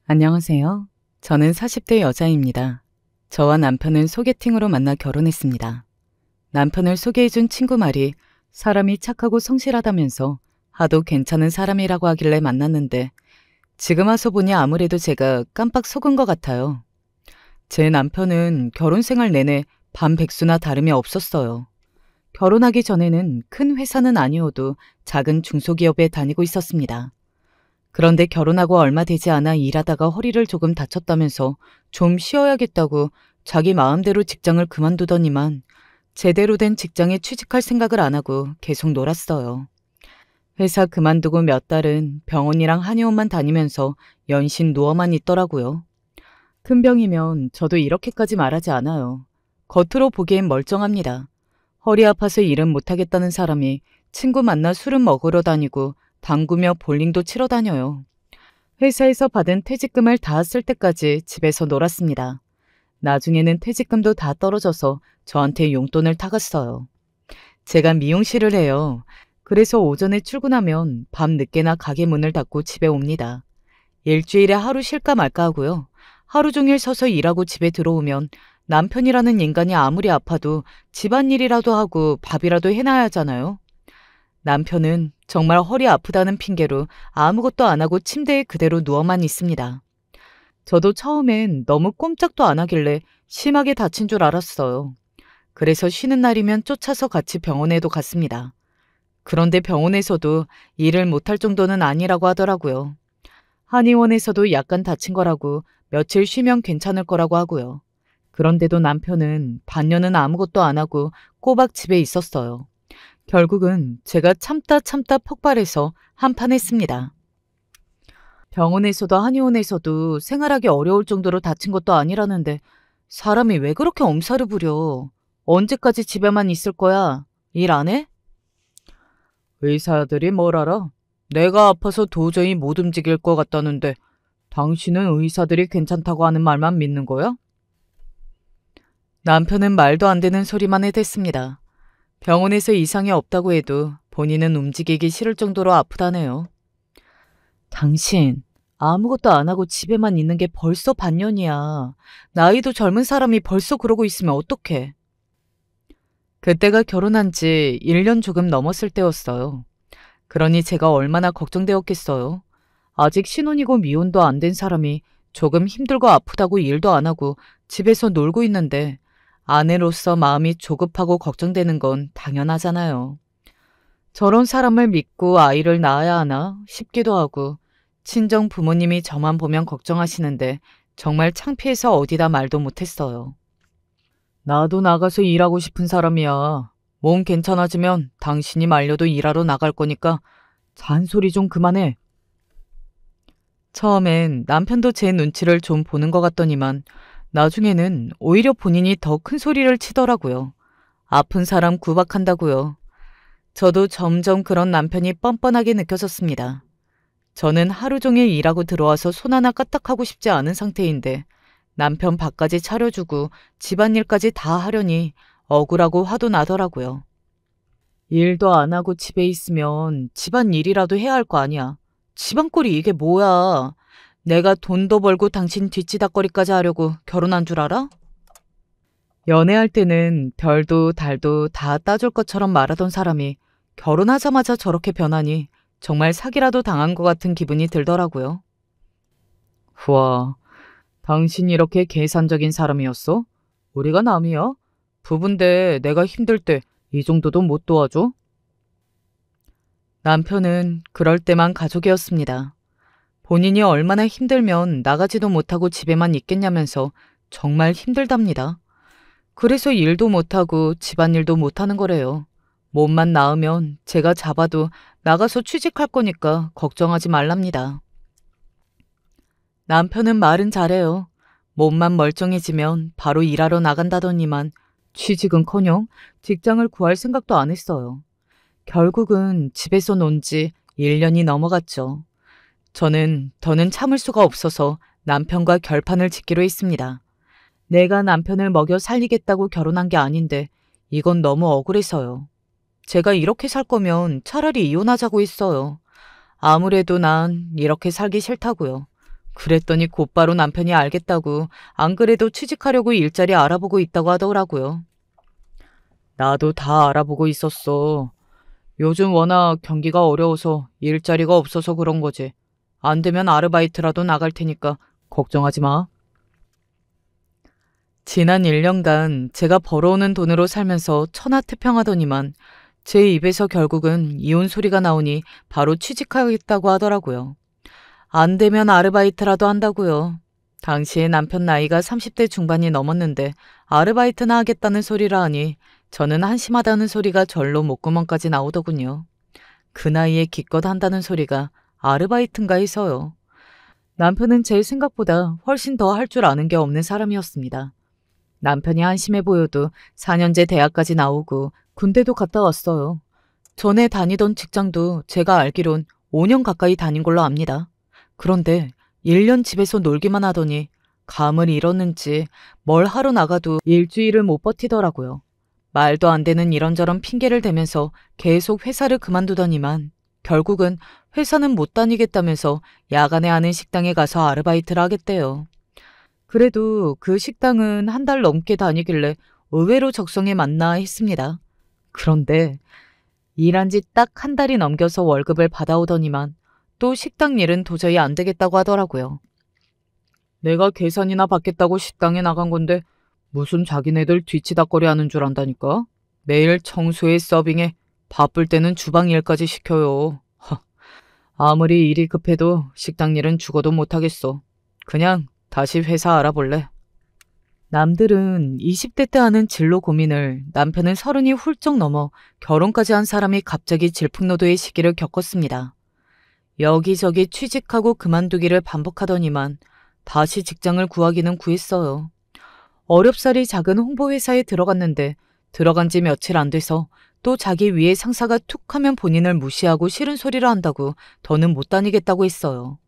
안녕하세요. 저는 40대 여자입니다. 저와 남편은 소개팅으로 만나 결혼했습니다. 남편을 소개해준 친구 말이 사람이 착하고 성실하다면서 하도 괜찮은 사람이라고 하길래 만났는데 지금 와서 보니 아무래도 제가 깜빡 속은 것 같아요. 제 남편은 결혼 생활 내내 반백수나 다름이 없었어요. 결혼하기 전에는 큰 회사는 아니어도 작은 중소기업에 다니고 있었습니다. 그런데 결혼하고 얼마 되지 않아 일하다가 허리를 조금 다쳤다면서 좀 쉬어야겠다고 자기 마음대로 직장을 그만두더니만 제대로 된 직장에 취직할 생각을 안 하고 계속 놀았어요. 회사 그만두고 몇 달은 병원이랑 한의원만 다니면서 연신 누워만 있더라고요. 큰 병이면 저도 이렇게까지 말하지 않아요. 겉으로 보기엔 멀쩡합니다. 허리 아파서 일은 못하겠다는 사람이 친구 만나 술은 먹으러 다니고 당구며 볼링도 치러 다녀요. 회사에서 받은 퇴직금을 다 쓸 때까지 집에서 놀았습니다. 나중에는 퇴직금도 다 떨어져서 저한테 용돈을 타갔어요. 제가 미용실을 해요. 그래서 오전에 출근하면 밤 늦게나 가게 문을 닫고 집에 옵니다. 일주일에 하루 쉴까 말까 하고요. 하루 종일 서서 일하고 집에 들어오면 남편이라는 인간이 아무리 아파도 집안일이라도 하고 밥이라도 해놔야 하잖아요. 남편은 정말 허리 아프다는 핑계로 아무것도 안 하고 침대에 그대로 누워만 있습니다. 저도 처음엔 너무 꼼짝도 안 하길래 심하게 다친 줄 알았어요. 그래서 쉬는 날이면 쫓아서 같이 병원에도 갔습니다. 그런데 병원에서도 일을 못할 정도는 아니라고 하더라고요. 한의원에서도 약간 다친 거라고 며칠 쉬면 괜찮을 거라고 하고요. 그런데도 남편은 반년은 아무것도 안 하고 꼬박 집에 있었어요. 결국은 제가 참다 폭발해서 한판 했습니다. 병원에서도 한의원에서도 생활하기 어려울 정도로 다친 것도 아니라는데 사람이 왜 그렇게 엄살을 부려? 언제까지 집에만 있을 거야? 일 안 해? 의사들이 뭘 알아? 내가 아파서 도저히 못 움직일 것 같다는데 당신은 의사들이 괜찮다고 하는 말만 믿는 거야? 남편은 말도 안 되는 소리만 해댔습니다. 병원에서 이상이 없다고 해도 본인은 움직이기 싫을 정도로 아프다네요. 당신 아무것도 안 하고 집에만 있는 게 벌써 반년이야. 나이도 젊은 사람이 벌써 그러고 있으면 어떡해. 그때가 결혼한 지 1년 조금 넘었을 때였어요. 그러니 제가 얼마나 걱정되었겠어요. 아직 신혼이고 미혼도 안 된 사람이 조금 힘들고 아프다고 일도 안 하고 집에서 놀고 있는데 아내로서 마음이 조급하고 걱정되는 건 당연하잖아요. 저런 사람을 믿고 아이를 낳아야 하나 싶기도 하고 친정 부모님이 저만 보면 걱정하시는데 정말 창피해서 어디다 말도 못했어요. 나도 나가서 일하고 싶은 사람이야. 몸 괜찮아지면 당신이 말려도 일하러 나갈 거니까 잔소리 좀 그만해. 처음엔 남편도 제 눈치를 좀 보는 것 같더니만 나중에는 오히려 본인이 더 큰 소리를 치더라고요. 아픈 사람 구박한다고요. 저도 점점 그런 남편이 뻔뻔하게 느껴졌습니다. 저는 하루 종일 일하고 들어와서 손 하나 까딱하고 싶지 않은 상태인데 남편 밥까지 차려주고 집안일까지 다 하려니 억울하고 화도 나더라고요. 일도 안 하고 집에 있으면 집안일이라도 해야 할 거 아니야. 집안꼴이 이게 뭐야. 내가 돈도 벌고 당신 뒤치다꺼리까지 하려고 결혼한 줄 알아? 연애할 때는 별도 달도 다 따줄 것처럼 말하던 사람이 결혼하자마자 저렇게 변하니 정말 사기라도 당한 것 같은 기분이 들더라고요. 우와, 당신 이렇게 계산적인 사람이었어? 우리가 남이야? 부부인데 내가 힘들 때 이 정도도 못 도와줘? 남편은 그럴 때만 가족이었습니다. 본인이 얼마나 힘들면 나가지도 못하고 집에만 있겠냐면서 정말 힘들답니다. 그래서 일도 못하고 집안일도 못하는 거래요. 몸만 나으면 제가 잡아도 나가서 취직할 거니까 걱정하지 말랍니다. 남편은 말은 잘해요. 몸만 멀쩡해지면 바로 일하러 나간다더니만 취직은커녕 직장을 구할 생각도 안 했어요. 결국은 집에서 논 지 1년이 넘어갔죠. 저는 더는 참을 수가 없어서 남편과 결판을 짓기로 했습니다. 내가 남편을 먹여 살리겠다고 결혼한 게 아닌데 이건 너무 억울해서요. 제가 이렇게 살 거면 차라리 이혼하자고 했어요. 아무래도 난 이렇게 살기 싫다고요. 그랬더니 곧바로 남편이 알겠다고 안 그래도 취직하려고 일자리 알아보고 있다고 하더라고요. 나도 다 알아보고 있었어. 요즘 워낙 경기가 어려워서 일자리가 없어서 그런 거지. 안 되면 아르바이트라도 나갈 테니까 걱정하지 마. 지난 1년간 제가 벌어오는 돈으로 살면서 천하태평하더니만 제 입에서 결국은 이혼 소리가 나오니 바로 취직하겠다고 하더라고요. 안 되면 아르바이트라도 한다고요. 당시에 남편 나이가 30대 중반이 넘었는데 아르바이트나 하겠다는 소리라 하니 저는 한심하다는 소리가 절로 목구멍까지 나오더군요. 그 나이에 기껏 한다는 소리가 아르바이트인가 해서요. 남편은 제 생각보다 훨씬 더 할 줄 아는 게 없는 사람이었습니다. 남편이 한심해 보여도 4년제 대학까지 나오고 군대도 갔다 왔어요. 전에 다니던 직장도 제가 알기론 5년 가까이 다닌 걸로 압니다. 그런데 1년 집에서 놀기만 하더니 감을 잃었는지 뭘 하러 나가도 일주일을 못 버티더라고요. 말도 안 되는 이런저런 핑계를 대면서 계속 회사를 그만두더니만 결국은 회사는 못 다니겠다면서 야간에 하는 식당에 가서 아르바이트를 하겠대요. 그래도 그 식당은 한 달 넘게 다니길래 의외로 적성에 맞나 했습니다. 그런데 일한 지 딱 한 달이 넘겨서 월급을 받아오더니만 또 식당 일은 도저히 안 되겠다고 하더라고요. 내가 계산이나 받겠다고 식당에 나간 건데 무슨 자기네들 뒤치다꺼리 하는 줄 안다니까? 매일 청소에 서빙에 바쁠 때는 주방 일까지 시켜요. 아무리 일이 급해도 식당 일은 죽어도 못하겠어. 그냥 다시 회사 알아볼래. 남들은 20대 때 하는 진로 고민을 남편은 30이 훌쩍 넘어 결혼까지 한 사람이 갑자기 질풍노도의 시기를 겪었습니다. 여기저기 취직하고 그만두기를 반복하더니만 다시 직장을 구하기는 구했어요. 어렵사리 작은 홍보회사에 들어갔는데 들어간 지 며칠 안 돼서 또 자기 위에 상사가 툭 하면 본인을 무시하고 싫은 소리를 한다고 더는 못 다니겠다고 했어요.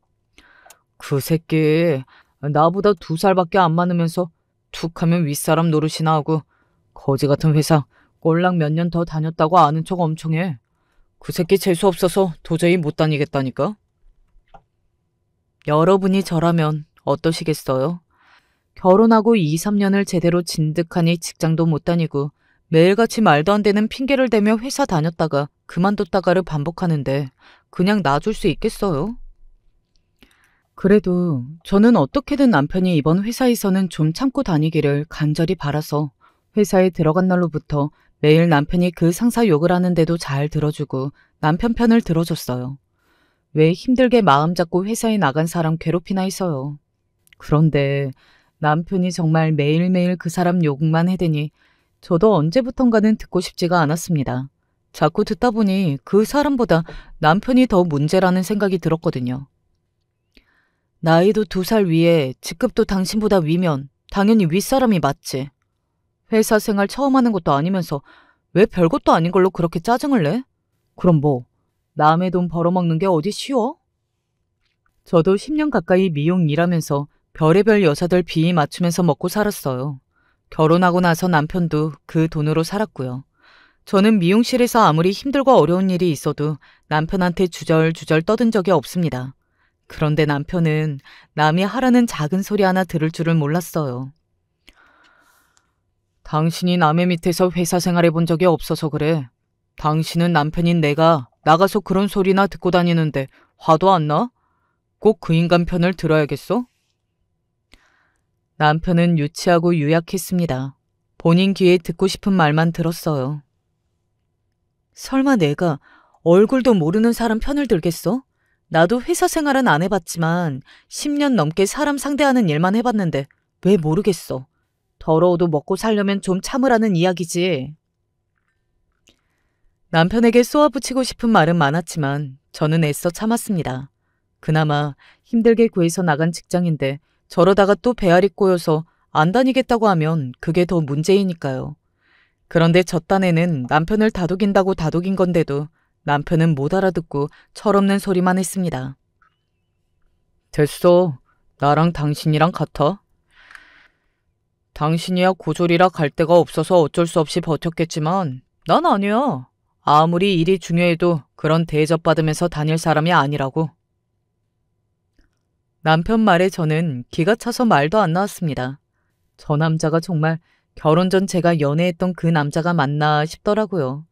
그 새끼 나보다 2살밖에 안 많으면서 툭 하면 윗사람 노릇이나 하고 거지 같은 회사 꼴랑 몇 년 더 다녔다고 아는 척 엄청 해. 그 새끼 재수 없어서 도저히 못 다니겠다니까. 여러분이 저라면 어떠시겠어요? 결혼하고 2, 3년을 제대로 진득하니 직장도 못 다니고 매일같이 말도 안 되는 핑계를 대며 회사 다녔다가 그만뒀다가를 반복하는데 그냥 놔줄 수 있겠어요? 그래도 저는 어떻게든 남편이 이번 회사에서는 좀 참고 다니기를 간절히 바라서 회사에 들어간 날로부터 매일 남편이 그 상사 욕을 하는데도 잘 들어주고 남편 편을 들어줬어요. 왜 힘들게 마음 잡고 회사에 나간 사람 괴롭히나 해서요. 그런데 남편이 정말 매일매일 그 사람 욕만 해대니 저도 언제부턴가는 듣고 싶지가 않았습니다. 자꾸 듣다 보니 그 사람보다 남편이 더 문제라는 생각이 들었거든요. 나이도 2살 위에 직급도 당신보다 위면 당연히 윗사람이 맞지. 회사 생활 처음 하는 것도 아니면서 왜 별것도 아닌 걸로 그렇게 짜증을 내? 그럼 뭐 남의 돈 벌어먹는 게 어디 쉬워? 저도 10년 가까이 미용 일하면서 별의별 여자들 비위 맞추면서 먹고 살았어요. 결혼하고 나서 남편도 그 돈으로 살았고요. 저는 미용실에서 아무리 힘들고 어려운 일이 있어도 남편한테 주절주절 떠든 적이 없습니다. 그런데 남편은 남이 하라는 작은 소리 하나 들을 줄을 몰랐어요. 당신이 남의 밑에서 회사 생활해 본 적이 없어서 그래. 당신은 남편인 내가 나가서 그런 소리나 듣고 다니는데 화도 안 나? 꼭 그 인간 편을 들어야겠어? 남편은 유치하고 유약했습니다. 본인 귀에 듣고 싶은 말만 들었어요. 설마 내가 얼굴도 모르는 사람 편을 들겠어? 나도 회사 생활은 안 해봤지만 10년 넘게 사람 상대하는 일만 해봤는데 왜 모르겠어. 더러워도 먹고 살려면 좀 참으라는 이야기지. 남편에게 쏘아붙이고 싶은 말은 많았지만 저는 애써 참았습니다. 그나마 힘들게 구해서 나간 직장인데 저러다가 또 배알이 꼬여서 안 다니겠다고 하면 그게 더 문제이니까요. 그런데 저 딴에는 남편을 다독인다고 다독인 건데도 남편은 못 알아듣고 철없는 소리만 했습니다. 됐어. 나랑 당신이랑 같아. 당신이야 고졸이라 갈 데가 없어서 어쩔 수 없이 버텼겠지만 난 아니야. 아무리 일이 중요해도 그런 대접받으면서 다닐 사람이 아니라고. 남편 말에 저는 기가 차서 말도 안 나왔습니다. 저 남자가 정말 결혼 전 제가 연애했던 그 남자가 맞나 싶더라고요.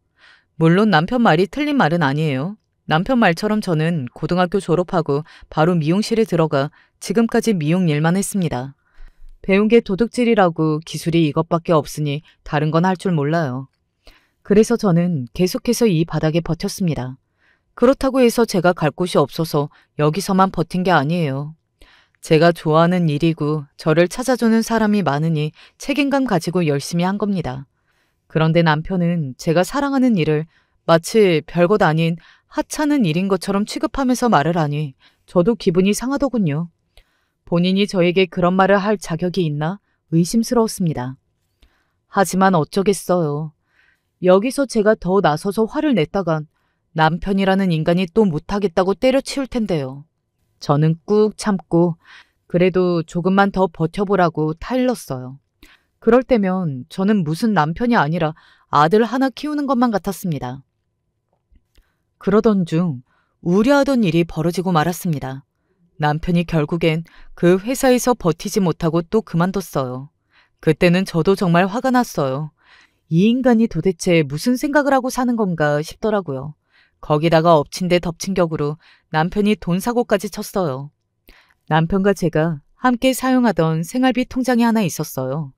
물론 남편 말이 틀린 말은 아니에요. 남편 말처럼 저는 고등학교 졸업하고 바로 미용실에 들어가 지금까지 미용 일만 했습니다. 배운 게 도둑질이라고 기술이 이것밖에 없으니 다른 건 할 줄 몰라요. 그래서 저는 계속해서 이 바닥에 버텼습니다. 그렇다고 해서 제가 갈 곳이 없어서 여기서만 버틴 게 아니에요. 제가 좋아하는 일이고 저를 찾아주는 사람이 많으니 책임감 가지고 열심히 한 겁니다. 그런데 남편은 제가 사랑하는 일을 마치 별것 아닌 하찮은 일인 것처럼 취급하면서 말을 하니 저도 기분이 상하더군요. 본인이 저에게 그런 말을 할 자격이 있나 의심스러웠습니다. 하지만 어쩌겠어요. 여기서 제가 더 나서서 화를 냈다간 남편이라는 인간이 또 못하겠다고 때려치울 텐데요. 저는 꾹 참고 그래도 조금만 더 버텨보라고 타일렀어요. 그럴 때면 저는 무슨 남편이 아니라 아들 하나 키우는 것만 같았습니다. 그러던 중 우려하던 일이 벌어지고 말았습니다. 남편이 결국엔 그 회사에서 버티지 못하고 또 그만뒀어요. 그때는 저도 정말 화가 났어요. 이 인간이 도대체 무슨 생각을 하고 사는 건가 싶더라고요. 거기다가 엎친 데 덮친 격으로 남편이 돈 사고까지 쳤어요. 남편과 제가 함께 사용하던 생활비 통장이 하나 있었어요.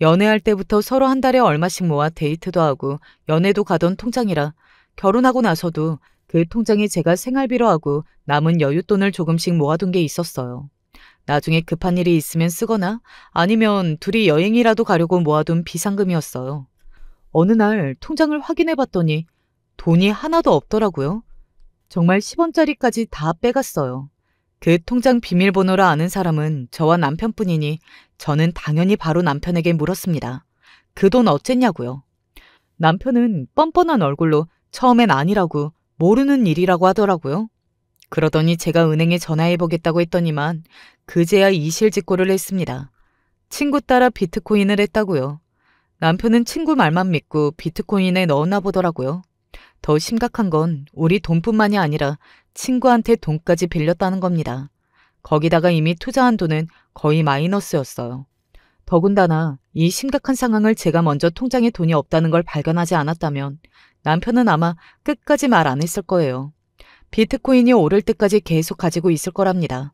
연애할 때부터 서로 한 달에 얼마씩 모아 데이트도 하고 연애도 가던 통장이라 결혼하고 나서도 그 통장에 제가 생활비로 하고 남은 여윳돈을 조금씩 모아둔 게 있었어요. 나중에 급한 일이 있으면 쓰거나 아니면 둘이 여행이라도 가려고 모아둔 비상금이었어요. 어느 날 통장을 확인해 봤더니 돈이 하나도 없더라고요. 정말 10원짜리까지 다 빼갔어요. 그 통장 비밀번호를 아는 사람은 저와 남편뿐이니 저는 당연히 바로 남편에게 물었습니다. 그 돈 어쨌냐고요. 남편은 뻔뻔한 얼굴로 처음엔 아니라고 모르는 일이라고 하더라고요. 그러더니 제가 은행에 전화해보겠다고 했더니만 그제야 이실직고를 했습니다. 친구 따라 비트코인을 했다고요. 남편은 친구 말만 믿고 비트코인에 넣었나 보더라고요. 더 심각한 건 우리 돈뿐만이 아니라 친구한테 돈까지 빌렸다는 겁니다. 거기다가 이미 투자한 돈은 거의 마이너스였어요. 더군다나 이 심각한 상황을 제가 먼저 통장에 돈이 없다는 걸 발견하지 않았다면 남편은 아마 끝까지 말 안 했을 거예요. 비트코인이 오를 때까지 계속 가지고 있을 거랍니다.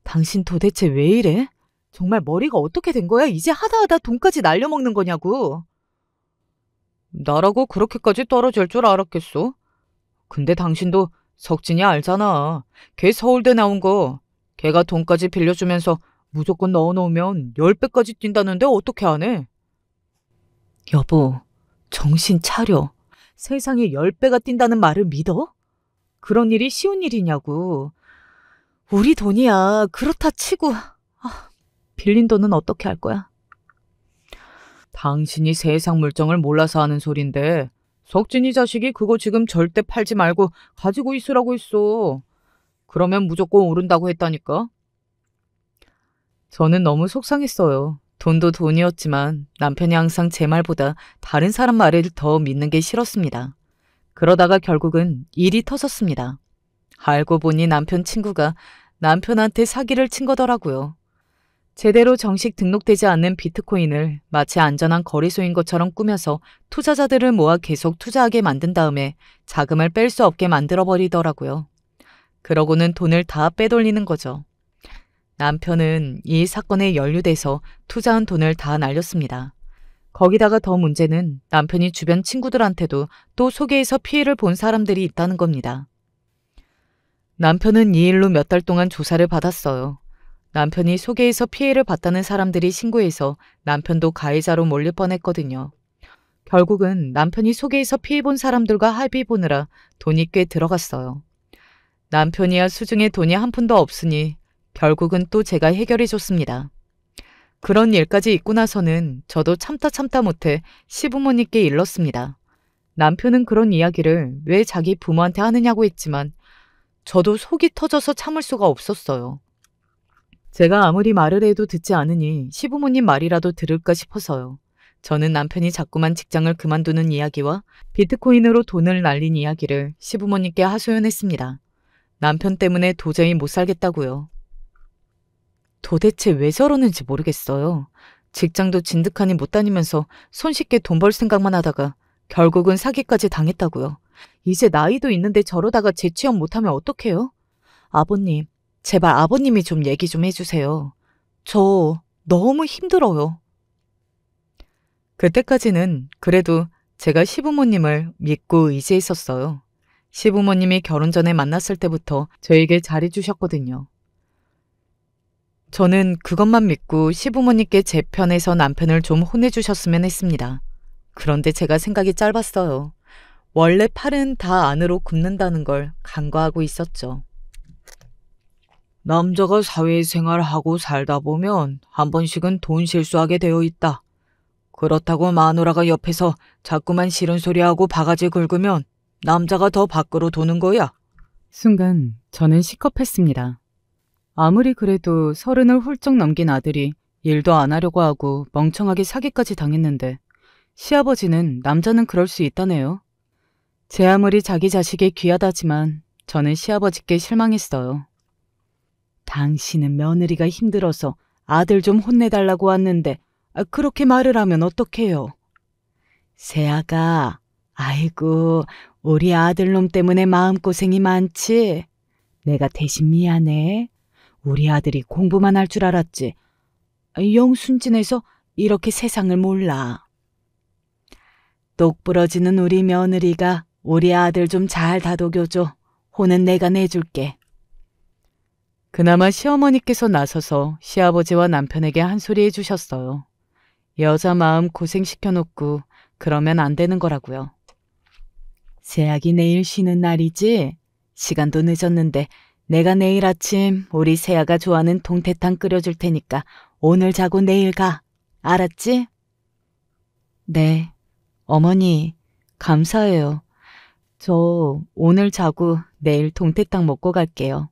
당신 도대체 왜 이래? 정말 머리가 어떻게 된 거야? 이제 하다 돈까지 날려먹는 거냐고. 나라고 그렇게까지 떨어질 줄 알았겠어? 근데 당신도 석진이 알잖아. 걔 서울대 나온 거. 걔가 돈까지 빌려주면서 무조건 넣어놓으면 10배까지 뛴다는데 어떻게 안 해? 여보, 정신 차려. 세상에 10배가 뛴다는 말을 믿어? 그런 일이 쉬운 일이냐고. 우리 돈이야. 그렇다 치고. 빌린 돈은 어떻게 할 거야? 당신이 세상 물정을 몰라서 하는 소린데 석진이 자식이 그거 지금 절대 팔지 말고 가지고 있으라고 했어. 그러면 무조건 오른다고 했다니까. 저는 너무 속상했어요. 돈도 돈이었지만 남편이 항상 제 말보다 다른 사람 말을 더 믿는 게 싫었습니다. 그러다가 결국은 일이 터졌습니다. 알고 보니 남편 친구가 남편한테 사기를 친 거더라고요. 제대로 정식 등록되지 않는 비트코인을 마치 안전한 거래소인 것처럼 꾸며서 투자자들을 모아 계속 투자하게 만든 다음에 자금을 뺄 수 없게 만들어버리더라고요. 그러고는 돈을 다 빼돌리는 거죠. 남편은 이 사건에 연루돼서 투자한 돈을 다 날렸습니다. 거기다가 더 문제는 남편이 주변 친구들한테도 또 소개해서 피해를 본 사람들이 있다는 겁니다. 남편은 이 일로 몇 달 동안 조사를 받았어요. 남편이 소개해서 피해를 봤다는 사람들이 신고해서 남편도 가해자로 몰릴 뻔했거든요. 결국은 남편이 소개해서 피해본 사람들과 합의 보느라 돈이 꽤 들어갔어요. 남편이야 수중에 돈이 한 푼도 없으니 결국은 또 제가 해결해줬습니다. 그런 일까지 있고 나서는 저도 참다 못해 시부모님께 일렀습니다. 남편은 그런 이야기를 왜 자기 부모한테 하느냐고 했지만 저도 속이 터져서 참을 수가 없었어요. 제가 아무리 말을 해도 듣지 않으니 시부모님 말이라도 들을까 싶어서요. 저는 남편이 자꾸만 직장을 그만두는 이야기와 비트코인으로 돈을 날린 이야기를 시부모님께 하소연했습니다. 남편 때문에 도저히 못 살겠다고요. 도대체 왜 저러는지 모르겠어요. 직장도 진득하니 못 다니면서 손쉽게 돈 벌 생각만 하다가 결국은 사기까지 당했다고요. 이제 나이도 있는데 저러다가 재취업 못하면 어떡해요? 아버님, 제발 아버님이 좀 얘기 좀 해주세요. 저 너무 힘들어요. 그때까지는 그래도 제가 시부모님을 믿고 의지했었어요. 시부모님이 결혼 전에 만났을 때부터 저에게 잘해주셨거든요. 저는 그것만 믿고 시부모님께 제 편에서 남편을 좀 혼내주셨으면 했습니다. 그런데 제가 생각이 짧았어요. 원래 팔은 다 안으로 굽는다는 걸 간과하고 있었죠. 남자가 사회생활하고 살다 보면 한 번씩은 돈 실수하게 되어 있다. 그렇다고 마누라가 옆에서 자꾸만 싫은 소리하고 바가지 긁으면 남자가 더 밖으로 도는 거야. 순간 저는 시겁했습니다. 아무리 그래도 30을 훌쩍 넘긴 아들이 일도 안 하려고 하고 멍청하게 사기까지 당했는데 시아버지는 남자는 그럴 수 있다네요. 제 아무리 자기 자식이 귀하다지만 저는 시아버지께 실망했어요. 당신은 며느리가 힘들어서 아들 좀 혼내달라고 왔는데 그렇게 말을 하면 어떡해요? 세아가, 아이고, 우리 아들놈 때문에 마음고생이 많지? 내가 대신 미안해. 우리 아들이 공부만 할 줄 알았지. 영순진에서 이렇게 세상을 몰라. 똑부러지는 우리 며느리가 우리 아들 좀 잘 다독여줘. 혼은 내가 내줄게. 그나마 시어머니께서 나서서 시아버지와 남편에게 한 소리 해주셨어요. 여자 마음 고생시켜놓고 그러면 안 되는 거라고요. 세아기 내일 쉬는 날이지? 시간도 늦었는데 내가 내일 아침 우리 세아가 좋아하는 동태탕 끓여줄 테니까 오늘 자고 내일 가. 알았지? 네. 어머니, 감사해요. 저 오늘 자고 내일 동태탕 먹고 갈게요.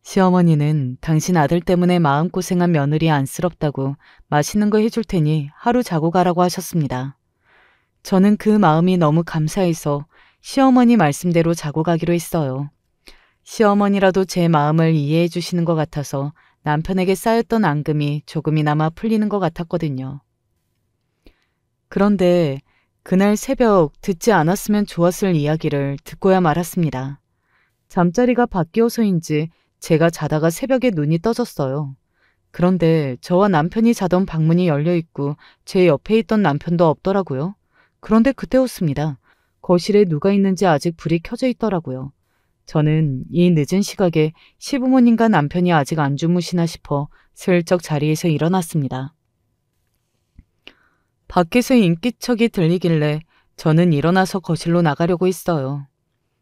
시어머니는 당신 아들 때문에 마음고생한 며느리 안쓰럽다고 맛있는 거 해줄 테니 하루 자고 가라고 하셨습니다. 저는 그 마음이 너무 감사해서 시어머니 말씀대로 자고 가기로 했어요. 시어머니라도 제 마음을 이해해 주시는 것 같아서 남편에게 쌓였던 앙금이 조금이나마 풀리는 것 같았거든요. 그런데 그날 새벽 듣지 않았으면 좋았을 이야기를 듣고야 말았습니다. 잠자리가 바뀌어서인지 제가 자다가 새벽에 눈이 떠졌어요. 그런데 저와 남편이 자던 방문이 열려있고 제 옆에 있던 남편도 없더라고요. 그런데 그때였습니다. 거실에 누가 있는지 아직 불이 켜져 있더라고요. 저는 이 늦은 시각에 시부모님과 남편이 아직 안 주무시나 싶어 슬쩍 자리에서 일어났습니다. 밖에서 인기척이 들리길래 저는 일어나서 거실로 나가려고 했어요.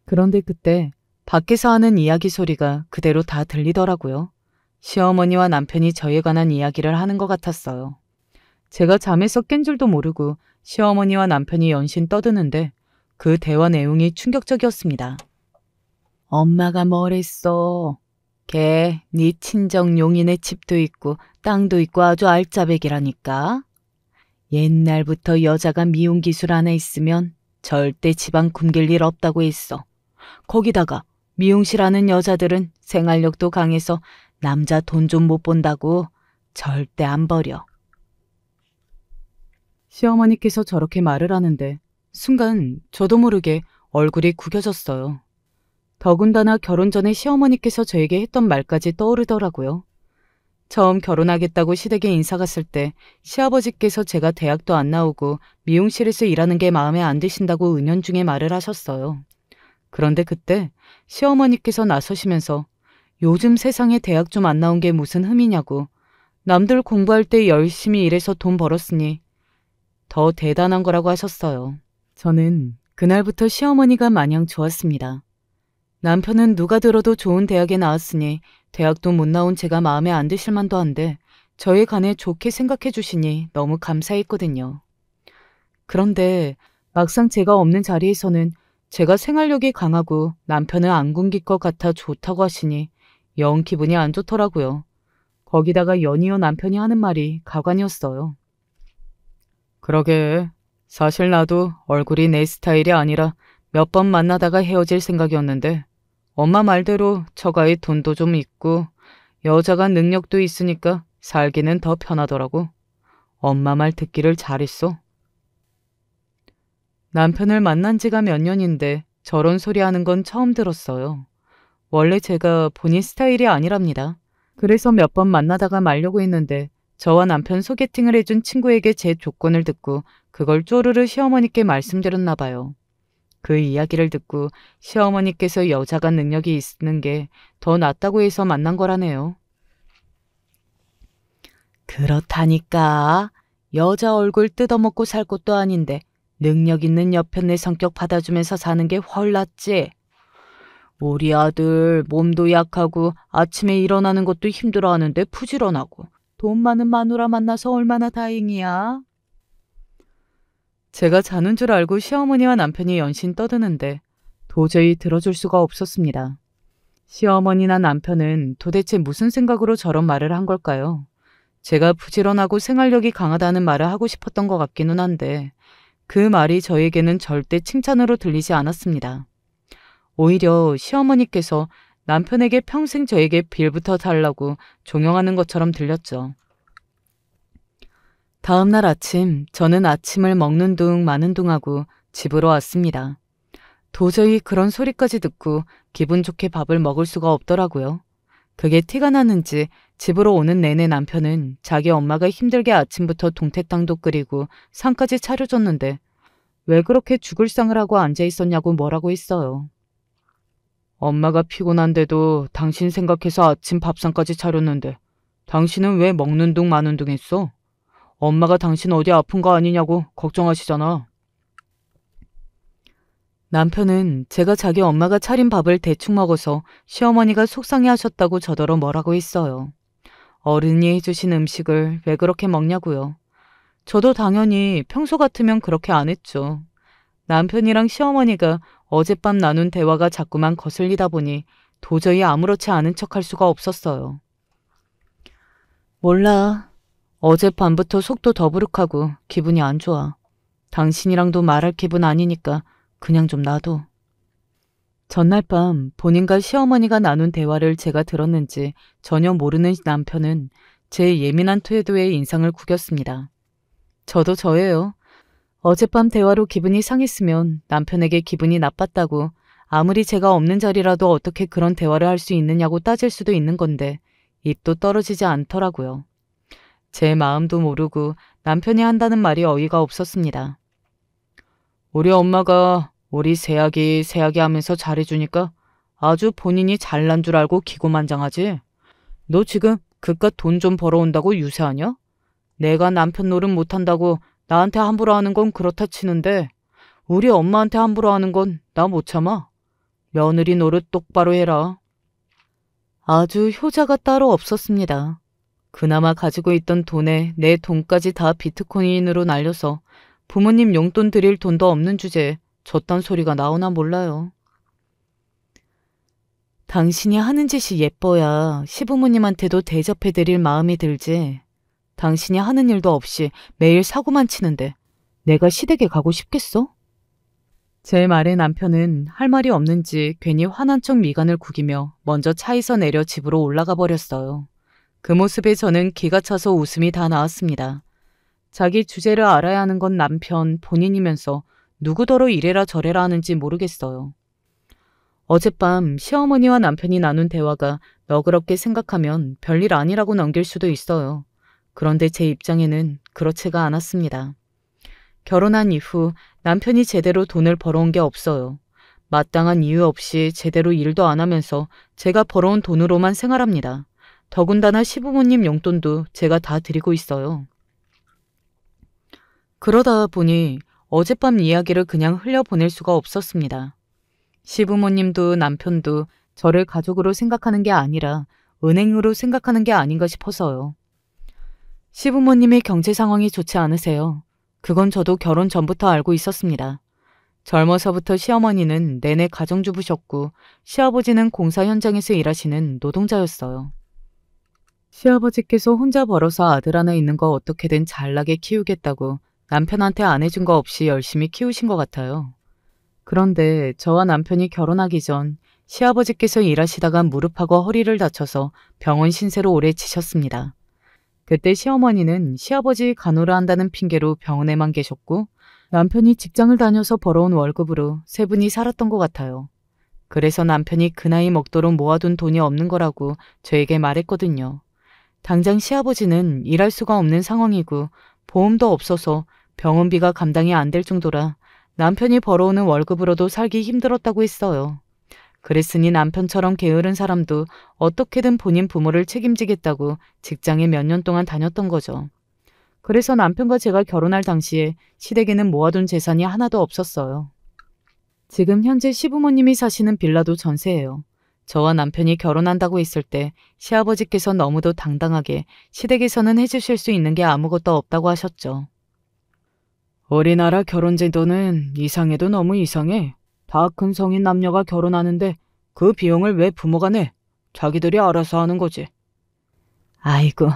그런데 그때 밖에서 하는 이야기 소리가 그대로 다 들리더라고요. 시어머니와 남편이 저에 관한 이야기를 하는 것 같았어요. 제가 잠에서 깬 줄도 모르고 시어머니와 남편이 연신 떠드는데 그 대화 내용이 충격적이었습니다. 엄마가 뭐랬어? 걔 네 친정 용인의 집도 있고 땅도 있고 아주 알짜배기라니까. 옛날부터 여자가 미용 기술 하나 있으면 절대 집안 굶길 일 없다고 했어. 거기다가 미용실 하는 여자들은 생활력도 강해서 남자 돈 좀 못 본다고 절대 안 버려. 시어머니께서 저렇게 말을 하는데 순간 저도 모르게 얼굴이 구겨졌어요. 더군다나 결혼 전에 시어머니께서 저에게 했던 말까지 떠오르더라고요. 처음 결혼하겠다고 시댁에 인사 갔을 때 시아버지께서 제가 대학도 안 나오고 미용실에서 일하는 게 마음에 안 드신다고 은연중에 말을 하셨어요. 그런데 그때 시어머니께서 나서시면서 요즘 세상에 대학 좀 안 나온 게 무슨 흠이냐고, 남들 공부할 때 열심히 일해서 돈 벌었으니 더 대단한 거라고 하셨어요. 저는 그날부터 시어머니가 마냥 좋았습니다. 남편은 누가 들어도 좋은 대학에 나왔으니 대학도 못 나온 제가 마음에 안 드실 만도 한데 저에 관해 좋게 생각해 주시니 너무 감사했거든요. 그런데 막상 제가 없는 자리에서는 제가 생활력이 강하고 남편은 안 굶길 것 같아 좋다고 하시니 영 기분이 안 좋더라고요. 거기다가 연이어 남편이 하는 말이 가관이었어요. 그러게, 사실 나도 얼굴이 내 스타일이 아니라 몇 번 만나다가 헤어질 생각이었는데 엄마 말대로 처가에 돈도 좀 있고 여자가 능력도 있으니까 살기는 더 편하더라고. 엄마 말 듣기를 잘했어. 남편을 만난 지가 몇 년인데 저런 소리 하는 건 처음 들었어요. 원래 제가 본인 스타일이 아니랍니다. 그래서 몇 번 만나다가 말려고 했는데 저와 남편 소개팅을 해준 친구에게 제 조건을 듣고 그걸 쪼르르 시어머니께 말씀드렸나 봐요. 그 이야기를 듣고 시어머니께서 여자가 능력이 있는 게 더 낫다고 해서 만난 거라네요. 그렇다니까. 여자 얼굴 뜯어먹고 살 것도 아닌데 능력 있는 여편네 성격 받아주면서 사는 게 훨 낫지. 우리 아들 몸도 약하고 아침에 일어나는 것도 힘들어하는데 부지런하고 돈 많은 마누라 만나서 얼마나 다행이야. 제가 자는 줄 알고 시어머니와 남편이 연신 떠드는데 도저히 들어줄 수가 없었습니다. 시어머니나 남편은 도대체 무슨 생각으로 저런 말을 한 걸까요? 제가 부지런하고 생활력이 강하다는 말을 하고 싶었던 것 같기는 한데 그 말이 저에게는 절대 칭찬으로 들리지 않았습니다. 오히려 시어머니께서 남편에게 평생 저에게 빌부터 달라고 종용하는 것처럼 들렸죠. 다음 날 아침 저는 아침을 먹는 둥 마는 둥 하고 집으로 왔습니다. 도저히 그런 소리까지 듣고 기분 좋게 밥을 먹을 수가 없더라고요. 그게 티가 나는지 집으로 오는 내내 남편은 자기 엄마가 힘들게 아침부터 동태탕도 끓이고 상까지 차려줬는데 왜 그렇게 죽을 상을 하고 앉아 있었냐고 뭐라고 했어요. 엄마가 피곤한데도 당신 생각해서 아침 밥상까지 차렸는데 당신은 왜 먹는 둥 마는 둥 했어? 엄마가 당신 어디 아픈 거 아니냐고 걱정하시잖아. 남편은 제가 자기 엄마가 차린 밥을 대충 먹어서 시어머니가 속상해하셨다고 저더러 뭐라고 했어요. 어른이 해주신 음식을 왜 그렇게 먹냐고요. 저도 당연히 평소 같으면 그렇게 안 했죠. 남편이랑 시어머니가 어젯밤 나눈 대화가 자꾸만 거슬리다 보니 도저히 아무렇지 않은 척할 수가 없었어요. 몰라. 어젯밤부터 속도 더부룩하고 기분이 안 좋아. 당신이랑도 말할 기분 아니니까 그냥 좀 놔둬. 전날 밤 본인과 시어머니가 나눈 대화를 제가 들었는지 전혀 모르는 남편은 제 예민한 태도에 인상을 구겼습니다. 저도 저예요. 어젯밤 대화로 기분이 상했으면 남편에게 기분이 나빴다고 아무리 제가 없는 자리라도 어떻게 그런 대화를 할 수 있느냐고 따질 수도 있는 건데 입도 떨어지지 않더라고요. 제 마음도 모르고 남편이 한다는 말이 어이가 없었습니다. 우리 엄마가 우리 새아기 하면서 잘해주니까 아주 본인이 잘난 줄 알고 기고만장하지. 너 지금 그깟 돈 좀 벌어온다고 유세하냐? 내가 남편 노릇 못한다고 나한테 함부로 하는 건 그렇다 치는데 우리 엄마한테 함부로 하는 건 나 못 참아. 며느리 노릇 똑바로 해라. 아주 효자가 따로 없었습니다. 그나마 가지고 있던 돈에 내 돈까지 다 비트코인으로 날려서 부모님 용돈 드릴 돈도 없는 주제에 저딴 소리가 나오나 몰라요. 당신이 하는 짓이 예뻐야 시부모님한테도 대접해드릴 마음이 들지. 당신이 하는 일도 없이 매일 사고만 치는데 내가 시댁에 가고 싶겠어? 제 말에 남편은 할 말이 없는지 괜히 화난 척 미간을 구기며 먼저 차에서 내려 집으로 올라가 버렸어요. 그 모습에 저는 기가 차서 웃음이 다 나왔습니다. 자기 주제를 알아야 하는 건 남편 본인이면서 누구더러 이래라 저래라 하는지 모르겠어요. 어젯밤 시어머니와 남편이 나눈 대화가 너그럽게 생각하면 별일 아니라고 넘길 수도 있어요. 그런데 제 입장에는 그렇지가 않았습니다. 결혼한 이후 남편이 제대로 돈을 벌어온 게 없어요. 마땅한 이유 없이 제대로 일도 안 하면서 제가 벌어온 돈으로만 생활합니다. 더군다나 시부모님 용돈도 제가 다 드리고 있어요. 그러다 보니 어젯밤 이야기를 그냥 흘려보낼 수가 없었습니다. 시부모님도 남편도 저를 가족으로 생각하는 게 아니라 은행으로 생각하는 게 아닌가 싶어서요. 시부모님의 경제 상황이 좋지 않으세요. 그건 저도 결혼 전부터 알고 있었습니다. 젊어서부터 시어머니는 내내 가정주부셨고 시아버지는 공사 현장에서 일하시는 노동자였어요. 시아버지께서 혼자 벌어서 아들 하나 있는 거 어떻게든 잘나게 키우겠다고 남편한테 안 해준 거 없이 열심히 키우신 것 같아요. 그런데 저와 남편이 결혼하기 전 시아버지께서 일하시다가 무릎하고 허리를 다쳐서 병원 신세로 오래 지셨습니다. 그때 시어머니는 시아버지 간호를 한다는 핑계로 병원에만 계셨고 남편이 직장을 다녀서 벌어온 월급으로 세 분이 살았던 것 같아요. 그래서 남편이 그 나이 먹도록 모아둔 돈이 없는 거라고 저에게 말했거든요. 당장 시아버지는 일할 수가 없는 상황이고 보험도 없어서 병원비가 감당이 안 될 정도라 남편이 벌어오는 월급으로도 살기 힘들었다고 했어요. 그랬으니 남편처럼 게으른 사람도 어떻게든 본인 부모를 책임지겠다고 직장에 몇 년 동안 다녔던 거죠. 그래서 남편과 제가 결혼할 당시에 시댁에는 모아둔 재산이 하나도 없었어요. 지금 현재 시부모님이 사시는 빌라도 전세예요. 저와 남편이 결혼한다고 했을 때 시아버지께서 너무도 당당하게 시댁에서는 해주실 수 있는 게 아무것도 없다고 하셨죠. 우리나라 결혼제도는 이상해도 너무 이상해. 다 큰 성인 남녀가 결혼하는데 그 비용을 왜 부모가 내? 자기들이 알아서 하는 거지. 아이고,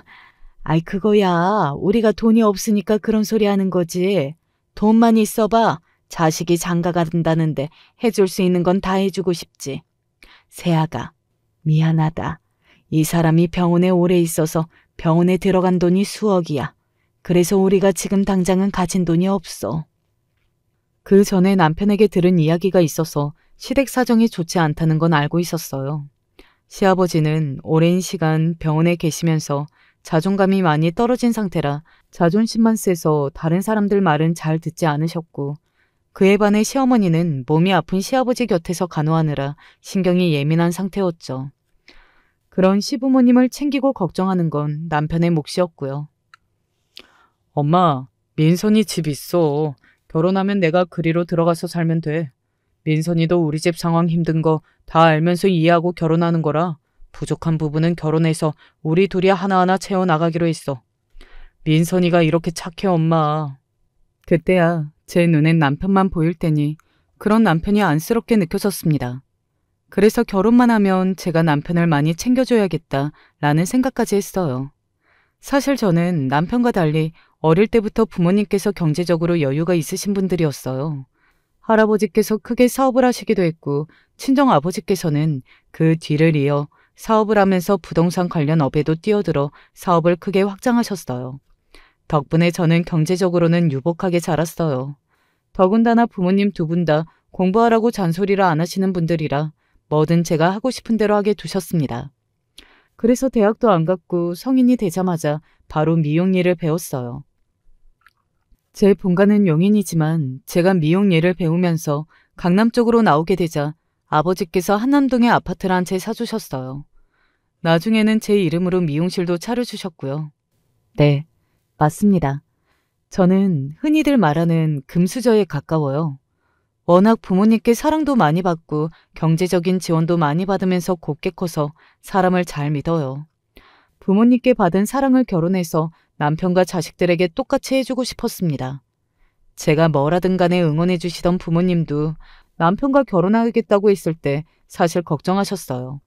그거야. 우리가 돈이 없으니까 그런 소리 하는 거지. 돈만 있어봐. 자식이 장가가 된다는데 해줄 수 있는 건 다 해주고 싶지. 세아가, 미안하다. 이 사람이 병원에 오래 있어서 병원에 들어간 돈이 수억이야. 그래서 우리가 지금 당장은 가진 돈이 없어. 그 전에 남편에게 들은 이야기가 있어서 시댁 사정이 좋지 않다는 건 알고 있었어요. 시아버지는 오랜 시간 병원에 계시면서 자존감이 많이 떨어진 상태라 자존심만 세서 다른 사람들 말은 잘 듣지 않으셨고 그에 반해 시어머니는 몸이 아픈 시아버지 곁에서 간호하느라 신경이 예민한 상태였죠. 그런 시부모님을 챙기고 걱정하는 건 남편의 몫이었고요. 엄마, 민선이 집 있어. 결혼하면 내가 그리로 들어가서 살면 돼. 민선이도 우리 집 상황 힘든 거 다 알면서 이해하고 결혼하는 거라 부족한 부분은 결혼해서 우리 둘이 하나하나 채워나가기로 했어. 민선이가 이렇게 착해, 엄마. 그때야 제 눈엔 남편만 보일 때니 그런 남편이 안쓰럽게 느껴졌습니다. 그래서 결혼만 하면 제가 남편을 많이 챙겨줘야겠다라는 생각까지 했어요. 사실 저는 남편과 달리 어릴 때부터 부모님께서 경제적으로 여유가 있으신 분들이었어요. 할아버지께서 크게 사업을 하시기도 했고 친정 아버지께서는 그 뒤를 이어 사업을 하면서 부동산 관련 업에도 뛰어들어 사업을 크게 확장하셨어요. 덕분에 저는 경제적으로는 유복하게 자랐어요. 더군다나 부모님 두 분 다 공부하라고 잔소리를 안 하시는 분들이라 뭐든 제가 하고 싶은 대로 하게 두셨습니다. 그래서 대학도 안 갔고 성인이 되자마자 바로 미용 일을 배웠어요. 제 본가는 용인이지만 제가 미용 일을 배우면서 강남 쪽으로 나오게 되자 아버지께서 한남동에 아파트를 한 채 사주셨어요. 나중에는 제 이름으로 미용실도 차려주셨고요. 네, 맞습니다. 저는 흔히들 말하는 금수저에 가까워요. 워낙 부모님께 사랑도 많이 받고 경제적인 지원도 많이 받으면서 곱게 커서 사람을 잘 믿어요. 부모님께 받은 사랑을 결혼해서 남편과 자식들에게 똑같이 해주고 싶었습니다. 제가 뭐라든 간에 응원해 주시던 부모님도 남편과 결혼하겠다고 했을 때 사실 걱정하셨어요.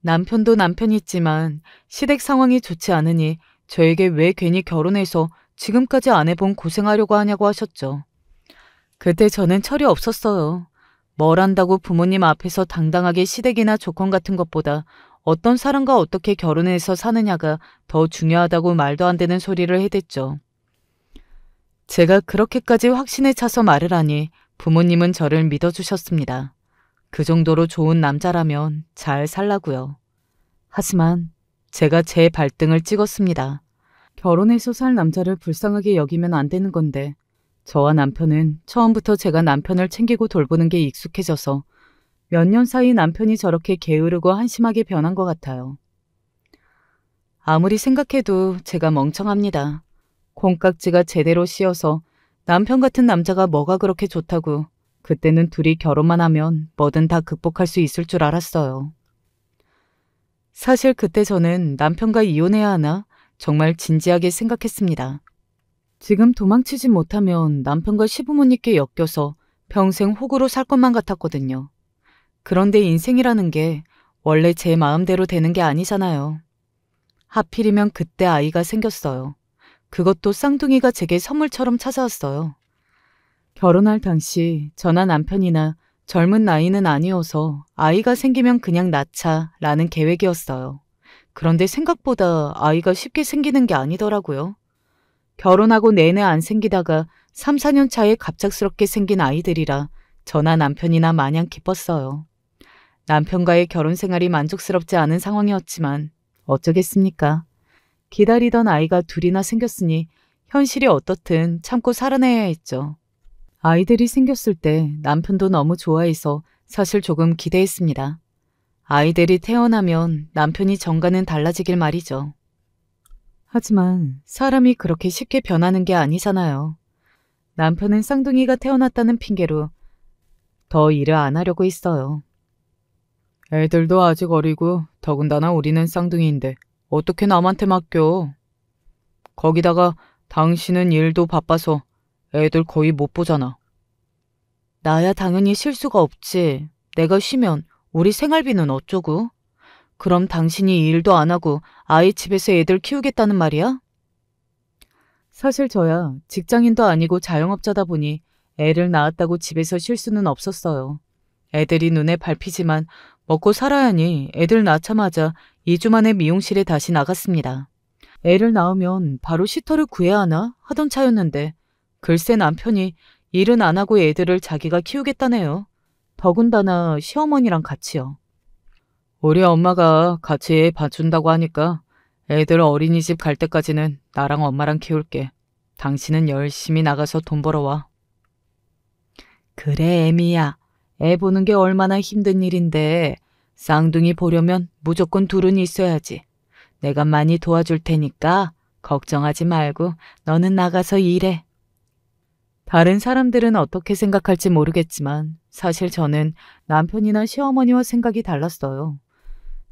남편도 남편이지만 시댁 상황이 좋지 않으니 저에게 왜 괜히 결혼해서 지금까지 안 해본 고생하려고 하냐고 하셨죠. 그때 저는 철이 없었어요. 뭘 한다고 부모님 앞에서 당당하게 시댁이나 조건 같은 것보다 어떤 사람과 어떻게 결혼해서 사느냐가 더 중요하다고 말도 안 되는 소리를 해댔죠. 제가 그렇게까지 확신에 차서 말을 하니 부모님은 저를 믿어주셨습니다. 그 정도로 좋은 남자라면 잘 살라고요. 하지만 제가 제 발등을 찍었습니다. 결혼해서 살 남자를 불쌍하게 여기면 안 되는 건데 저와 남편은 처음부터 제가 남편을 챙기고 돌보는 게 익숙해져서 몇 년 사이 남편이 저렇게 게으르고 한심하게 변한 것 같아요. 아무리 생각해도 제가 멍청합니다. 콩깍지가 제대로 씌어서 남편 같은 남자가 뭐가 그렇게 좋다고 그때는 둘이 결혼만 하면 뭐든 다 극복할 수 있을 줄 알았어요. 사실 그때 저는 남편과 이혼해야 하나 정말 진지하게 생각했습니다. 지금 도망치지 못하면 남편과 시부모님께 엮여서 평생 호구로 살 것만 같았거든요. 그런데 인생이라는 게 원래 제 마음대로 되는 게 아니잖아요. 하필이면 그때 아이가 생겼어요. 그것도 쌍둥이가 제게 선물처럼 찾아왔어요. 결혼할 당시 저나 남편이나 젊은 나이는 아니어서 아이가 생기면 그냥 낳자라는 계획이었어요. 그런데 생각보다 아이가 쉽게 생기는 게 아니더라고요. 결혼하고 내내 안 생기다가 3, 4년 차에 갑작스럽게 생긴 아이들이라 저나 남편이나 마냥 기뻤어요. 남편과의 결혼 생활이 만족스럽지 않은 상황이었지만 어쩌겠습니까? 기다리던 아이가 둘이나 생겼으니 현실이 어떻든 참고 살아내야 했죠. 아이들이 생겼을 때 남편도 너무 좋아해서 사실 조금 기대했습니다. 아이들이 태어나면 남편이 정과는 달라지길 말이죠. 하지만 사람이 그렇게 쉽게 변하는 게 아니잖아요. 남편은 쌍둥이가 태어났다는 핑계로 더 일을 안 하려고 했어요. 애들도 아직 어리고 더군다나 우리는 쌍둥이인데 어떻게 남한테 맡겨? 거기다가 당신은 일도 바빠서 애들 거의 못 보잖아. 나야 당연히 쉴 수가 없지. 내가 쉬면 우리 생활비는 어쩌고? 그럼 당신이 일도 안 하고 아이 집에서 애들 키우겠다는 말이야? 사실 저야 직장인도 아니고 자영업자다 보니 애를 낳았다고 집에서 쉴 수는 없었어요. 애들이 눈에 밟히지만 먹고 살아야니 애들 낳자마자 2주 만에 미용실에 다시 나갔습니다. 애를 낳으면 바로 시터를 구해야 하나 하던 차였는데 글쎄 남편이 일은 안 하고 애들을 자기가 키우겠다네요. 더군다나 시어머니랑 같이요. 우리 엄마가 같이 애 봐준다고 하니까 애들 어린이집 갈 때까지는 나랑 엄마랑 키울게. 당신은 열심히 나가서 돈 벌어와. 그래, 애미야. 애 보는 게 얼마나 힘든 일인데 쌍둥이 보려면 무조건 둘은 있어야지. 내가 많이 도와줄 테니까 걱정하지 말고 너는 나가서 일해. 다른 사람들은 어떻게 생각할지 모르겠지만 사실 저는 남편이나 시어머니와 생각이 달랐어요.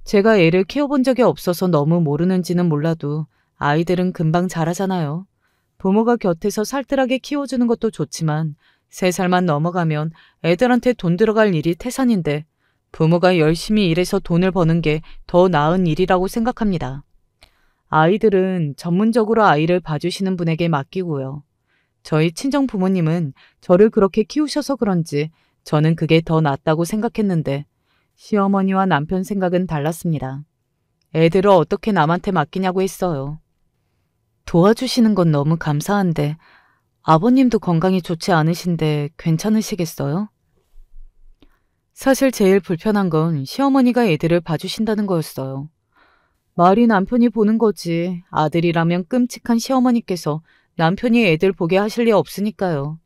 제가 애를 키워본 적이 없어서 너무 모르는지는 몰라도 아이들은 금방 자라잖아요. 부모가 곁에서 살뜰하게 키워주는 것도 좋지만 3살만 넘어가면 애들한테 돈 들어갈 일이 태산인데 부모가 열심히 일해서 돈을 버는 게 더 나은 일이라고 생각합니다. 아이들은 전문적으로 아이를 봐주시는 분에게 맡기고요. 저희 친정 부모님은 저를 그렇게 키우셔서 그런지 저는 그게 더 낫다고 생각했는데 시어머니와 남편 생각은 달랐습니다. 애들을 어떻게 남한테 맡기냐고 했어요. 도와주시는 건 너무 감사한데 아버님도 건강이 좋지 않으신데 괜찮으시겠어요? 사실 제일 불편한 건 시어머니가 애들을 봐주신다는 거였어요. 말이 남편이 보는 거지 아들이라면 끔찍한 시어머니께서 남편이 애들 보게 하실 리 없으니까요.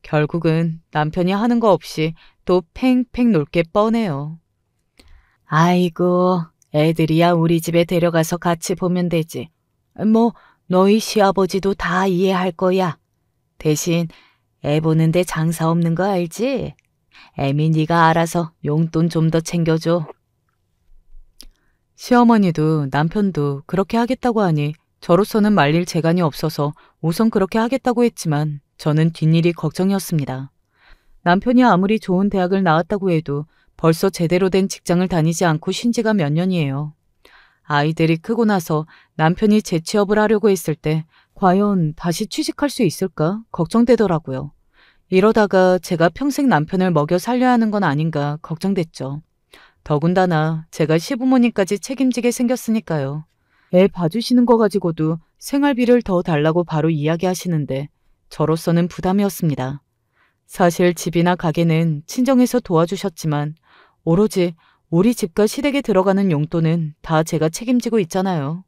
결국은 남편이 하는 거 없이 또 팽팽 놀 게 뻔해요. 아이고, 애들이야 우리 집에 데려가서 같이 보면 되지. 뭐 너희 시아버지도 다 이해할 거야. 대신 애 보는데 장사 없는 거 알지? 애미 네가 알아서 용돈 좀 더 챙겨줘. 시어머니도 남편도 그렇게 하겠다고 하니 저로서는 말릴 재간이 없어서 우선 그렇게 하겠다고 했지만 저는 뒷일이 걱정이었습니다. 남편이 아무리 좋은 대학을 나왔다고 해도 벌써 제대로 된 직장을 다니지 않고 쉰 지가 몇 년이에요. 아이들이 크고 나서 남편이 재취업을 하려고 했을 때 과연 다시 취직할 수 있을까 걱정되더라고요. 이러다가 제가 평생 남편을 먹여 살려야 하는 건 아닌가 걱정됐죠. 더군다나 제가 시부모님까지 책임지게 생겼으니까요. 애 봐주시는 거 가지고도 생활비를 더 달라고 바로 이야기하시는데 저로서는 부담이었습니다. 사실 집이나 가게는 친정에서 도와주셨지만 오로지 우리 집과 시댁에 들어가는 용돈은 다 제가 책임지고 있잖아요.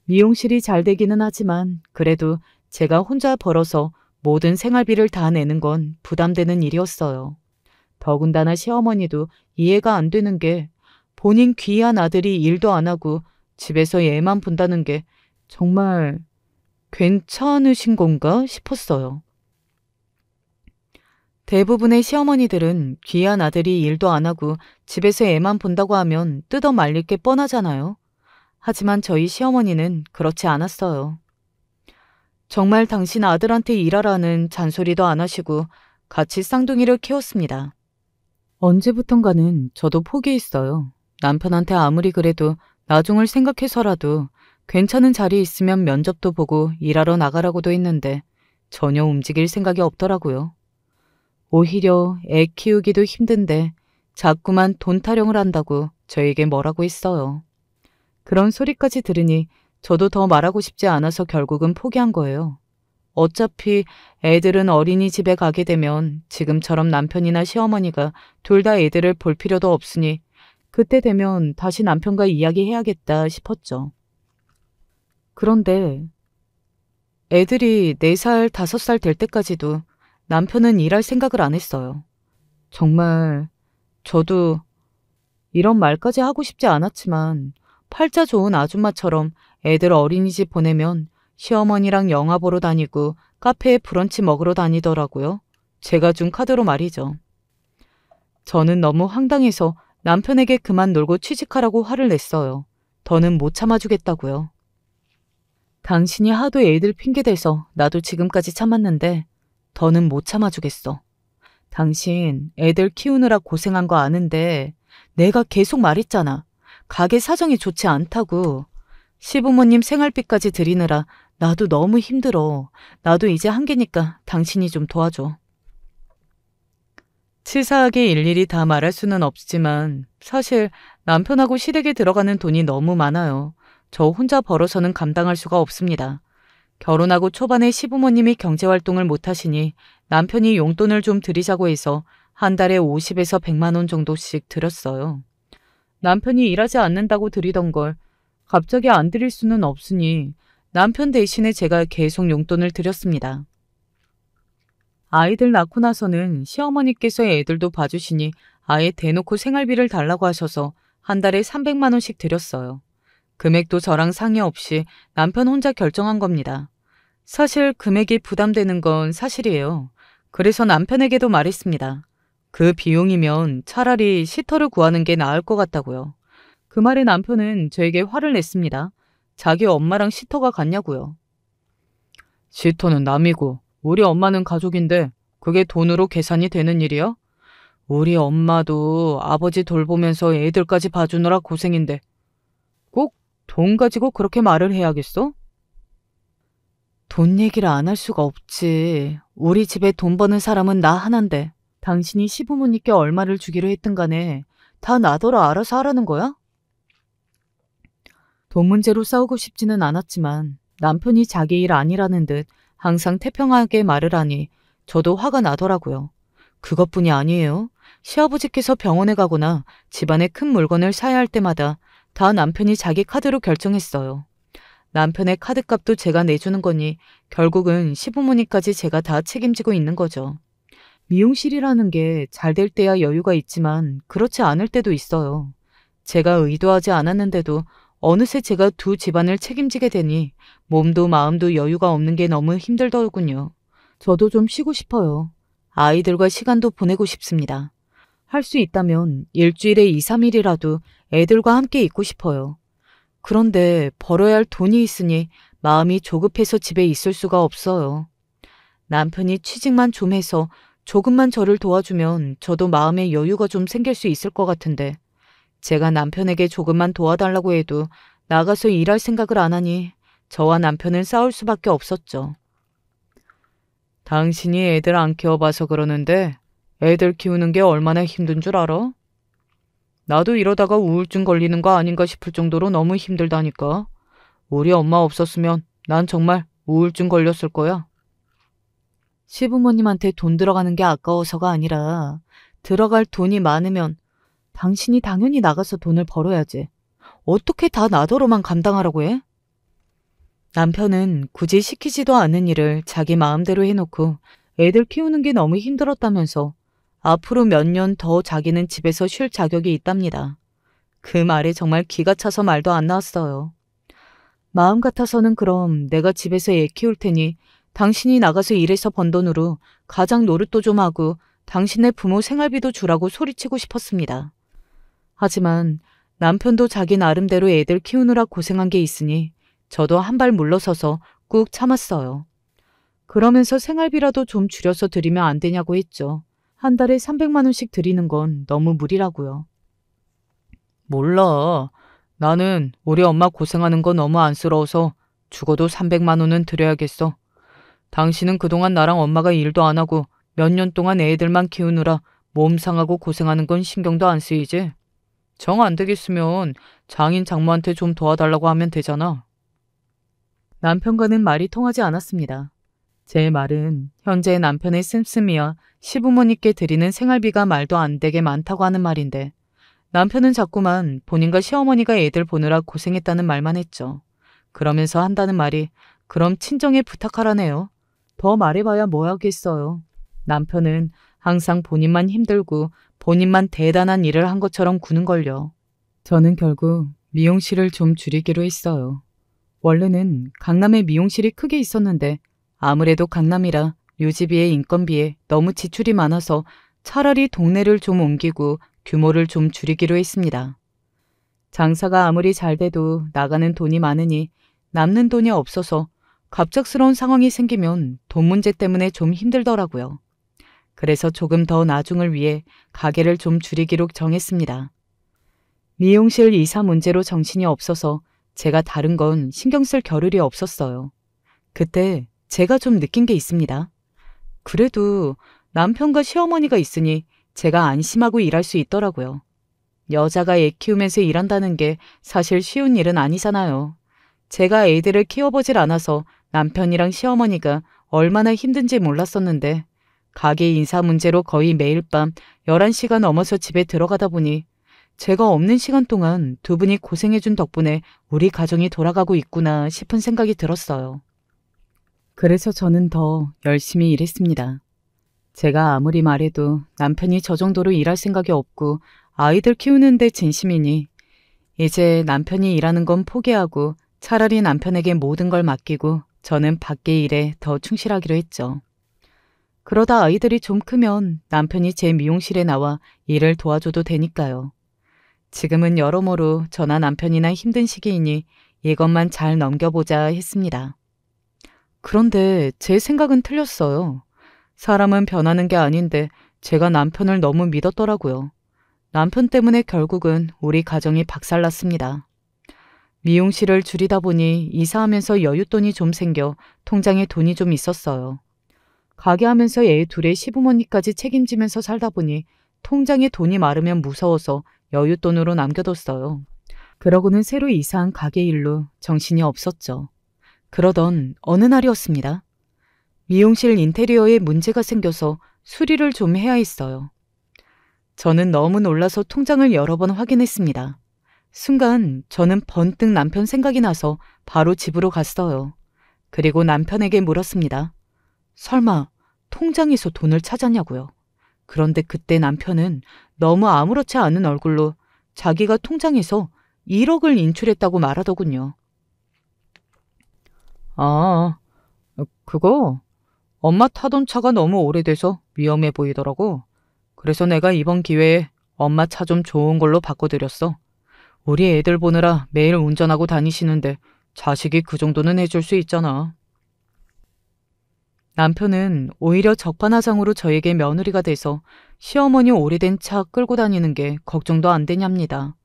미용실이 잘 되기는 하지만 그래도 제가 혼자 벌어서 모든 생활비를 다 내는 건 부담되는 일이었어요. 더군다나 시어머니도 이해가 안 되는 게 본인 귀한 아들이 일도 안 하고 집에서 애만 본다는 게 정말 괜찮으신 건가 싶었어요. 대부분의 시어머니들은 귀한 아들이 일도 안 하고 집에서 애만 본다고 하면 뜯어 말릴 게 뻔하잖아요. 하지만 저희 시어머니는 그렇지 않았어요. 정말 당신 아들한테 일하라는 잔소리도 안 하시고 같이 쌍둥이를 키웠습니다. 언제부턴가는 저도 포기했어요. 남편한테 아무리 그래도 나중을 생각해서라도 괜찮은 자리 있으면 면접도 보고 일하러 나가라고도 했는데 전혀 움직일 생각이 없더라고요. 오히려 애 키우기도 힘든데 자꾸만 돈 타령을 한다고 저에게 뭐라고 했어요. 그런 소리까지 들으니 저도 더 말하고 싶지 않아서 결국은 포기한 거예요. 어차피 애들은 어린이집에 가게 되면 지금처럼 남편이나 시어머니가 둘 다 애들을 볼 필요도 없으니 그때 되면 다시 남편과 이야기해야겠다 싶었죠. 그런데 애들이 4살, 5살 될 때까지도 남편은 일할 생각을 안 했어요. 정말 저도 이런 말까지 하고 싶지 않았지만 팔자 좋은 아줌마처럼 애들 어린이집 보내면 시어머니랑 영화 보러 다니고 카페에 브런치 먹으러 다니더라고요. 제가 준 카드로 말이죠. 저는 너무 황당해서 남편에게 그만 놀고 취직하라고 화를 냈어요. 더는 못 참아주겠다고요. 당신이 하도 애들 핑계대서 나도 지금까지 참았는데 더는 못 참아주겠어. 당신 애들 키우느라 고생한 거 아는데 내가 계속 말했잖아. 가게 사정이 좋지 않다고. 시부모님 생활비까지 드리느라 나도 너무 힘들어. 나도 이제 한계니까 당신이 좀 도와줘. 치사하게 일일이 다 말할 수는 없지만 사실 남편하고 시댁에 들어가는 돈이 너무 많아요. 저 혼자 벌어서는 감당할 수가 없습니다. 결혼하고 초반에 시부모님이 경제활동을 못하시니 남편이 용돈을 좀 드리자고 해서 한 달에 50에서 100만 원 정도씩 드렸어요. 남편이 일하지 않는다고 드리던 걸 갑자기 안 드릴 수는 없으니 남편 대신에 제가 계속 용돈을 드렸습니다. 아이들 낳고 나서는 시어머니께서 애들도 봐주시니 아예 대놓고 생활비를 달라고 하셔서 한 달에 300만 원씩 드렸어요. 금액도 저랑 상의 없이 남편 혼자 결정한 겁니다. 사실 금액이 부담되는 건 사실이에요. 그래서 남편에게도 말했습니다. 그 비용이면 차라리 시터를 구하는 게 나을 것 같다고요. 그 말에 남편은 저에게 화를 냈습니다. 자기 엄마랑 시터가 같냐고요. 시터는 남이고 우리 엄마는 가족인데 그게 돈으로 계산이 되는 일이야? 우리 엄마도 아버지 돌보면서 애들까지 봐주느라 고생인데 꼭 돈 가지고 그렇게 말을 해야겠어? 돈 얘기를 안 할 수가 없지. 우리 집에 돈 버는 사람은 나 하나인데 당신이 시부모님께 얼마를 주기로 했든 간에 다 나더러 알아서 하라는 거야? 돈 문제로 싸우고 싶지는 않았지만 남편이 자기 일 아니라는 듯 항상 태평하게 말을 하니 저도 화가 나더라고요. 그것뿐이 아니에요. 시아버지께서 병원에 가거나 집안에 큰 물건을 사야 할 때마다 다 남편이 자기 카드로 결정했어요. 남편의 카드값도 제가 내주는 거니 결국은 시부모님까지 제가 다 책임지고 있는 거죠. 미용실이라는 게 잘 될 때야 여유가 있지만 그렇지 않을 때도 있어요. 제가 의도하지 않았는데도 어느새 제가 두 집안을 책임지게 되니 몸도 마음도 여유가 없는 게 너무 힘들더군요. 저도 좀 쉬고 싶어요. 아이들과 시간도 보내고 싶습니다. 할 수 있다면 일주일에 2, 3일이라도 애들과 함께 있고 싶어요. 그런데 벌어야 할 돈이 있으니 마음이 조급해서 집에 있을 수가 없어요. 남편이 취직만 좀 해서 조금만 저를 도와주면 저도 마음의 여유가 좀 생길 수 있을 것 같은데 제가 남편에게 조금만 도와달라고 해도 나가서 일할 생각을 안 하니 저와 남편은 싸울 수밖에 없었죠. 당신이 애들 안 키워봐서 그러는데 애들 키우는 게 얼마나 힘든 줄 알아? 나도 이러다가 우울증 걸리는 거 아닌가 싶을 정도로 너무 힘들다니까. 우리 엄마 없었으면 난 정말 우울증 걸렸을 거야. 시부모님한테 돈 들어가는 게 아까워서가 아니라 들어갈 돈이 많으면 당신이 당연히 나가서 돈을 벌어야지. 어떻게 다 나더러만 감당하라고 해? 남편은 굳이 시키지도 않은 일을 자기 마음대로 해놓고 애들 키우는 게 너무 힘들었다면서 앞으로 몇 년 더 자기는 집에서 쉴 자격이 있답니다. 그 말에 정말 기가 차서 말도 안 나왔어요. 마음 같아서는 그럼 내가 집에서 애 키울 테니 당신이 나가서 일해서 번 돈으로 가장 노릇도 좀 하고 당신의 부모 생활비도 주라고 소리치고 싶었습니다. 하지만 남편도 자기 나름대로 애들 키우느라 고생한 게 있으니 저도 한 발 물러서서 꾹 참았어요. 그러면서 생활비라도 좀 줄여서 드리면 안 되냐고 했죠. 한 달에 300만 원씩 드리는 건 너무 무리라고요. 몰라. 나는 우리 엄마 고생하는 거 너무 안쓰러워서 죽어도 300만 원은 드려야겠어. 당신은 그동안 나랑 엄마가 일도 안 하고 몇 년 동안 애들만 키우느라 몸 상하고 고생하는 건 신경도 안 쓰이지. 정 안 되겠으면 장인 장모한테 좀 도와달라고 하면 되잖아. 남편과는 말이 통하지 않았습니다. 제 말은 현재 남편의 씀씀이와 시부모님께 드리는 생활비가 말도 안 되게 많다고 하는 말인데 남편은 자꾸만 본인과 시어머니가 애들 보느라 고생했다는 말만 했죠. 그러면서 한다는 말이 그럼 친정에 부탁하라네요. 더 말해봐야 뭐 하겠어요. 남편은 항상 본인만 힘들고 본인만 대단한 일을 한 것처럼 구는걸요. 저는 결국 미용실을 좀 줄이기로 했어요. 원래는 강남에 미용실이 크게 있었는데 아무래도 강남이라 유지비에 인건비에 너무 지출이 많아서 차라리 동네를 좀 옮기고 규모를 좀 줄이기로 했습니다. 장사가 아무리 잘 돼도 나가는 돈이 많으니 남는 돈이 없어서 갑작스러운 상황이 생기면 돈 문제 때문에 좀 힘들더라고요. 그래서 조금 더 나중을 위해 가게를 좀 줄이기로 정했습니다. 미용실 이사 문제로 정신이 없어서 제가 다른 건 신경 쓸 겨를이 없었어요. 그때 제가 좀 느낀 게 있습니다. 그래도 남편과 시어머니가 있으니 제가 안심하고 일할 수 있더라고요. 여자가 애 키우면서 일한다는 게 사실 쉬운 일은 아니잖아요. 제가 애들을 키워보질 않아서 남편이랑 시어머니가 얼마나 힘든지 몰랐었는데 가게 인사 문제로 거의 매일 밤 11시가 넘어서 집에 들어가다 보니 제가 없는 시간 동안 두 분이 고생해준 덕분에 우리 가정이 돌아가고 있구나 싶은 생각이 들었어요. 그래서 저는 더 열심히 일했습니다. 제가 아무리 말해도 남편이 저 정도로 일할 생각이 없고 아이들 키우는데 진심이니 이제 남편이 일하는 건 포기하고 차라리 남편에게 모든 걸 맡기고 저는 밖에 일에 더 충실하기로 했죠. 그러다 아이들이 좀 크면 남편이 제 미용실에 나와 일을 도와줘도 되니까요. 지금은 여러모로 저나 남편이나 힘든 시기이니 이것만 잘 넘겨보자 했습니다. 그런데 제 생각은 틀렸어요. 사람은 변하는 게 아닌데 제가 남편을 너무 믿었더라고요. 남편 때문에 결국은 우리 가정이 박살났습니다. 미용실을 줄이다 보니 이사하면서 여윳돈이 좀 생겨 통장에 돈이 좀 있었어요. 가게 하면서 애 둘의 시부모님까지 책임지면서 살다 보니 통장에 돈이 마르면 무서워서 여윳돈으로 남겨뒀어요. 그러고는 새로 이사한 가게 일로 정신이 없었죠. 그러던 어느 날이었습니다. 미용실 인테리어에 문제가 생겨서 수리를 좀 해야 했어요. 저는 너무 놀라서 통장을 여러 번 확인했습니다. 순간 저는 번뜩 남편 생각이 나서 바로 집으로 갔어요. 그리고 남편에게 물었습니다. 설마 통장에서 돈을 찾았냐고요. 그런데 그때 남편은 너무 아무렇지 않은 얼굴로 자기가 통장에서 1억을 인출했다고 말하더군요. 아, 그거 엄마 타던 차가 너무 오래돼서 위험해 보이더라고. 그래서 내가 이번 기회에 엄마 차 좀 좋은 걸로 바꿔드렸어. 우리 애들 보느라 매일 운전하고 다니시는데 자식이 그 정도는 해줄 수 있잖아. 남편은 오히려 적반하장으로 저에게 며느리가 돼서 시어머니 오래된 차 끌고 다니는 게 걱정도 안 되냐입니다.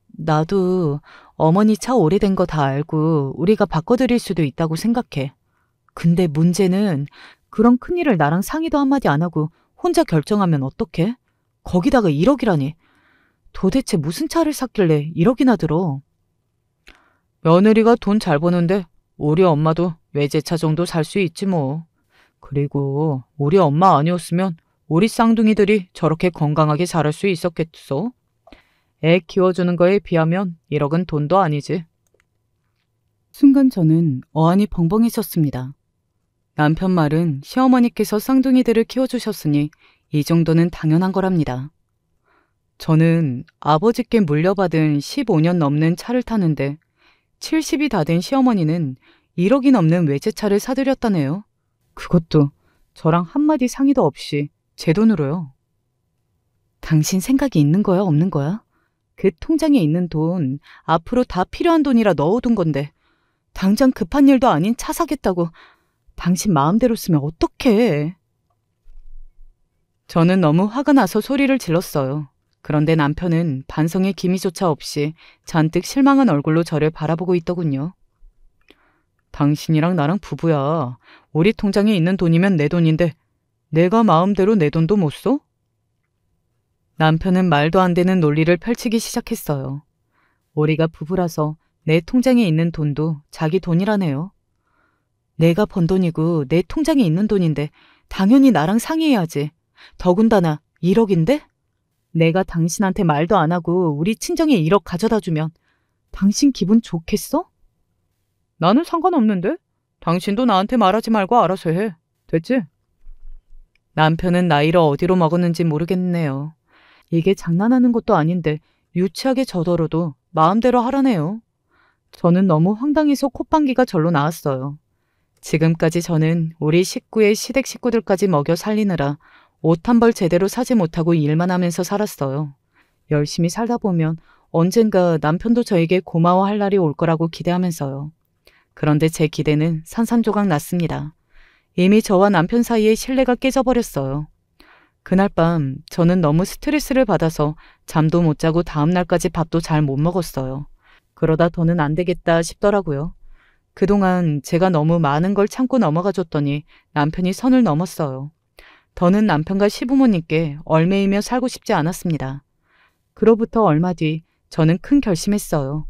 나도 어머니 차 오래된 거 다 알고 우리가 바꿔드릴 수도 있다고 생각해. 근데 문제는 그런 큰일을 나랑 상의도 한마디 안 하고 혼자 결정하면 어떡해? 거기다가 1억이라니. 도대체 무슨 차를 샀길래 1억이나 들어? 며느리가 돈 잘 버는데 우리 엄마도 외제차 정도 살 수 있지 뭐. 그리고 우리 엄마 아니었으면 우리 쌍둥이들이 저렇게 건강하게 자랄 수 있었겠어? 애 키워주는 거에 비하면 1억은 돈도 아니지. 순간 저는 어안이 벙벙해졌습니다. 남편 말은 시어머니께서 쌍둥이들을 키워주셨으니 이 정도는 당연한 거랍니다. 저는 아버지께 물려받은 15년 넘는 차를 타는데 70이 다 된 시어머니는 1억이 넘는 외제차를 사드렸다네요. 그것도 저랑 한마디 상의도 없이 제 돈으로요. 당신 생각이 있는 거야, 없는 거야? 그 통장에 있는 돈 앞으로 다 필요한 돈이라 넣어둔 건데 당장 급한 일도 아닌 차 사겠다고 당신 마음대로 쓰면 어떡해. 저는 너무 화가 나서 소리를 질렀어요. 그런데 남편은 반성의 기미조차 없이 잔뜩 실망한 얼굴로 저를 바라보고 있더군요. 당신이랑 나랑 부부야. 우리 통장에 있는 돈이면 내 돈인데 내가 마음대로 내 돈도 못 써? 남편은 말도 안 되는 논리를 펼치기 시작했어요. 우리가 부부라서 내 통장에 있는 돈도 자기 돈이라네요. 내가 번 돈이고 내 통장에 있는 돈인데 당연히 나랑 상의해야지. 더군다나 1억인데? 내가 당신한테 말도 안 하고 우리 친정에 1억 가져다 주면 당신 기분 좋겠어? 나는 상관없는데? 당신도 나한테 말하지 말고 알아서 해. 됐지? 남편은 나이를 어디로 먹었는지 모르겠네요. 이게 장난하는 것도 아닌데 유치하게 저더러도 마음대로 하라네요. 저는 너무 황당해서 콧방귀가 절로 나왔어요. 지금까지 저는 우리 식구의 시댁 식구들까지 먹여 살리느라 옷 한 벌 제대로 사지 못하고 일만 하면서 살았어요. 열심히 살다 보면 언젠가 남편도 저에게 고마워할 날이 올 거라고 기대하면서요. 그런데 제 기대는 산산조각 났습니다. 이미 저와 남편 사이의 신뢰가 깨져버렸어요. 그날 밤 저는 너무 스트레스를 받아서 잠도 못 자고 다음 날까지 밥도 잘 못 먹었어요. 그러다 더는 안 되겠다 싶더라고요. 그동안 제가 너무 많은 걸 참고 넘어가 줬더니 남편이 선을 넘었어요. 더는 남편과 시부모님께 얼매이며 살고 싶지 않았습니다. 그로부터 얼마 뒤 저는 큰 결심했어요.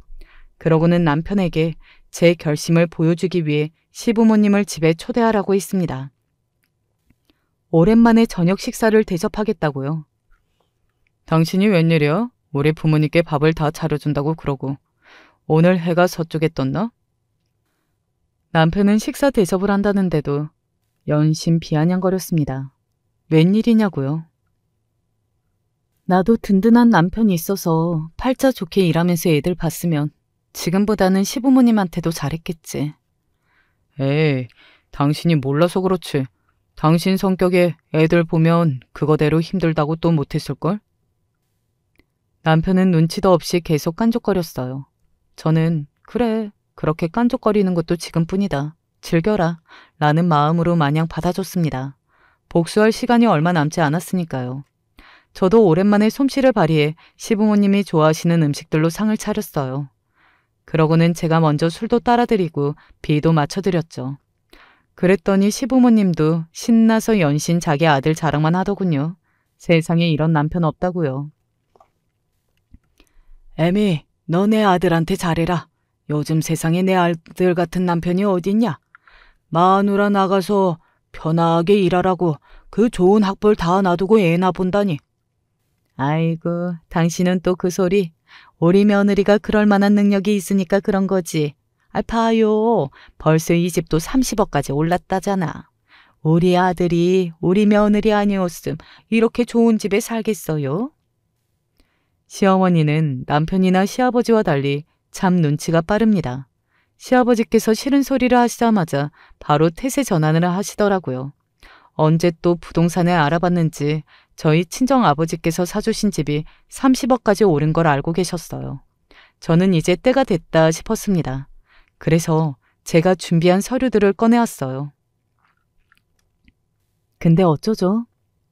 그러고는 남편에게 제 결심을 보여주기 위해 시부모님을 집에 초대하라고 했습니다. 오랜만에 저녁 식사를 대접하겠다고요. 당신이 웬일이야? 우리 부모님께 밥을 다 차려준다고 그러고 오늘 해가 서쪽에 떴나? 남편은 식사 대접을 한다는데도 연신 비아냥거렸습니다. 웬일이냐고요. 나도 든든한 남편이 있어서 팔자 좋게 일하면서 애들 봤으면 지금보다는 시부모님한테도 잘했겠지. 에이, 당신이 몰라서 그렇지. 당신 성격에 애들 보면 그거대로 힘들다고 또 못했을걸? 남편은 눈치도 없이 계속 깐족거렸어요. 저는 그래, 그렇게 깐족거리는 것도 지금뿐이다. 즐겨라 라는 마음으로 마냥 받아줬습니다. 복수할 시간이 얼마 남지 않았으니까요. 저도 오랜만에 솜씨를 발휘해 시부모님이 좋아하시는 음식들로 상을 차렸어요. 그러고는 제가 먼저 술도 따라드리고 비도 맞춰드렸죠. 그랬더니 시부모님도 신나서 연신 자기 아들 자랑만 하더군요. 세상에 이런 남편 없다고요. 애미, 너 내 아들한테 잘해라. 요즘 세상에 내 아들 같은 남편이 어딨냐. 마누라 나가서 편하게 일하라고 그 좋은 학벌 다 놔두고 애나 본다니. 아이고, 당신은 또 그 소리. 우리 며느리가 그럴 만한 능력이 있으니까 그런 거지. 봐요. 벌써 이 집도 30억까지 올랐다잖아. 우리 아들이 우리 며느리 아니었음 이렇게 좋은 집에 살겠어요? 시어머니는 남편이나 시아버지와 달리 참 눈치가 빠릅니다. 시아버지께서 싫은 소리를 하시자마자 바로 태세 전환을 하시더라고요. 언제 또 부동산을 알아봤는지 저희 친정아버지께서 사주신 집이 30억까지 오른 걸 알고 계셨어요. 저는 이제 때가 됐다 싶었습니다. 그래서 제가 준비한 서류들을 꺼내왔어요. 근데 어쩌죠?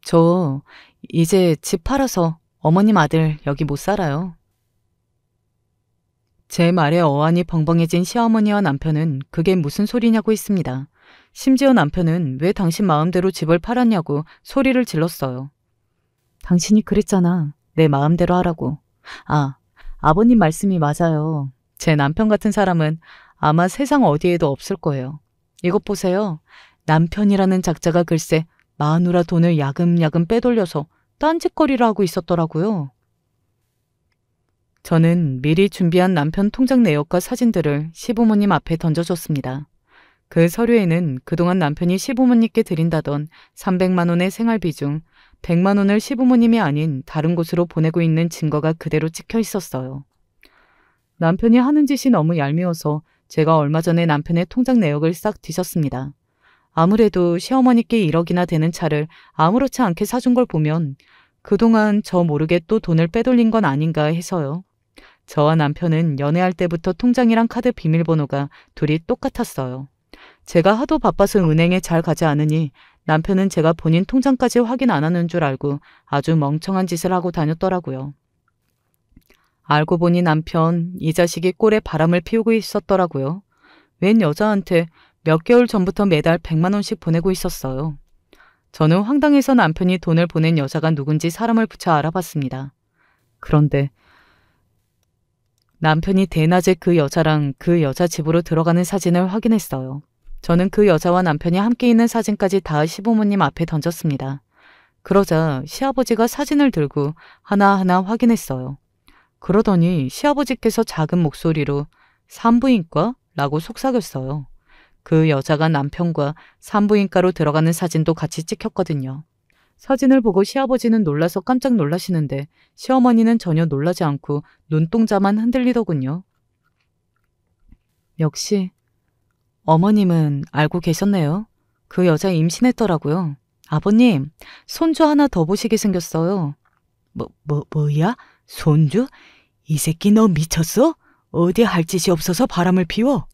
저 이제 집 팔아서 어머님 아들 여기 못 살아요. 제 말에 어안이 벙벙해진 시어머니와 남편은 그게 무슨 소리냐고 했습니다. 심지어 남편은 왜 당신 마음대로 집을 팔았냐고 소리를 질렀어요. 당신이 그랬잖아. 내 마음대로 하라고. 아버님 말씀이 맞아요. 제 남편 같은 사람은 아마 세상 어디에도 없을 거예요. 이것 보세요. 남편이라는 작자가 글쎄 마누라 돈을 야금야금 빼돌려서 딴짓거리를 하고 있었더라고요. 저는 미리 준비한 남편 통장 내역과 사진들을 시부모님 앞에 던져줬습니다. 그 서류에는 그동안 남편이 시부모님께 드린다던 300만 원의 생활비 중 100만 원을 시부모님이 아닌 다른 곳으로 보내고 있는 증거가 그대로 찍혀 있었어요. 남편이 하는 짓이 너무 얄미워서 제가 얼마 전에 남편의 통장 내역을 싹 뒤졌습니다. 아무래도 시어머니께 1억이나 되는 차를 아무렇지 않게 사준 걸 보면 그동안 저 모르게 또 돈을 빼돌린 건 아닌가 해서요. 저와 남편은 연애할 때부터 통장이랑 카드 비밀번호가 둘이 똑같았어요. 제가 하도 바빠서 은행에 잘 가지 않으니 남편은 제가 본인 통장까지 확인 안 하는 줄 알고 아주 멍청한 짓을 하고 다녔더라고요. 알고 보니 남편, 이 자식이 꼴에 바람을 피우고 있었더라고요. 웬 여자한테 몇 개월 전부터 매달 100만 원씩 보내고 있었어요. 저는 황당해서 남편이 돈을 보낸 여자가 누군지 사람을 붙여 알아봤습니다. 그런데 남편이 대낮에 그 여자랑 그 여자 집으로 들어가는 사진을 확인했어요. 저는 그 여자와 남편이 함께 있는 사진까지 다 시부모님 앞에 던졌습니다. 그러자 시아버지가 사진을 들고 하나하나 확인했어요. 그러더니 시아버지께서 작은 목소리로 산부인과? 라고 속삭였어요. 그 여자가 남편과 산부인과로 들어가는 사진도 같이 찍혔거든요. 사진을 보고 시아버지는 놀라서 깜짝 놀라시는데 시어머니는 전혀 놀라지 않고 눈동자만 흔들리더군요. 역시 어머님은 알고 계셨네요. 그 여자 임신했더라고요. 아버님, 손주 하나 더 보시게 생겼어요. 뭐야? 손주? 이 새끼 너 미쳤어? 어디 할 짓이 없어서 바람을 피워?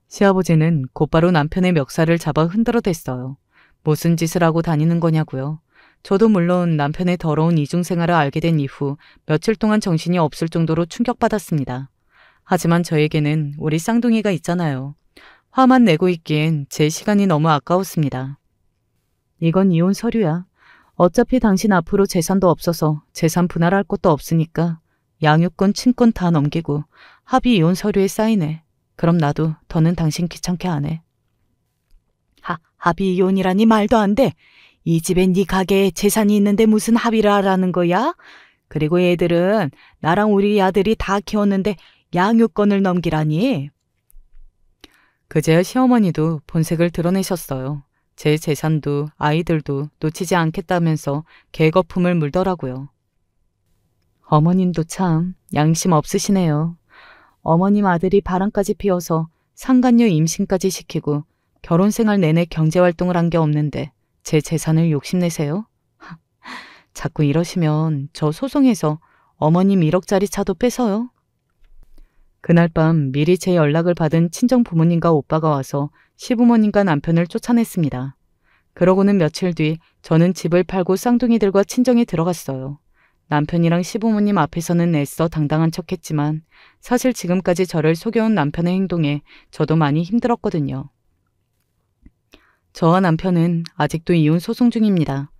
시아버지는 곧바로 남편의 멱살을 잡아 흔들어댔어요. 무슨 짓을 하고 다니는 거냐고요. 저도 물론 남편의 더러운 이중생활을 알게 된 이후 며칠 동안 정신이 없을 정도로 충격받았습니다. 하지만 저에게는 우리 쌍둥이가 있잖아요. 화만 내고 있기엔 제 시간이 너무 아까웠습니다. 이건 이혼 서류야. 어차피 당신 앞으로 재산도 없어서 재산 분할할 것도 없으니까 양육권, 친권 다 넘기고 합의 이혼 서류에 사인해. 그럼 나도 더는 당신 귀찮게 안 해. 합의 이혼이라니 말도 안 돼. 이 집에 네 가게에 재산이 있는데 무슨 합의를 하라는 거야? 그리고 애들은 나랑 우리 아들이 다 키웠는데 양육권을 넘기라니. 그제야 시어머니도 본색을 드러내셨어요. 제 재산도 아이들도 놓치지 않겠다면서 개거품을 물더라고요. 어머님도 참 양심 없으시네요. 어머님 아들이 바람까지 피워서 상간녀 임신까지 시키고 결혼 생활 내내 경제활동을 한 게 없는데 제 재산을 욕심내세요? 자꾸 이러시면 저 소송해서 어머님 1억짜리 차도 뺏어요. 그날 밤 미리 제 연락을 받은 친정 부모님과 오빠가 와서 시부모님과 남편을 쫓아냈습니다. 그러고는 며칠 뒤 저는 집을 팔고 쌍둥이들과 친정에 들어갔어요. 남편이랑 시부모님 앞에서는 애써 당당한 척했지만 사실 지금까지 저를 속여온 남편의 행동에 저도 많이 힘들었거든요. 저와 남편은 아직도 이혼 소송 중입니다.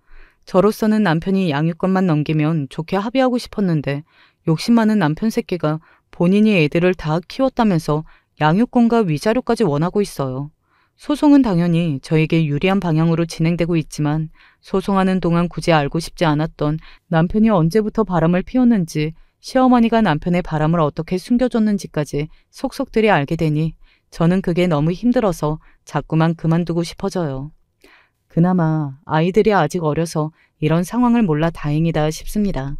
저로서는 남편이 양육권만 넘기면 좋게 합의하고 싶었는데 욕심 많은 남편 새끼가 본인이 애들을 다 키웠다면서 양육권과 위자료까지 원하고 있어요. 소송은 당연히 저에게 유리한 방향으로 진행되고 있지만 소송하는 동안 굳이 알고 싶지 않았던 남편이 언제부터 바람을 피웠는지 시어머니가 남편의 바람을 어떻게 숨겨줬는지까지 속속들이 알게 되니 저는 그게 너무 힘들어서 자꾸만 그만두고 싶어져요. 그나마 아이들이 아직 어려서 이런 상황을 몰라 다행이다 싶습니다.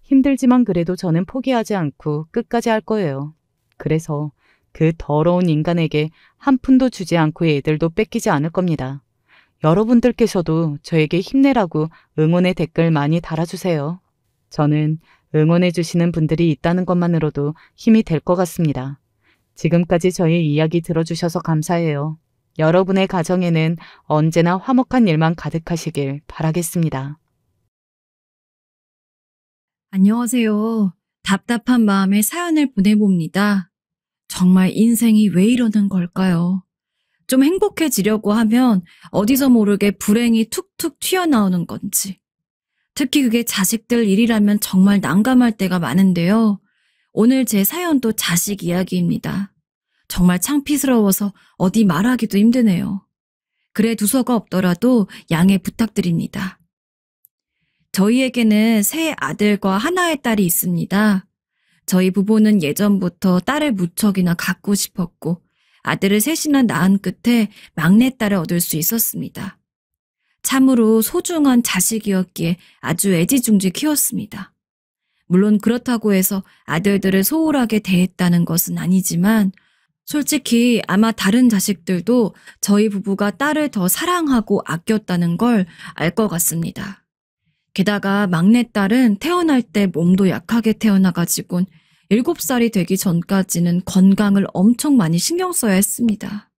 힘들지만 그래도 저는 포기하지 않고 끝까지 할 거예요. 그래서 그 더러운 인간에게 한 푼도 주지 않고 애들도 뺏기지 않을 겁니다. 여러분들께서도 저에게 힘내라고 응원의 댓글 많이 달아주세요. 저는 응원해 주시는 분들이 있다는 것만으로도 힘이 될 것 같습니다. 지금까지 저의 이야기 들어주셔서 감사해요. 여러분의 가정에는 언제나 화목한 일만 가득하시길 바라겠습니다. 안녕하세요. 답답한 마음에 사연을 보내봅니다. 정말 인생이 왜 이러는 걸까요? 좀 행복해지려고 하면 어디서 모르게 불행이 툭툭 튀어나오는 건지. 특히 그게 자식들 일이라면 정말 난감할 때가 많은데요. 오늘 제 사연도 자식 이야기입니다. 정말 창피스러워서 어디 말하기도 힘드네요. 그래 두서가 없더라도 양해 부탁드립니다. 저희에게는 세 아들과 하나의 딸이 있습니다. 저희 부부는 예전부터 딸을 무척이나 갖고 싶었고 아들을 셋이나 낳은 끝에 막내딸을 얻을 수 있었습니다. 참으로 소중한 자식이었기에 아주 애지중지 키웠습니다. 물론 그렇다고 해서 아들들을 소홀하게 대했다는 것은 아니지만 솔직히 아마 다른 자식들도 저희 부부가 딸을 더 사랑하고 아꼈다는 걸 알 것 같습니다. 게다가 막내딸은 태어날 때 몸도 약하게 태어나가지고 7살이 되기 전까지는 건강을 엄청 많이 신경 써야 했습니다.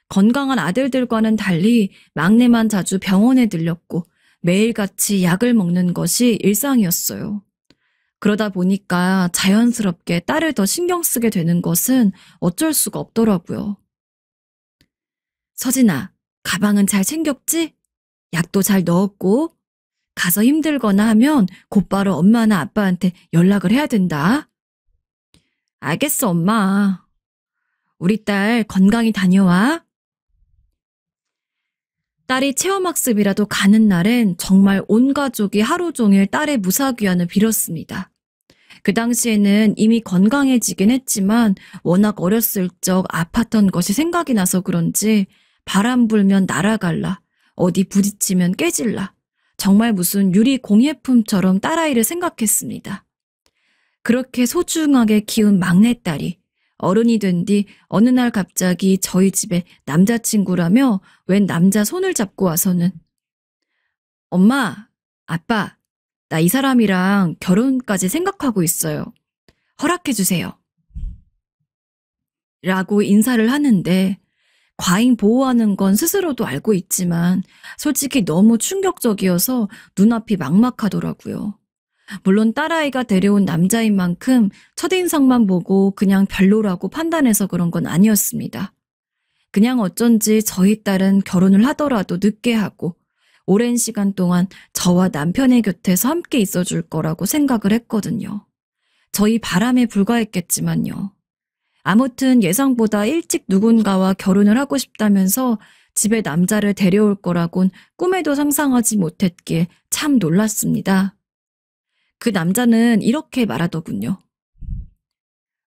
건강한 아들들과는 달리 막내만 자주 병원에 들렸고 매일같이 약을 먹는 것이 일상이었어요. 그러다 보니까 자연스럽게 딸을 더 신경 쓰게 되는 것은 어쩔 수가 없더라고요. 서진아, 가방은 잘 챙겼지? 약도 잘 넣었고, 가서 힘들거나 하면 곧바로 엄마나 아빠한테 연락을 해야 된다. 알겠어, 엄마. 우리 딸 건강히 다녀와. 딸이 체험학습이라도 가는 날엔 정말 온 가족이 하루 종일 딸의 무사귀환을 빌었습니다. 그 당시에는 이미 건강해지긴 했지만 워낙 어렸을 적 아팠던 것이 생각이 나서 그런지 바람 불면 날아갈라, 어디 부딪히면 깨질라, 정말 무슨 유리 공예품처럼 딸아이를 생각했습니다. 그렇게 소중하게 키운 막내딸이 어른이 된 뒤 어느 날 갑자기 저희 집에 남자친구라며 웬 남자 손을 잡고 와서는 엄마, 아빠, 나 이 사람이랑 결혼까지 생각하고 있어요. 허락해주세요. 라고 인사를 하는데 과잉 보호하는 건 스스로도 알고 있지만 솔직히 너무 충격적이어서 눈앞이 막막하더라고요. 물론 딸아이가 데려온 남자인 만큼 첫인상만 보고 그냥 별로라고 판단해서 그런 건 아니었습니다. 그냥 어쩐지 저희 딸은 결혼을 하더라도 늦게 하고 오랜 시간 동안 저와 남편의 곁에서 함께 있어줄 거라고 생각을 했거든요. 저희 바람에 불과했겠지만요. 아무튼 예상보다 일찍 누군가와 결혼을 하고 싶다면서 집에 남자를 데려올 거라곤 꿈에도 상상하지 못했기에 참 놀랐습니다. 그 남자는 이렇게 말하더군요.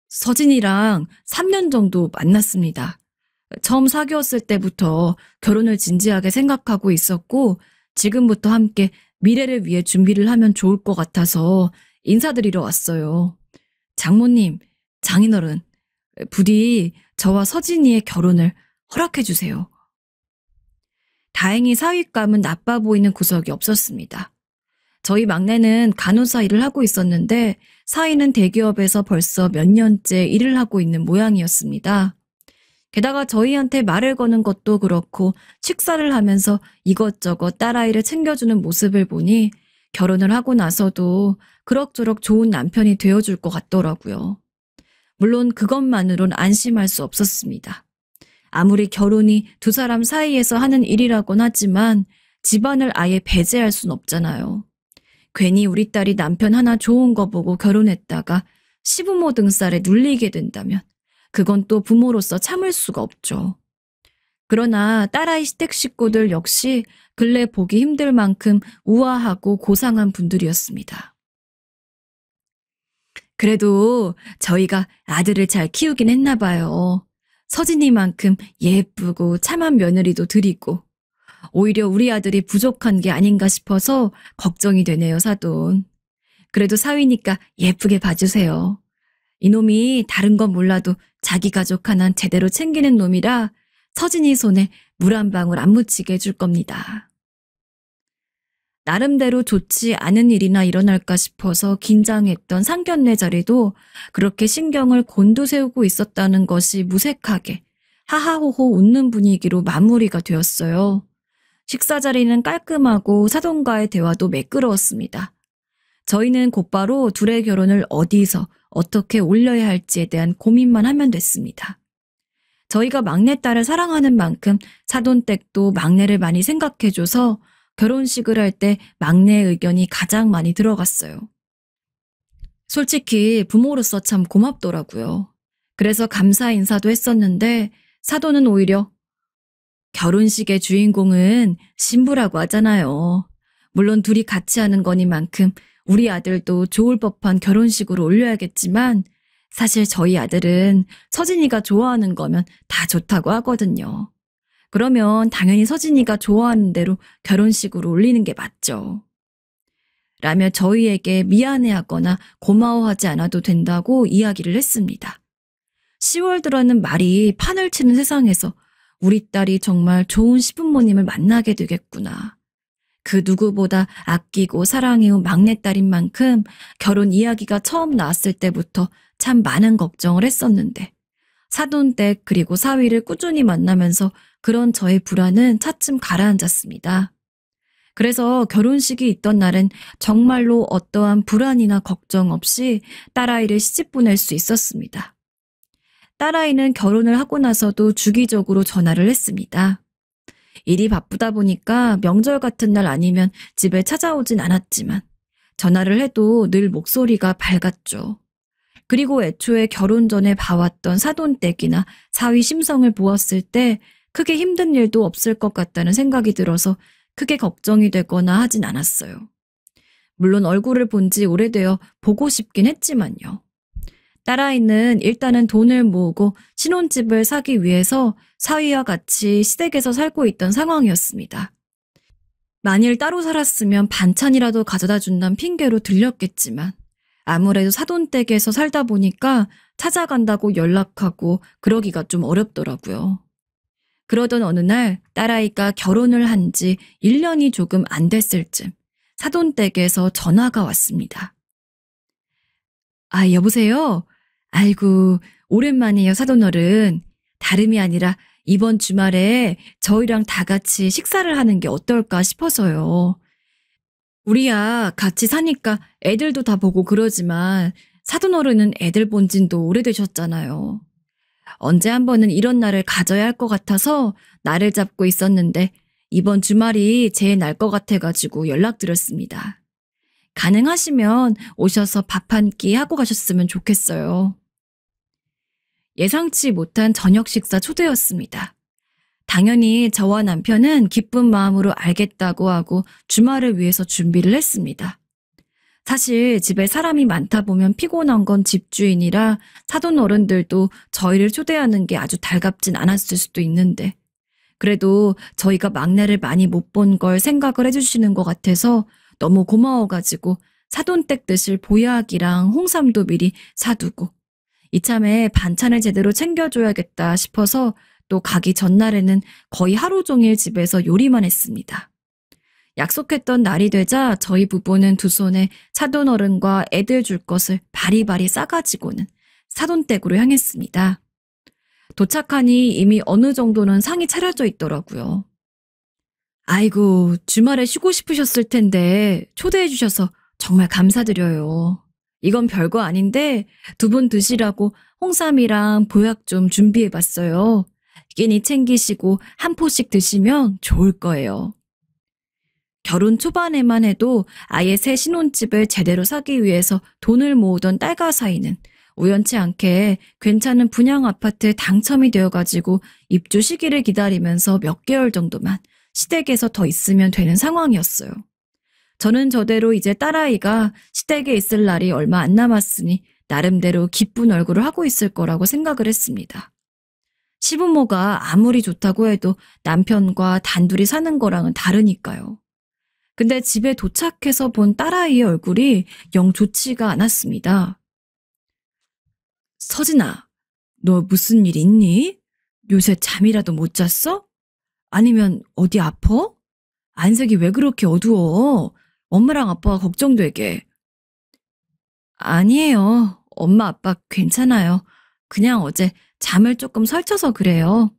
서진이랑 3년 정도 만났습니다. 처음 사귀었을 때부터 결혼을 진지하게 생각하고 있었고 지금부터 함께 미래를 위해 준비를 하면 좋을 것 같아서 인사드리러 왔어요. 장모님, 장인어른, 부디 저와 서진이의 결혼을 허락해 주세요. 다행히 사윗감은 나빠 보이는 구석이 없었습니다. 저희 막내는 간호사 일을 하고 있었는데 사위는 대기업에서 벌써 몇 년째 일을 하고 있는 모양이었습니다. 게다가 저희한테 말을 거는 것도 그렇고 식사를 하면서 이것저것 딸아이를 챙겨주는 모습을 보니 결혼을 하고 나서도 그럭저럭 좋은 남편이 되어줄 것 같더라고요. 물론 그것만으론 안심할 수 없었습니다. 아무리 결혼이 두 사람 사이에서 하는 일이라곤 하지만 집안을 아예 배제할 순 없잖아요. 괜히 우리 딸이 남편 하나 좋은 거 보고 결혼했다가 시부모 등살에 눌리게 된다면 그건 또 부모로서 참을 수가 없죠. 그러나 딸아이 시댁 식구들 역시 근래 보기 힘들 만큼 우아하고 고상한 분들이었습니다. 그래도 저희가 아들을 잘 키우긴 했나 봐요. 서진이만큼 예쁘고 참한 며느리도 드리고 오히려 우리 아들이 부족한 게 아닌가 싶어서 걱정이 되네요, 사돈. 그래도 사위니까 예쁘게 봐주세요. 이놈이 다른 건 몰라도 자기 가족 하나는 제대로 챙기는 놈이라 서진이 손에 물 한 방울 안 묻히게 해줄 겁니다. 나름대로 좋지 않은 일이나 일어날까 싶어서 긴장했던 상견례 자리도 그렇게 신경을 곤두세우고 있었다는 것이 무색하게 하하호호 웃는 분위기로 마무리가 되었어요. 식사 자리는 깔끔하고 사돈과의 대화도 매끄러웠습니다. 저희는 곧바로 둘의 결혼을 어디서 어떻게 올려야 할지에 대한 고민만 하면 됐습니다. 저희가 막내딸을 사랑하는 만큼 사돈댁도 막내를 많이 생각해줘서 결혼식을 할 때 막내의 의견이 가장 많이 들어갔어요. 솔직히 부모로서 참 고맙더라고요. 그래서 감사 인사도 했었는데 사돈은 오히려 결혼식의 주인공은 신부라고 하잖아요. 물론 둘이 같이 하는 거니만큼 우리 아들도 좋을 법한 결혼식으로 올려야겠지만 사실 저희 아들은 서진이가 좋아하는 거면 다 좋다고 하거든요. 그러면 당연히 서진이가 좋아하는 대로 결혼식으로 올리는 게 맞죠. 라며 저희에게 미안해하거나 고마워하지 않아도 된다고 이야기를 했습니다. 10월 들어는 말이 판을 치는 세상에서 우리 딸이 정말 좋은 시부모님을 만나게 되겠구나. 그 누구보다 아끼고 사랑해온 막내딸인 만큼 결혼 이야기가 처음 나왔을 때부터 참 많은 걱정을 했었는데 사돈댁 그리고 사위를 꾸준히 만나면서 그런 저의 불안은 차츰 가라앉았습니다. 그래서 결혼식이 있던 날은 정말로 어떠한 불안이나 걱정 없이 딸아이를 시집 보낼 수 있었습니다. 딸아이는 결혼을 하고 나서도 주기적으로 전화를 했습니다. 일이 바쁘다 보니까 명절 같은 날 아니면 집에 찾아오진 않았지만 전화를 해도 늘 목소리가 밝았죠. 그리고 애초에 결혼 전에 봐왔던 사돈댁이나 사위 심성을 보았을 때 크게 힘든 일도 없을 것 같다는 생각이 들어서 크게 걱정이 되거나 하진 않았어요. 물론 얼굴을 본 지 오래되어 보고 싶긴 했지만요. 딸아이는 일단은 돈을 모으고 신혼집을 사기 위해서 사위와 같이 시댁에서 살고 있던 상황이었습니다. 만일 따로 살았으면 반찬이라도 가져다 준다는 핑계로 들렸겠지만 아무래도 사돈댁에서 살다 보니까 찾아간다고 연락하고 그러기가 좀 어렵더라고요. 그러던 어느 날 딸아이가 결혼을 한 지 1년이 조금 안 됐을 쯤 사돈댁에서 전화가 왔습니다. 아, 여보세요? 아이고, 오랜만이에요, 사돈어른. 다름이 아니라 이번 주말에 저희랑 다 같이 식사를 하는 게 어떨까 싶어서요. 우리야 같이 사니까 애들도 다 보고 그러지만 사돈어른은 애들 본 진도 오래되셨잖아요. 언제 한 번은 이런 날을 가져야 할 것 같아서 날을 잡고 있었는데 이번 주말이 제일 날 것 같아가지고 연락드렸습니다. 가능하시면 오셔서 밥 한 끼 하고 가셨으면 좋겠어요. 예상치 못한 저녁 식사 초대였습니다. 당연히 저와 남편은 기쁜 마음으로 알겠다고 하고 주말을 위해서 준비를 했습니다. 사실 집에 사람이 많다 보면 피곤한 건 집주인이라 사돈 어른들도 저희를 초대하는 게 아주 달갑진 않았을 수도 있는데 그래도 저희가 막내를 많이 못 본 걸 생각을 해주시는 것 같아서 너무 고마워가지고 사돈댁 드실 보약이랑 홍삼도 미리 사두고 이참에 반찬을 제대로 챙겨줘야겠다 싶어서 또 가기 전날에는 거의 하루 종일 집에서 요리만 했습니다. 약속했던 날이 되자 저희 부부는 두 손에 사돈어른과 애들 줄 것을 바리바리 싸가지고는 사돈댁으로 향했습니다. 도착하니 이미 어느 정도는 상이 차려져 있더라고요. 아이고, 주말에 쉬고 싶으셨을 텐데 초대해 주셔서 정말 감사드려요. 이건 별거 아닌데 두 분 드시라고 홍삼이랑 보약 좀 준비해봤어요. 끼니 챙기시고 한 포씩 드시면 좋을 거예요. 결혼 초반에만 해도 아예 새 신혼집을 제대로 사기 위해서 돈을 모으던 딸과 사이는 우연치 않게 괜찮은 분양 아파트에 당첨이 되어가지고 입주 시기를 기다리면서 몇 개월 정도만 시댁에서 더 있으면 되는 상황이었어요. 저는 저대로 이제 딸아이가 시댁에 있을 날이 얼마 안 남았으니 나름대로 기쁜 얼굴을 하고 있을 거라고 생각을 했습니다. 시부모가 아무리 좋다고 해도 남편과 단둘이 사는 거랑은 다르니까요. 근데 집에 도착해서 본 딸아이의 얼굴이 영 좋지가 않았습니다. 서진아, 너 무슨 일 있니? 요새 잠이라도 못 잤어? 아니면 어디 아파? 안색이 왜 그렇게 어두워? 엄마랑 아빠가 걱정되게. 아니에요. 엄마 아빠 괜찮아요. 그냥 어제 잠을 조금 설쳐서 그래요.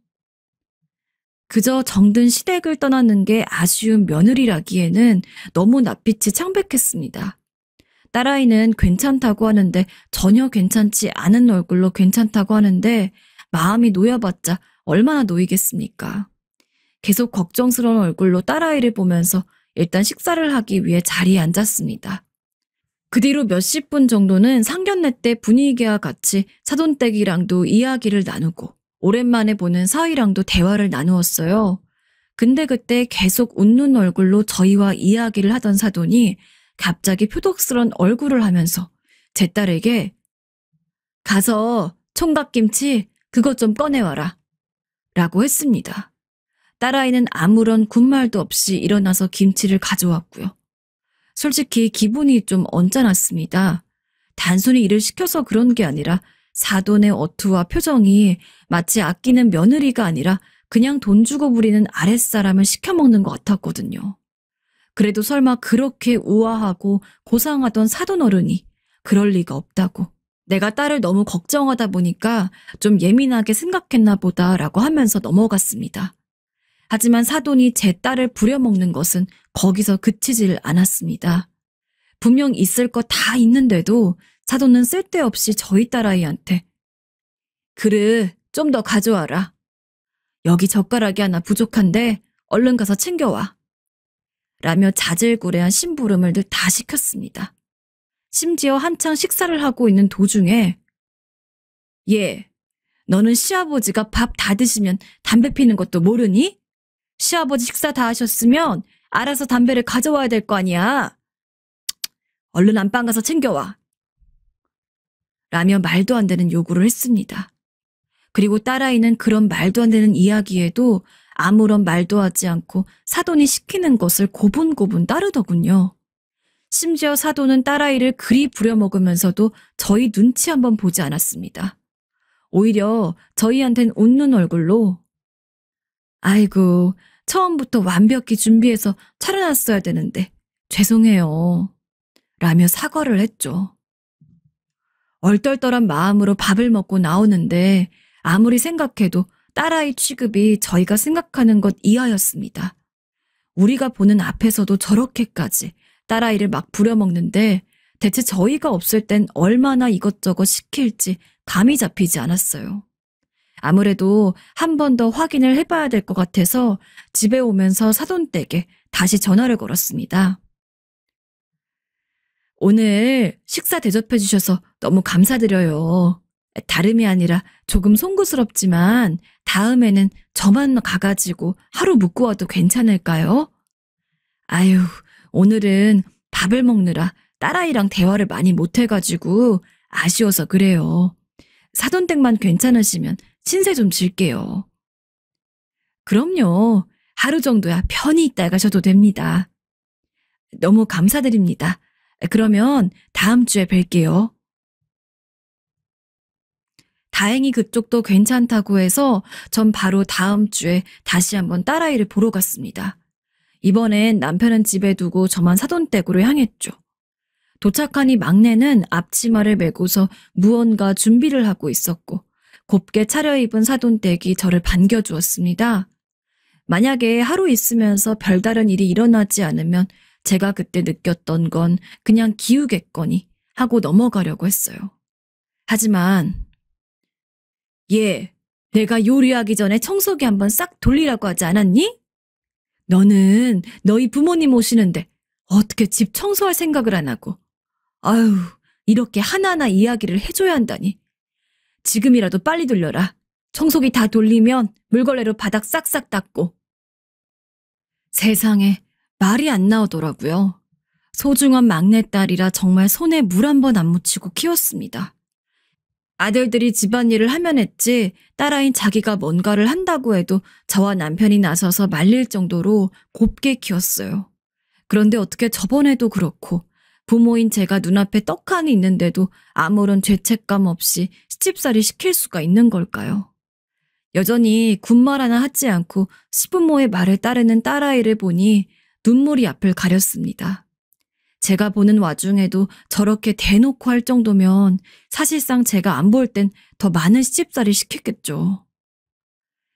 그저 정든 시댁을 떠나는 게 아쉬운 며느리라기에는 너무 낯빛이 창백했습니다. 딸아이는 괜찮다고 하는데 전혀 괜찮지 않은 얼굴로 괜찮다고 하는데 마음이 놓여봤자 얼마나 놓이겠습니까? 계속 걱정스러운 얼굴로 딸아이를 보면서 일단 식사를 하기 위해 자리에 앉았습니다. 그 뒤로 몇십 분 정도는 상견례 때 분위기와 같이 사돈댁이랑도 이야기를 나누고 오랜만에 보는 사위랑도 대화를 나누었어요. 근데 그때 계속 웃는 얼굴로 저희와 이야기를 하던 사돈이 갑자기 표독스런 얼굴을 하면서 제 딸에게 가서 총각김치 그것 좀 꺼내와라 라고 했습니다. 딸아이는 아무런 군말도 없이 일어나서 김치를 가져왔고요. 솔직히 기분이 좀 언짢았습니다. 단순히 일을 시켜서 그런 게 아니라 사돈의 어투와 표정이 마치 아끼는 며느리가 아니라 그냥 돈 주고 부리는 아랫사람을 시켜먹는 것 같았거든요. 그래도 설마 그렇게 우아하고 고상하던 사돈어른이 그럴 리가 없다고. 내가 딸을 너무 걱정하다 보니까 좀 예민하게 생각했나 보다라고 하면서 넘어갔습니다. 하지만 사돈이 제 딸을 부려먹는 것은 거기서 그치질 않았습니다. 분명 있을 거 다 있는데도 사돈은 쓸데없이 저희 딸아이한테 그릇 좀 더 가져와라. 여기 젓가락이 하나 부족한데 얼른 가서 챙겨와. 라며 자질구레한 심부름을 늘 다 시켰습니다. 심지어 한창 식사를 하고 있는 도중에 얘, 너는 시아버지가 밥 다 드시면 담배 피는 것도 모르니? 시아버지 식사 다 하셨으면 알아서 담배를 가져와야 될 거 아니야. 얼른 안방 가서 챙겨와. 라며 말도 안 되는 요구를 했습니다. 그리고 딸아이는 그런 말도 안 되는 이야기에도 아무런 말도 하지 않고 사돈이 시키는 것을 고분고분 따르더군요. 심지어 사돈은 딸아이를 그리 부려먹으면서도 저희 눈치 한번 보지 않았습니다. 오히려 저희한텐 웃는 얼굴로 아이고, 처음부터 완벽히 준비해서 차려놨어야 되는데 죄송해요. 라며 사과를 했죠. 얼떨떨한 마음으로 밥을 먹고 나오는데 아무리 생각해도 딸아이 취급이 저희가 생각하는 것 이하였습니다. 우리가 보는 앞에서도 저렇게까지 딸아이를 막 부려먹는데 대체 저희가 없을 땐 얼마나 이것저것 시킬지 감이 잡히지 않았어요. 아무래도 한 번 더 확인을 해봐야 될 것 같아서 집에 오면서 사돈댁에 다시 전화를 걸었습니다. 오늘 식사 대접해 주셔서 너무 감사드려요. 다름이 아니라 조금 송구스럽지만 다음에는 저만 가가지고 하루 묵고 와도 괜찮을까요? 아유, 오늘은 밥을 먹느라 딸아이랑 대화를 많이 못해가지고 아쉬워서 그래요. 사돈댁만 괜찮으시면 신세 좀 질게요. 그럼요. 하루 정도야 편히 있다 가셔도 됩니다. 너무 감사드립니다. 그러면 다음 주에 뵐게요. 다행히 그쪽도 괜찮다고 해서 전 바로 다음 주에 다시 한번 딸아이를 보러 갔습니다. 이번엔 남편은 집에 두고 저만 사돈댁으로 향했죠. 도착하니 막내는 앞치마를 메고서 무언가 준비를 하고 있었고 곱게 차려입은 사돈댁이 저를 반겨주었습니다. 만약에 하루 있으면서 별다른 일이 일어나지 않으면 제가 그때 느꼈던 건 그냥 기우겠거니 하고 넘어가려고 했어요. 하지만 얘, 내가 요리하기 전에 청소기 한번 싹 돌리라고 하지 않았니? 너는 너희 부모님 오시는데 어떻게 집 청소할 생각을 안 하고 아유, 이렇게 하나하나 이야기를 해줘야 한다니. 지금이라도 빨리 돌려라. 청소기 다 돌리면 물걸레로 바닥 싹싹 닦고. 세상에 말이 안 나오더라고요. 소중한 막내딸이라 정말 손에 물 한 번 안 묻히고 키웠습니다. 아들들이 집안일을 하면 했지 딸아인 자기가 뭔가를 한다고 해도 저와 남편이 나서서 말릴 정도로 곱게 키웠어요. 그런데 어떻게 저번에도 그렇고 부모인 제가 눈앞에 떡하니 있는데도 아무런 죄책감 없이 시집살이 시킬 수가 있는 걸까요? 여전히 군말 하나 하지 않고 시부모의 말을 따르는 딸아이를 보니 눈물이 앞을 가렸습니다. 제가 보는 와중에도 저렇게 대놓고 할 정도면 사실상 제가 안 볼 땐 더 많은 시집살이 시켰겠죠.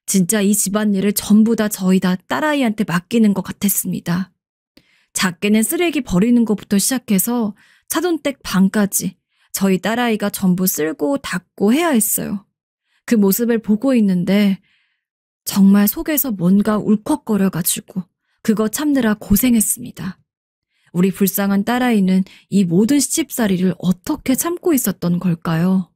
진짜 이 집안일을 전부 다 저희 다 딸아이한테 맡기는 것 같았습니다. 작게는 쓰레기 버리는 것부터 시작해서 사돈댁 방까지 저희 딸아이가 전부 쓸고 닦고 해야 했어요. 그 모습을 보고 있는데 정말 속에서 뭔가 울컥거려가지고 그거 참느라 고생했습니다. 우리 불쌍한 딸아이는 이 모든 시집살이를 어떻게 참고 있었던 걸까요?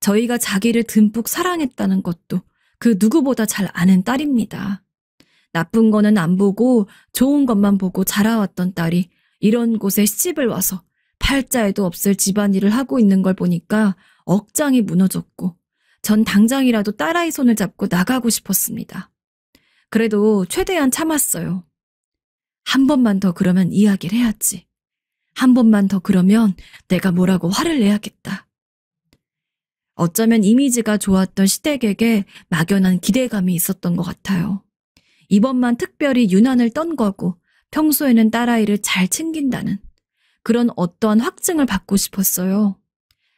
저희가 자기를 듬뿍 사랑했다는 것도 그 누구보다 잘 아는 딸입니다. 나쁜 거는 안 보고 좋은 것만 보고 자라왔던 딸이 이런 곳에 시집을 와서 팔자에도 없을 집안일을 하고 있는 걸 보니까 억장이 무너졌고 전 당장이라도 딸아이 손을 잡고 나가고 싶었습니다. 그래도 최대한 참았어요. 한 번만 더 그러면 이야기를 해야지. 한 번만 더 그러면 내가 뭐라고 화를 내야겠다. 어쩌면 이미지가 좋았던 시댁에게 막연한 기대감이 있었던 것 같아요. 이번만 특별히 유난을 떤 거고 평소에는 딸아이를 잘 챙긴다는 그런 어떠한 확증을 받고 싶었어요.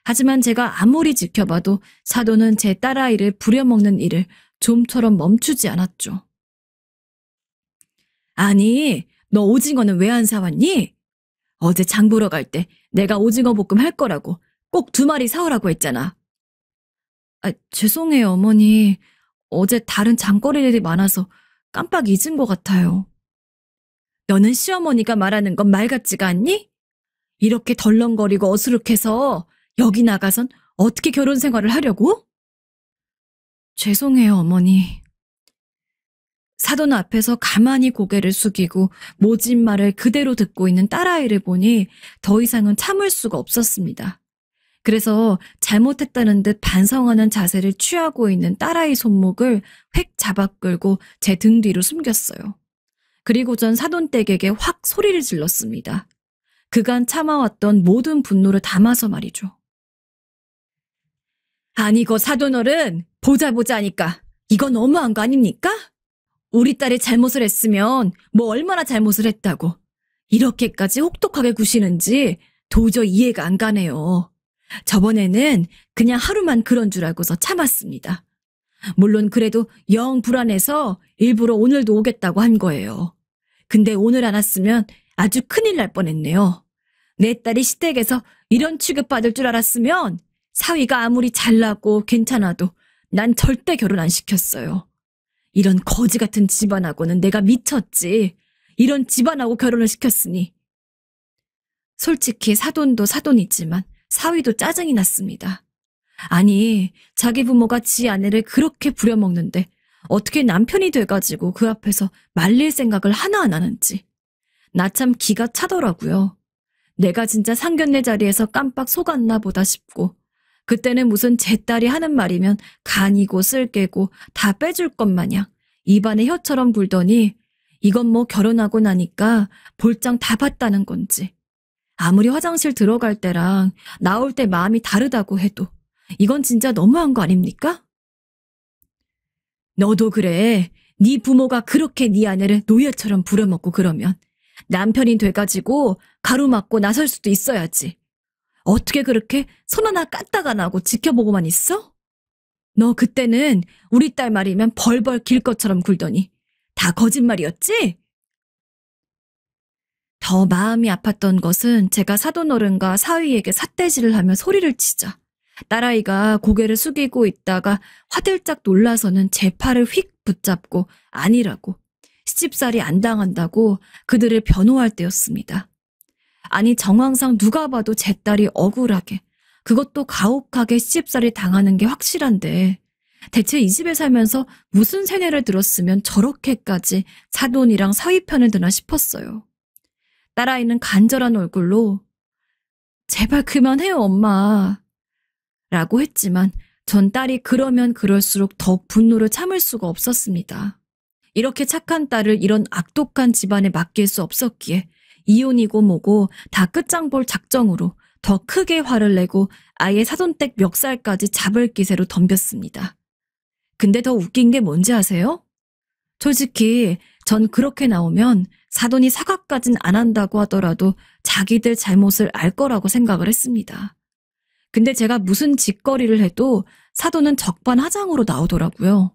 하지만 제가 아무리 지켜봐도 사돈은 제 딸아이를 부려먹는 일을 좀처럼 멈추지 않았죠. 아니, 너 오징어는 왜 안 사왔니? 어제 장 보러 갈 때 내가 오징어 볶음 할 거라고 꼭 2마리 사오라고 했잖아. 죄송해요, 어머니. 어제 다른 장거리 일이 많아서 깜빡 잊은 것 같아요. 너는 시어머니가 말하는 건 말 같지가 않니? 이렇게 덜렁거리고 어수룩해서 여기 나가선 어떻게 결혼 생활을 하려고? 죄송해요, 어머니. 사돈 앞에서 가만히 고개를 숙이고 모진 말을 그대로 듣고 있는 딸아이를 보니 더 이상은 참을 수가 없었습니다. 그래서 잘못했다는 듯 반성하는 자세를 취하고 있는 딸아이 손목을 획 잡아 끌고 제 등 뒤로 숨겼어요. 그리고 전 사돈댁에게 확 소리를 질렀습니다. 그간 참아왔던 모든 분노를 담아서 말이죠. 아니, 거 사돈어른, 보자 하니까 이건 너무한 거 아닙니까? 우리 딸이 잘못을 했으면 뭐 얼마나 잘못을 했다고 이렇게까지 혹독하게 구시는지 도저히 이해가 안 가네요. 저번에는 그냥 하루만 그런 줄 알고서 참았습니다. 물론 그래도 영 불안해서 일부러 오늘도 오겠다고 한 거예요. 근데 오늘 안 왔으면 아주 큰일 날 뻔했네요. 내 딸이 시댁에서 이런 취급받을 줄 알았으면 사위가 아무리 잘나고 괜찮아도 난 절대 결혼 안 시켰어요. 이런 거지 같은 집안하고는 내가 미쳤지. 이런 집안하고 결혼을 시켰으니. 솔직히 사돈도 사돈이지만 사위도 짜증이 났습니다. 아니, 자기 부모가 지 아내를 그렇게 부려먹는데 어떻게 남편이 돼가지고 그 앞에서 말릴 생각을 하나 안 하는지. 나 참 기가 차더라고요. 내가 진짜 상견례 자리에서 깜빡 속았나 보다 싶고 그때는 무슨 제 딸이 하는 말이면 간이고 쓸개고 다 빼줄 것 마냥 입안에 혀처럼 굴더니 이건 뭐 결혼하고 나니까 볼장 다 봤다는 건지. 아무리 화장실 들어갈 때랑 나올 때 마음이 다르다고 해도 이건 진짜 너무한 거 아닙니까? 너도 그래. 네 부모가 그렇게 네 아내를 노예처럼 부려먹고 그러면 남편이 돼가지고 가로막고 나설 수도 있어야지. 어떻게 그렇게 손 하나 까딱 안 하고 지켜보고만 있어? 너 그때는 우리 딸 말이면 벌벌 길 것처럼 굴더니 다 거짓말이었지? 더 마음이 아팠던 것은 제가 사돈어른과 사위에게 삿대질을 하며 소리를 치자 딸아이가 고개를 숙이고 있다가 화들짝 놀라서는 제 팔을 휙 붙잡고 아니라고 시집살이 안 당한다고 그들을 변호할 때였습니다. 아니, 정황상 누가 봐도 제 딸이 억울하게 그것도 가혹하게 시집살이 당하는 게 확실한데 대체 이 집에 살면서 무슨 세뇌를 들었으면 저렇게까지 사돈이랑 사위 편을 드나 싶었어요. 딸아이는 간절한 얼굴로 제발 그만해요, 엄마 라고 했지만 전 딸이 그러면 그럴수록 더욱 분노를 참을 수가 없었습니다. 이렇게 착한 딸을 이런 악독한 집안에 맡길 수 없었기에 이혼이고 뭐고 다 끝장볼 작정으로 더 크게 화를 내고 아예 사돈댁 멱살까지 잡을 기세로 덤볐습니다. 근데 더 웃긴 게 뭔지 아세요? 솔직히 전 그렇게 나오면 사돈이 사과까진 안 한다고 하더라도 자기들 잘못을 알 거라고 생각을 했습니다. 근데 제가 무슨 짓거리를 해도 사돈은 적반하장으로 나오더라고요.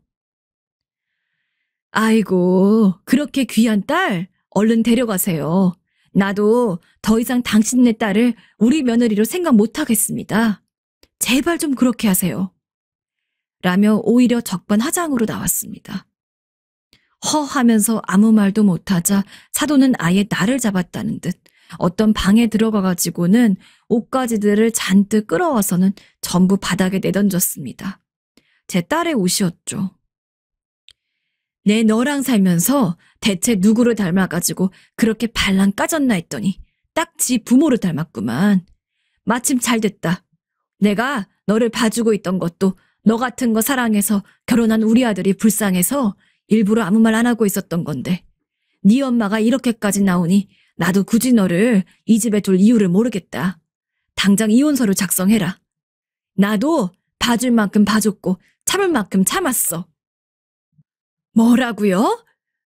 아이고, 그렇게 귀한 딸 얼른 데려가세요. 나도 더 이상 당신네 딸을 우리 며느리로 생각 못하겠습니다. 제발 좀 그렇게 하세요. 라며 오히려 적반하장으로 나왔습니다. 허하면서 아무 말도 못하자 사돈은 아예 나를 잡았다는 듯 어떤 방에 들어가가지고는 옷가지들을 잔뜩 끌어와서는 전부 바닥에 내던졌습니다. 제 딸의 옷이었죠. 내 너랑 살면서 대체 누구를 닮아가지고 그렇게 발랑 까졌나 했더니 딱 지 부모를 닮았구만. 마침 잘됐다. 내가 너를 봐주고 있던 것도 너 같은 거 사랑해서 결혼한 우리 아들이 불쌍해서 일부러 아무 말 안 하고 있었던 건데 네 엄마가 이렇게까지 나오니 나도 굳이 너를 이 집에 둘 이유를 모르겠다. 당장 이혼서를 작성해라. 나도 봐줄 만큼 봐줬고 참을 만큼 참았어. 뭐라고요?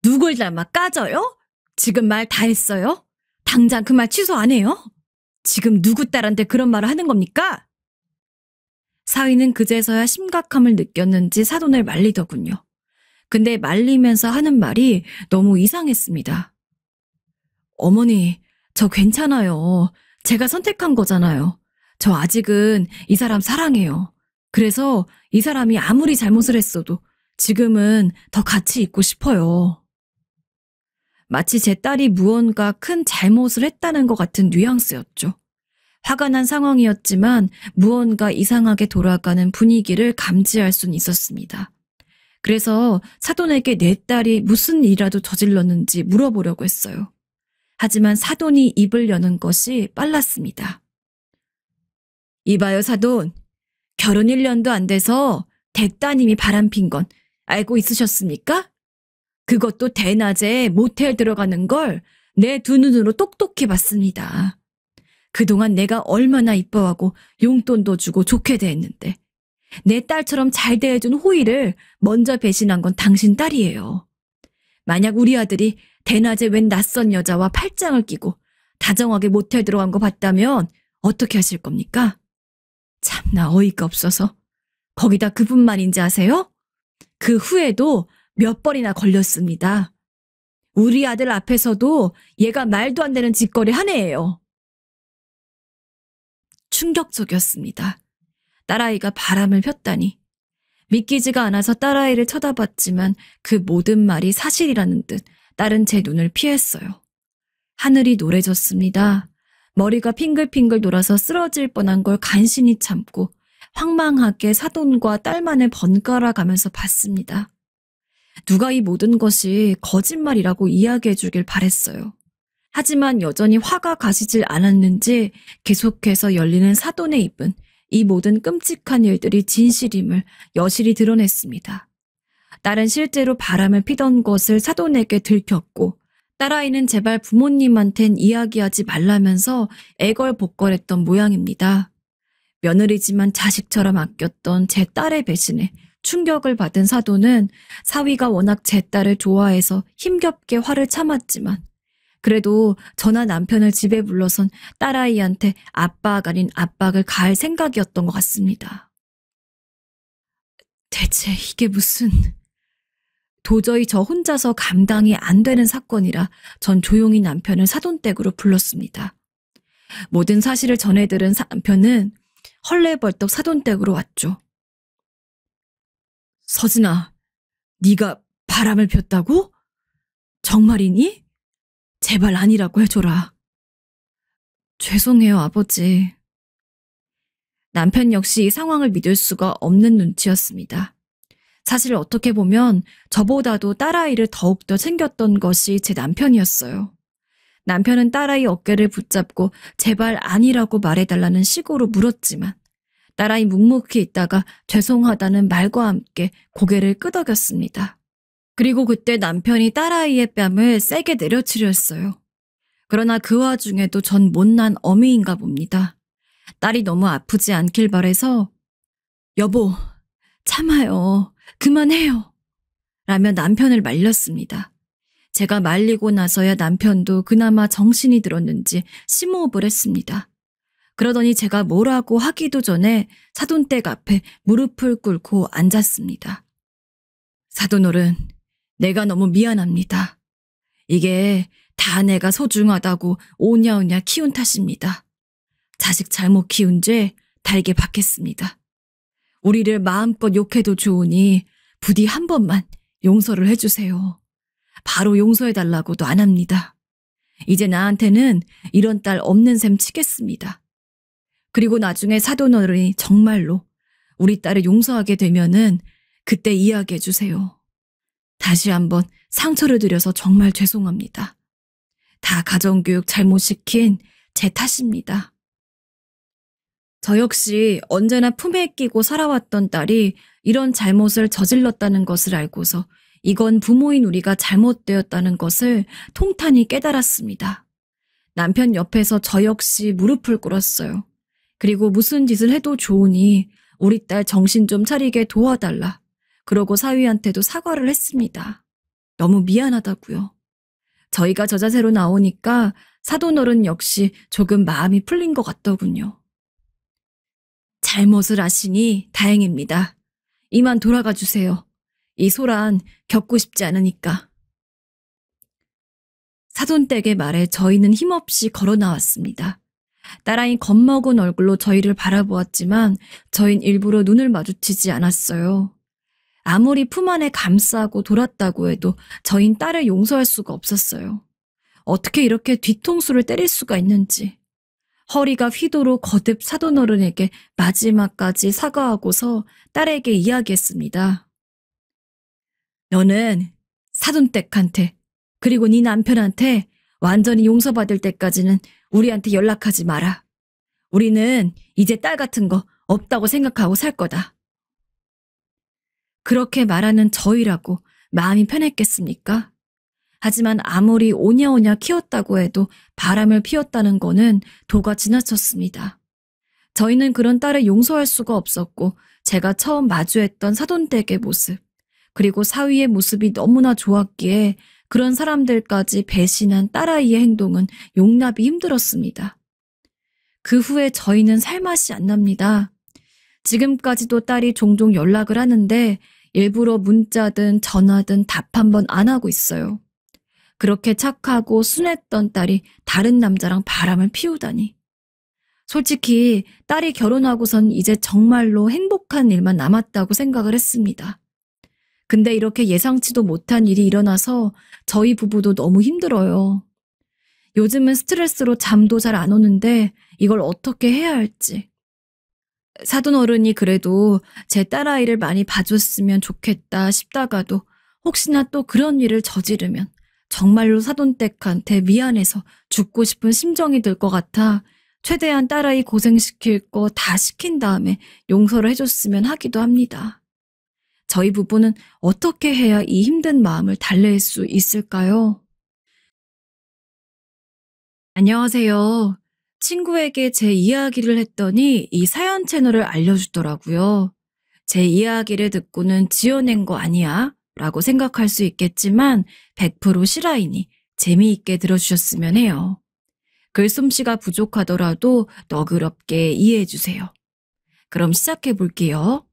누굴 닮아 까져요? 지금 말 다 했어요? 당장 그 말 취소 안 해요? 지금 누구 딸한테 그런 말을 하는 겁니까? 사위는 그제서야 심각함을 느꼈는지 사돈을 말리더군요. 근데 말리면서 하는 말이 너무 이상했습니다. 어머니, 저 괜찮아요. 제가 선택한 거잖아요. 저 아직은 이 사람 사랑해요. 그래서 이 사람이 아무리 잘못을 했어도 지금은 더 같이 있고 싶어요. 마치 제 딸이 무언가 큰 잘못을 했다는 것 같은 뉘앙스였죠. 화가 난 상황이었지만 무언가 이상하게 돌아가는 분위기를 감지할 수는 있었습니다. 그래서 사돈에게 내 딸이 무슨 일이라도 저질렀는지 물어보려고 했어요. 하지만 사돈이 입을 여는 것이 빨랐습니다. 이봐요, 사돈. 결혼 1년도 안 돼서 댁따님이 바람핀 건 알고 있으셨습니까? 그것도 대낮에 모텔 들어가는 걸 내 두 눈으로 똑똑히 봤습니다. 그동안 내가 얼마나 이뻐하고 용돈도 주고 좋게 대했는데 내 딸처럼 잘 대해준 호의를 먼저 배신한 건 당신 딸이에요. 만약 우리 아들이 대낮에 웬 낯선 여자와 팔짱을 끼고 다정하게 모텔 들어간 거 봤다면 어떻게 하실 겁니까? 참나 어이가 없어서. 거기다 그뿐만인지 아세요? 그 후에도 몇 번이나 걸렸습니다. 우리 아들 앞에서도 얘가 말도 안 되는 짓거리 한 애예요. 충격적이었습니다. 딸아이가 바람을 폈다니. 믿기지가 않아서 딸아이를 쳐다봤지만 그 모든 말이 사실이라는 듯 딸은 제 눈을 피했어요. 하늘이 노래졌습니다. 머리가 핑글핑글 돌아서 쓰러질 뻔한 걸 간신히 참고 황망하게 사돈과 딸만을 번갈아 가면서 봤습니다. 누가 이 모든 것이 거짓말이라고 이야기해 주길 바랬어요. 하지만 여전히 화가 가시질 않았는지 계속해서 열리는 사돈의 입은 이 모든 끔찍한 일들이 진실임을 여실히 드러냈습니다. 딸은 실제로 바람을 피던 것을 사돈에게 들켰고 딸아이는 제발 부모님한텐 이야기하지 말라면서 애걸복걸했던 모양입니다. 며느리지만 자식처럼 아꼈던 제 딸의 배신에 충격을 받은 사돈은 사위가 워낙 제 딸을 좋아해서 힘겹게 화를 참았지만 그래도 저나 남편을 집에 불러선 딸아이한테 압박 아닌 압박을 가할 생각이었던 것 같습니다. 대체 이게 무슨... 도저히 저 혼자서 감당이 안 되는 사건이라 전 조용히 남편을 사돈댁으로 불렀습니다. 모든 사실을 전해들은 남편은 헐레벌떡 사돈댁으로 왔죠. 서진아, 네가 바람을 폈다고? 정말이니? 제발 아니라고 해줘라. 죄송해요, 아버지. 남편 역시 이 상황을 믿을 수가 없는 눈치였습니다. 사실 어떻게 보면 저보다도 딸아이를 더욱더 챙겼던 것이 제 남편이었어요. 남편은 딸아이 어깨를 붙잡고 제발 아니라고 말해달라는 식으로 물었지만 딸아이 묵묵히 있다가 죄송하다는 말과 함께 고개를 끄덕였습니다. 그리고 그때 남편이 딸아이의 뺨을 세게 내려치려 했어요. 그러나 그 와중에도 전 못난 어미인가 봅니다. 딸이 너무 아프지 않길 바래서 여보, 참아요. 그만해요. 라며 남편을 말렸습니다. 제가 말리고 나서야 남편도 그나마 정신이 들었는지 심호흡을 했습니다. 그러더니 제가 뭐라고 하기도 전에 사돈댁 앞에 무릎을 꿇고 앉았습니다. 사돈어른, 내가 너무 미안합니다. 이게 다 내가 소중하다고 오냐오냐 키운 탓입니다. 자식 잘못 키운 죄 달게 받겠습니다. 우리를 마음껏 욕해도 좋으니 부디 한 번만 용서를 해주세요. 바로 용서해달라고도 안 합니다. 이제 나한테는 이런 딸 없는 셈 치겠습니다. 그리고 나중에 사돈어른이 정말로 우리 딸을 용서하게 되면은 그때 이야기해주세요. 다시 한번 상처를 드려서 정말 죄송합니다. 다 가정교육 잘못 시킨 제 탓입니다. 저 역시 언제나 품에 끼고 살아왔던 딸이 이런 잘못을 저질렀다는 것을 알고서 이건 부모인 우리가 잘못되었다는 것을 통탄히 깨달았습니다. 남편 옆에서 저 역시 무릎을 꿇었어요. 그리고 무슨 짓을 해도 좋으니 우리 딸 정신 좀 차리게 도와달라. 그러고 사위한테도 사과를 했습니다. 너무 미안하다고요. 저희가 저 자세로 나오니까 사돈어른 역시 조금 마음이 풀린 것 같더군요. 잘못을 아시니 다행입니다. 이만 돌아가 주세요. 이 소란 겪고 싶지 않으니까. 사돈댁의 말에 저희는 힘없이 걸어 나왔습니다. 딸아이 겁먹은 얼굴로 저희를 바라보았지만 저흰 일부러 눈을 마주치지 않았어요. 아무리 품 안에 감싸고 돌았다고 해도 저흰 딸을 용서할 수가 없었어요. 어떻게 이렇게 뒤통수를 때릴 수가 있는지. 허리가 휘도록 거듭 사돈어른에게 마지막까지 사과하고서 딸에게 이야기했습니다. 너는 사돈댁한테 그리고 네 남편한테 완전히 용서받을 때까지는 우리한테 연락하지 마라. 우리는 이제 딸 같은 거 없다고 생각하고 살 거다. 그렇게 말하는 저희라고 마음이 편했겠습니까? 하지만 아무리 오냐오냐 키웠다고 해도 바람을 피웠다는 거는 도가 지나쳤습니다. 저희는 그런 딸을 용서할 수가 없었고 제가 처음 마주했던 사돈댁의 모습 그리고 사위의 모습이 너무나 좋았기에 그런 사람들까지 배신한 딸아이의 행동은 용납이 힘들었습니다. 그 후에 저희는 살맛이 안 납니다. 지금까지도 딸이 종종 연락을 하는데 일부러 문자든 전화든 답 한 번 안 하고 있어요. 그렇게 착하고 순했던 딸이 다른 남자랑 바람을 피우다니. 솔직히 딸이 결혼하고선 이제 정말로 행복한 일만 남았다고 생각을 했습니다. 근데 이렇게 예상치도 못한 일이 일어나서 저희 부부도 너무 힘들어요. 요즘은 스트레스로 잠도 잘 안 오는데 이걸 어떻게 해야 할지. 사돈 어른이 그래도 제 딸아이를 많이 봐줬으면 좋겠다 싶다가도 혹시나 또 그런 일을 저지르면 정말로 사돈댁한테 미안해서 죽고 싶은 심정이 들 것 같아 최대한 딸아이 고생시킬 거 다 시킨 다음에 용서를 해줬으면 하기도 합니다. 저희 부부는 어떻게 해야 이 힘든 마음을 달랠 수 있을까요? 안녕하세요. 친구에게 제 이야기를 했더니 이 사연 채널을 알려주더라고요. 제 이야기를 듣고는 지어낸 거 아니야? 라고 생각할 수 있겠지만 100% 실화이니 재미있게 들어주셨으면 해요. 글솜씨가 부족하더라도 너그럽게 이해해주세요. 그럼 시작해볼게요.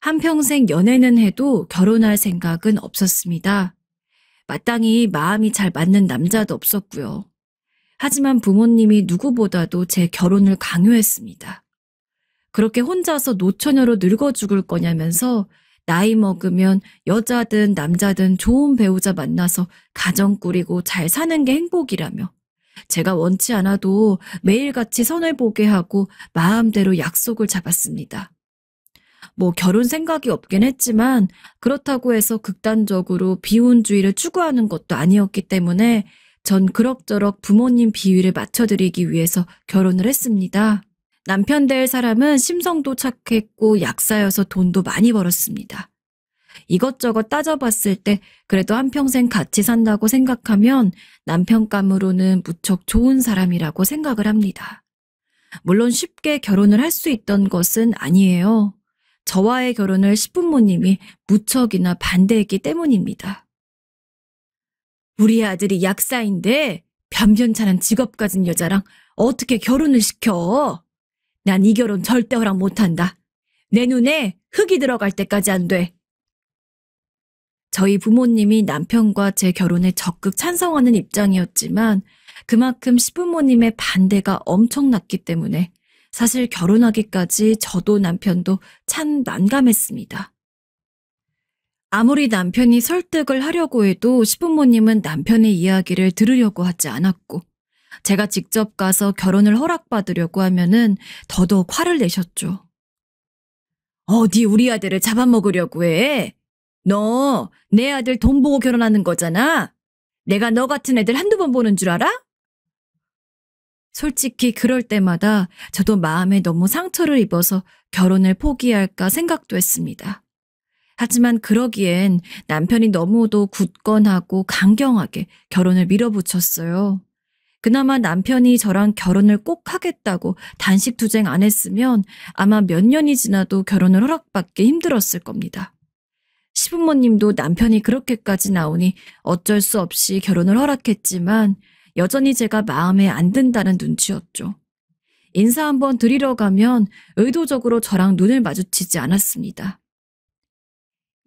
한평생 연애는 해도 결혼할 생각은 없었습니다. 마땅히 마음이 잘 맞는 남자도 없었고요. 하지만 부모님이 누구보다도 제 결혼을 강요했습니다. 그렇게 혼자서 노처녀로 늙어 죽을 거냐면서 나이 먹으면 여자든 남자든 좋은 배우자 만나서 가정 꾸리고 잘 사는 게 행복이라며 제가 원치 않아도 매일같이 선을 보게 하고 마음대로 약속을 잡았습니다. 뭐 결혼 생각이 없긴 했지만 그렇다고 해서 극단적으로 비혼주의를 추구하는 것도 아니었기 때문에 전 그럭저럭 부모님 비위를 맞춰드리기 위해서 결혼을 했습니다. 남편 될 사람은 심성도 착했고 약사여서 돈도 많이 벌었습니다. 이것저것 따져봤을 때 그래도 한평생 같이 산다고 생각하면 남편감으로는 무척 좋은 사람이라고 생각을 합니다. 물론 쉽게 결혼을 할 수 있던 것은 아니에요. 저와의 결혼을 시부모님이 무척이나 반대했기 때문입니다. 우리 아들이 약사인데 변변찮은 직업 가진 여자랑 어떻게 결혼을 시켜? 난 이 결혼 절대 허락 못한다. 내 눈에 흙이 들어갈 때까지 안 돼. 저희 부모님이 남편과 제 결혼에 적극 찬성하는 입장이었지만 그만큼 시부모님의 반대가 엄청났기 때문에 사실 결혼하기까지 저도 남편도 참 난감했습니다. 아무리 남편이 설득을 하려고 해도 시부모님은 남편의 이야기를 들으려고 하지 않았고 제가 직접 가서 결혼을 허락받으려고 하면은 더더욱 화를 내셨죠. 어디 우리 아들을 잡아먹으려고 해? 너 내 아들 돈 보고 결혼하는 거잖아. 내가 너 같은 애들 한두 번 보는 줄 알아? 솔직히 그럴 때마다 저도 마음에 너무 상처를 입어서 결혼을 포기할까 생각도 했습니다. 하지만 그러기엔 남편이 너무도 굳건하고 강경하게 결혼을 밀어붙였어요. 그나마 남편이 저랑 결혼을 꼭 하겠다고 단식투쟁 안 했으면 아마 몇 년이 지나도 결혼을 허락받기 힘들었을 겁니다. 시부모님도 남편이 그렇게까지 나오니 어쩔 수 없이 결혼을 허락했지만 여전히 제가 마음에 안 든다는 눈치였죠. 인사 한번 드리러 가면 의도적으로 저랑 눈을 마주치지 않았습니다.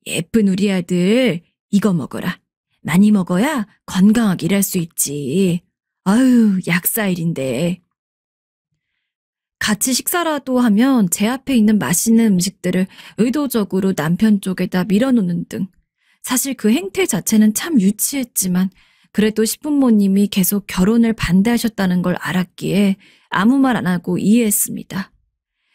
예쁜 우리 아들, 이거 먹어라. 많이 먹어야 건강하게 일할 수 있지. 아유, 약사일인데. 같이 식사라도 하면 제 앞에 있는 맛있는 음식들을 의도적으로 남편 쪽에다 밀어놓는 등 사실 그 행태 자체는 참 유치했지만 그래도 시부모님이 계속 결혼을 반대하셨다는 걸 알았기에 아무 말 안 하고 이해했습니다.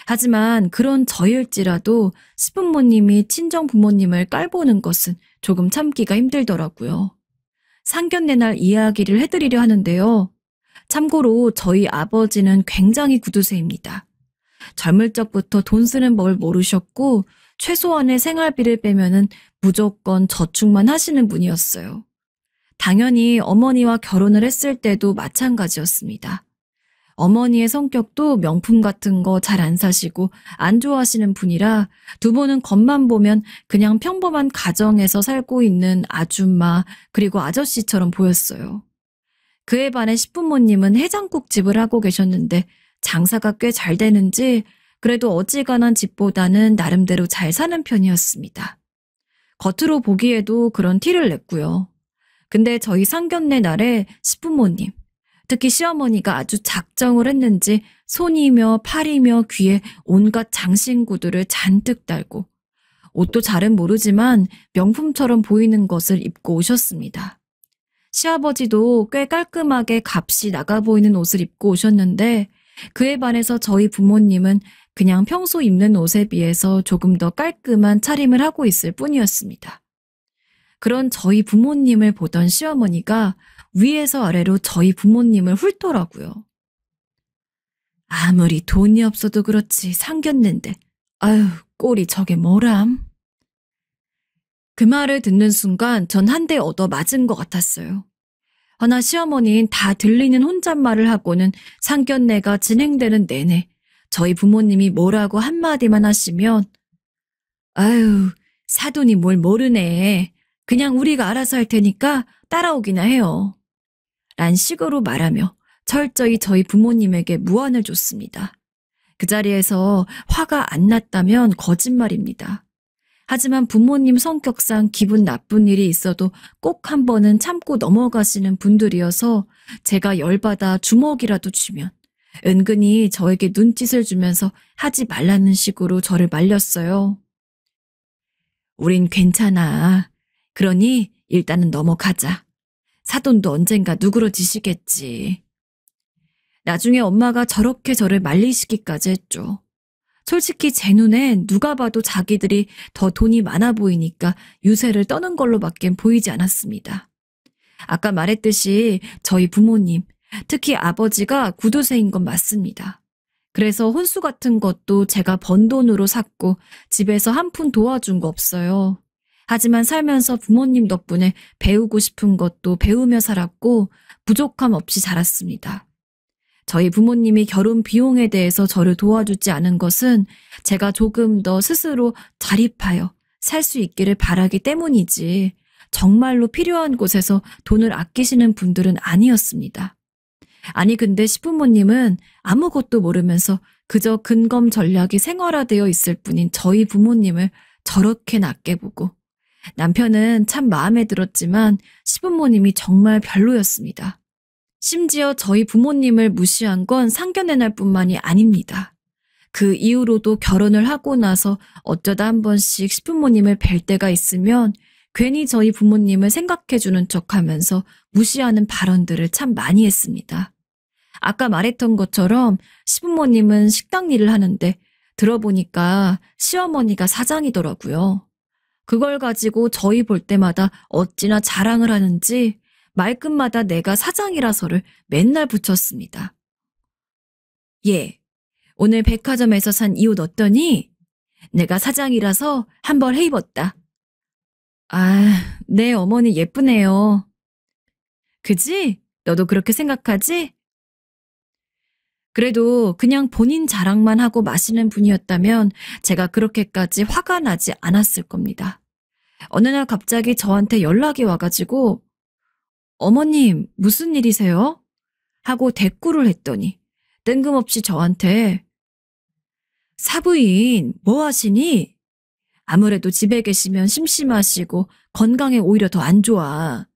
하지만 그런 저일지라도 시부모님이 친정 부모님을 깔보는 것은 조금 참기가 힘들더라고요. 상견례 날 이야기를 해드리려 하는데요. 참고로 저희 아버지는 굉장히 구두쇠입니다. 젊을 적부터 돈 쓰는 법을 모르셨고 최소한의 생활비를 빼면은 무조건 저축만 하시는 분이었어요. 당연히 어머니와 결혼을 했을 때도 마찬가지였습니다. 어머니의 성격도 명품 같은 거 잘 안 사시고 안 좋아하시는 분이라 두 분은 겉만 보면 그냥 평범한 가정에서 살고 있는 아줌마 그리고 아저씨처럼 보였어요. 그에 반해 시부모님은 해장국집을 하고 계셨는데 장사가 꽤 잘 되는지 그래도 어지간한 집보다는 나름대로 잘 사는 편이었습니다. 겉으로 보기에도 그런 티를 냈고요. 근데 저희 상견례 날에 시부모님, 특히 시어머니가 아주 작정을 했는지 손이며 팔이며 귀에 온갖 장신구들을 잔뜩 달고 옷도 잘은 모르지만 명품처럼 보이는 것을 입고 오셨습니다. 시아버지도 꽤 깔끔하게 값이 나가 보이는 옷을 입고 오셨는데 그에 반해서 저희 부모님은 그냥 평소 입는 옷에 비해서 조금 더 깔끔한 차림을 하고 있을 뿐이었습니다. 그런 저희 부모님을 보던 시어머니가 위에서 아래로 저희 부모님을 훑더라고요. 아무리 돈이 없어도 그렇지 상견례인데 아유 꼴이 저게 뭐람? 그 말을 듣는 순간 전 한 대 얻어 맞은 것 같았어요. 허나 시어머니는 다 들리는 혼잣말을 하고는 상견례가 진행되는 내내 저희 부모님이 뭐라고 한마디만 하시면 아유 사돈이 뭘 모르네. 그냥 우리가 알아서 할 테니까 따라오기나 해요. 란 식으로 말하며 철저히 저희 부모님에게 무안을 줬습니다. 그 자리에서 화가 안 났다면 거짓말입니다. 하지만 부모님 성격상 기분 나쁜 일이 있어도 꼭 한 번은 참고 넘어가시는 분들이어서 제가 열받아 주먹이라도 쥐면 은근히 저에게 눈짓을 주면서 하지 말라는 식으로 저를 말렸어요. 우린 괜찮아. 그러니 일단은 넘어가자. 사돈도 언젠가 누그러지시겠지. 나중에 엄마가 저렇게 저를 말리시기까지 했죠. 솔직히 제 눈엔 누가 봐도 자기들이 더 돈이 많아 보이니까 유세를 떠는 걸로밖엔 보이지 않았습니다. 아까 말했듯이 저희 부모님, 특히 아버지가 구두쇠인 건 맞습니다. 그래서 혼수 같은 것도 제가 번 돈으로 샀고 집에서 한 푼 도와준 거 없어요. 하지만 살면서 부모님 덕분에 배우고 싶은 것도 배우며 살았고 부족함 없이 자랐습니다. 저희 부모님이 결혼 비용에 대해서 저를 도와주지 않은 것은 제가 조금 더 스스로 자립하여 살 수 있기를 바라기 때문이지 정말로 필요한 곳에서 돈을 아끼시는 분들은 아니었습니다. 아니 근데 시부모님은 아무것도 모르면서 그저 근검 전략이 생활화되어 있을 뿐인 저희 부모님을 저렇게 낮게 보고 남편은 참 마음에 들었지만 시부모님이 정말 별로였습니다. 심지어 저희 부모님을 무시한 건 상견례 날뿐만이 아닙니다. 그 이후로도 결혼을 하고 나서 어쩌다 한 번씩 시부모님을 뵐 때가 있으면 괜히 저희 부모님을 생각해주는 척하면서 무시하는 발언들을 참 많이 했습니다. 아까 말했던 것처럼 시부모님은 식당 일을 하는데 들어보니까 시어머니가 사장이더라고요. 그걸 가지고 저희 볼 때마다 어찌나 자랑을 하는지 말끝마다 내가 사장이라서를 맨날 붙였습니다. 예, 오늘 백화점에서 산 이 옷 어떠니? 내가 사장이라서 한 벌 해입었다. 아, 네 어머니 예쁘네요. 그지? 너도 그렇게 생각하지? 그래도 그냥 본인 자랑만 하고 마시는 분이었다면 제가 그렇게까지 화가 나지 않았을 겁니다. 어느 날 갑자기 저한테 연락이 와가지고 어머님 무슨 일이세요? 하고 대꾸를 했더니 뜬금없이 저한테 사부인 뭐 하시니? 아무래도 집에 계시면 심심하시고 건강에 오히려 더 안 좋아.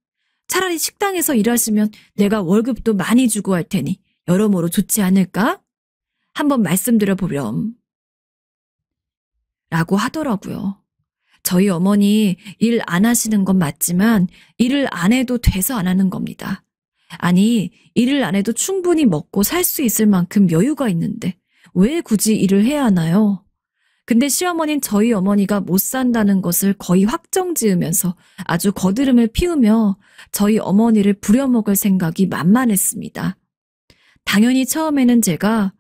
차라리 식당에서 일하시면 내가 월급도 많이 주고 할 테니 여러모로 좋지 않을까? 한번 말씀드려 보렴. 라고 하더라고요. 저희 어머니 일 안 하시는 건 맞지만 일을 안 해도 돼서 안 하는 겁니다. 아니, 일을 안 해도 충분히 먹고 살 수 있을 만큼 여유가 있는데 왜 굳이 일을 해야 하나요? 근데 시어머니는 저희 어머니가 못 산다는 것을 거의 확정지으면서 아주 거드름을 피우며 저희 어머니를 부려먹을 생각이 만만했습니다. 당연히 처음에는 제가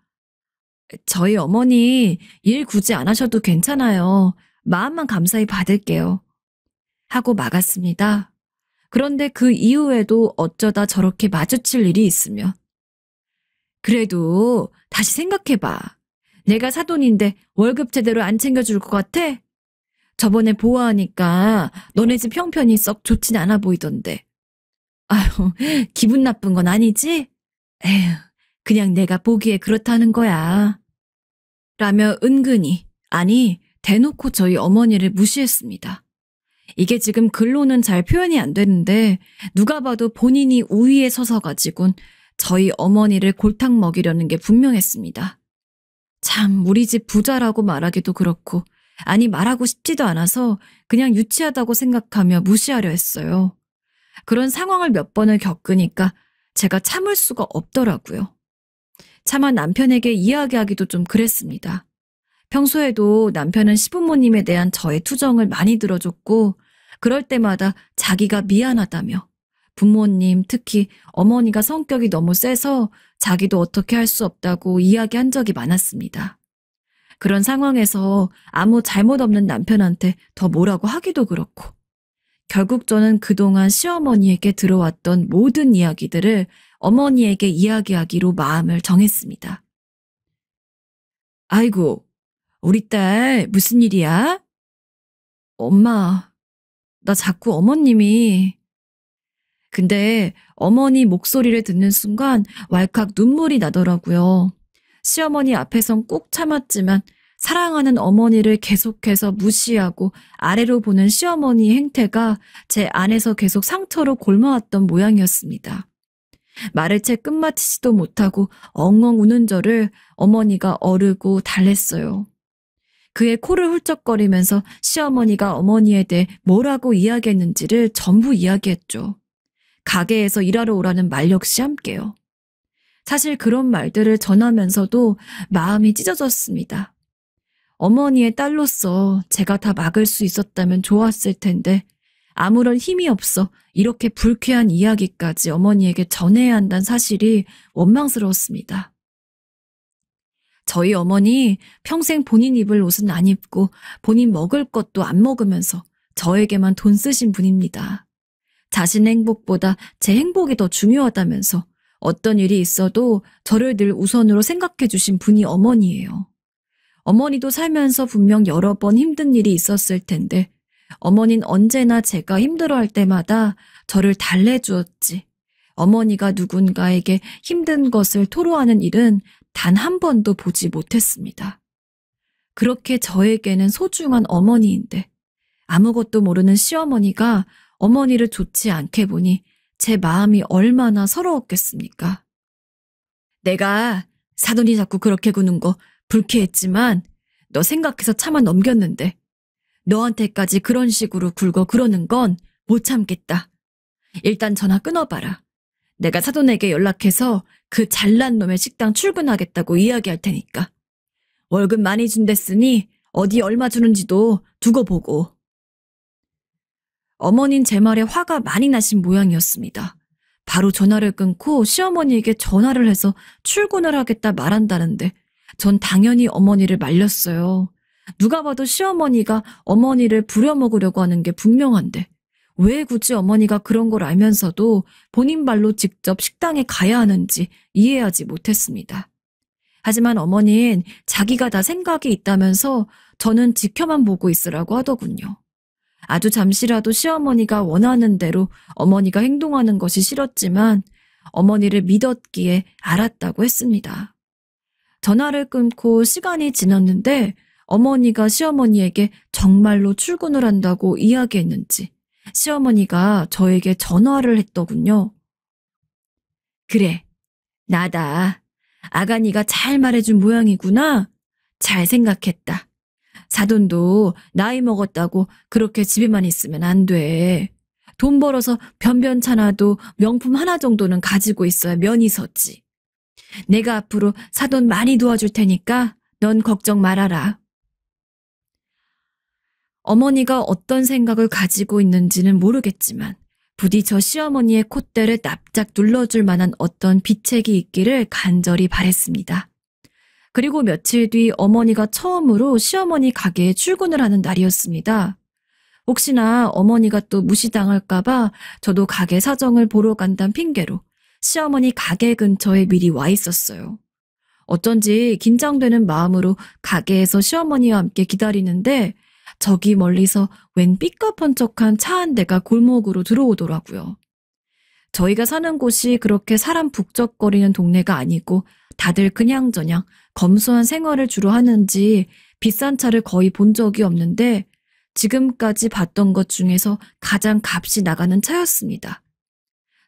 저희 어머니 일 굳이 안 하셔도 괜찮아요. 마음만 감사히 받을게요. 하고 막았습니다. 그런데 그 이후에도 어쩌다 저렇게 마주칠 일이 있으면 그래도 다시 생각해봐. 내가 사돈인데 월급 제대로 안 챙겨줄 것 같아? 저번에 보아하니까 너네 집 형편이 썩 좋진 않아 보이던데. 아휴, 기분 나쁜 건 아니지? 에휴, 그냥 내가 보기에 그렇다는 거야. 라며 은근히, 아니 대놓고 저희 어머니를 무시했습니다. 이게 지금 글로는 잘 표현이 안 되는데 누가 봐도 본인이 우위에 서서 가지고는 저희 어머니를 골탕 먹이려는 게 분명했습니다. 참 우리 집 부자라고 말하기도 그렇고 아니 말하고 싶지도 않아서 그냥 유치하다고 생각하며 무시하려 했어요. 그런 상황을 몇 번을 겪으니까 제가 참을 수가 없더라고요. 차마 남편에게 이야기하기도 좀 그랬습니다. 평소에도 남편은 시부모님에 대한 저의 투정을 많이 들어줬고 그럴 때마다 자기가 미안하다며 부모님, 특히 어머니가 성격이 너무 세서 자기도 어떻게 할 수 없다고 이야기한 적이 많았습니다. 그런 상황에서 아무 잘못 없는 남편한테 더 뭐라고 하기도 그렇고 결국 저는 그동안 시어머니에게 들어왔던 모든 이야기들을 어머니에게 이야기하기로 마음을 정했습니다. 아이고, 우리 딸 무슨 일이야? 엄마, 나 자꾸 어머님이... 근데 어머니 목소리를 듣는 순간 왈칵 눈물이 나더라고요. 시어머니 앞에선 꾹 참았지만 사랑하는 어머니를 계속해서 무시하고 아래로 보는 시어머니의 행태가 제 안에서 계속 상처로 골마왔던 모양이었습니다. 말을 채 끝마치지도 못하고 엉엉 우는 저를 어머니가 어르고 달랬어요. 그의 코를 훌쩍거리면서 시어머니가 어머니에 대해 뭐라고 이야기했는지를 전부 이야기했죠. 가게에서 일하러 오라는 말 역시 함께요. 사실 그런 말들을 전하면서도 마음이 찢어졌습니다. 어머니의 딸로서 제가 다 막을 수 있었다면 좋았을 텐데 아무런 힘이 없어 이렇게 불쾌한 이야기까지 어머니에게 전해야 한다는 사실이 원망스러웠습니다. 저희 어머니 평생 본인 입을 옷은 안 입고 본인 먹을 것도 안 먹으면서 저에게만 돈 쓰신 분입니다. 자신의 행복보다 제 행복이 더 중요하다면서 어떤 일이 있어도 저를 늘 우선으로 생각해 주신 분이 어머니예요. 어머니도 살면서 분명 여러 번 힘든 일이 있었을 텐데 어머니는 언제나 제가 힘들어할 때마다 저를 달래주었지. 어머니가 누군가에게 힘든 것을 토로하는 일은 단 한 번도 보지 못했습니다. 그렇게 저에게는 소중한 어머니인데 아무것도 모르는 시어머니가 어머니를 좋지 않게 보니 제 마음이 얼마나 서러웠겠습니까? 내가 사돈이 자꾸 그렇게 구는 거 불쾌했지만 너 생각해서 참아 넘겼는데 너한테까지 그런 식으로 굴고 그러는 건 못 참겠다. 일단 전화 끊어봐라. 내가 사돈에게 연락해서 그 잘난 놈의 식당 출근하겠다고 이야기할 테니까. 월급 많이 준댔으니 어디 얼마 주는지도 두고 보고. 어머닌 제 말에 화가 많이 나신 모양이었습니다. 바로 전화를 끊고 시어머니에게 전화를 해서 출근을 하겠다 말한다는데 전 당연히 어머니를 말렸어요. 누가 봐도 시어머니가 어머니를 부려먹으려고 하는 게 분명한데 왜 굳이 어머니가 그런 걸 알면서도 본인 발로 직접 식당에 가야 하는지 이해하지 못했습니다. 하지만 어머니는 자기가 다 생각이 있다면서 저는 지켜만 보고 있으라고 하더군요. 아주 잠시라도 시어머니가 원하는 대로 어머니가 행동하는 것이 싫었지만 어머니를 믿었기에 알았다고 했습니다. 전화를 끊고 시간이 지났는데 어머니가 시어머니에게 정말로 출근을 한다고 이야기했는지 시어머니가 저에게 전화를 했더군요. 그래, 나다. 아가니가 잘 말해준 모양이구나. 잘 생각했다. 사돈도 나이 먹었다고 그렇게 집에만 있으면 안 돼. 돈 벌어서 변변찮아도 명품 하나 정도는 가지고 있어야 면이 서지. 내가 앞으로 사돈 많이 도와줄 테니까 넌 걱정 말아라. 어머니가 어떤 생각을 가지고 있는지는 모르겠지만 부디 저 시어머니의 콧대를 납작 눌러줄 만한 어떤 비책이 있기를 간절히 바랬습니다. 그리고 며칠 뒤 어머니가 처음으로 시어머니 가게에 출근을 하는 날이었습니다. 혹시나 어머니가 또 무시당할까봐 저도 가게 사정을 보러 간다는 핑계로 시어머니 가게 근처에 미리 와 있었어요. 어쩐지 긴장되는 마음으로 가게에서 시어머니와 함께 기다리는데 저기 멀리서 웬 삐까뻔쩍한 차 한 대가 골목으로 들어오더라고요. 저희가 사는 곳이 그렇게 사람 북적거리는 동네가 아니고 다들 그냥저냥 검소한 생활을 주로 하는지 비싼 차를 거의 본 적이 없는데 지금까지 봤던 것 중에서 가장 값이 나가는 차였습니다.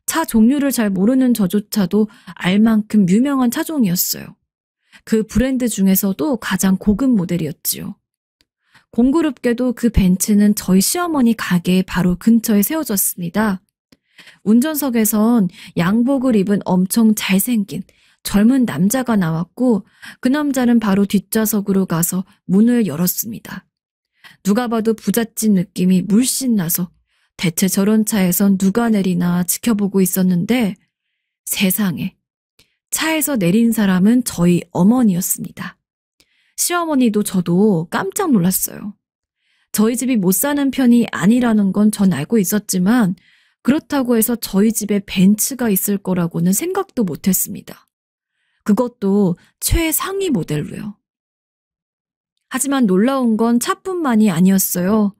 차 종류를 잘 모르는 저조차도 알 만큼 유명한 차종이었어요. 그 브랜드 중에서도 가장 고급 모델이었지요. 공교롭게도 그 벤츠는 저희 시어머니 가게 바로 근처에 세워졌습니다. 운전석에선 양복을 입은 엄청 잘생긴 젊은 남자가 나왔고 그 남자는 바로 뒷좌석으로 가서 문을 열었습니다. 누가 봐도 부잣집 느낌이 물씬 나서 대체 저런 차에선 누가 내리나 지켜보고 있었는데 세상에 차에서 내린 사람은 저희 어머니였습니다. 시어머니도 저도 깜짝 놀랐어요. 저희 집이 못 사는 편이 아니라는 건 전 알고 있었지만 그렇다고 해서 저희 집에 벤츠가 있을 거라고는 생각도 못했습니다. 그것도 최상위 모델로요. 하지만 놀라운 건 차뿐만이 아니었어요.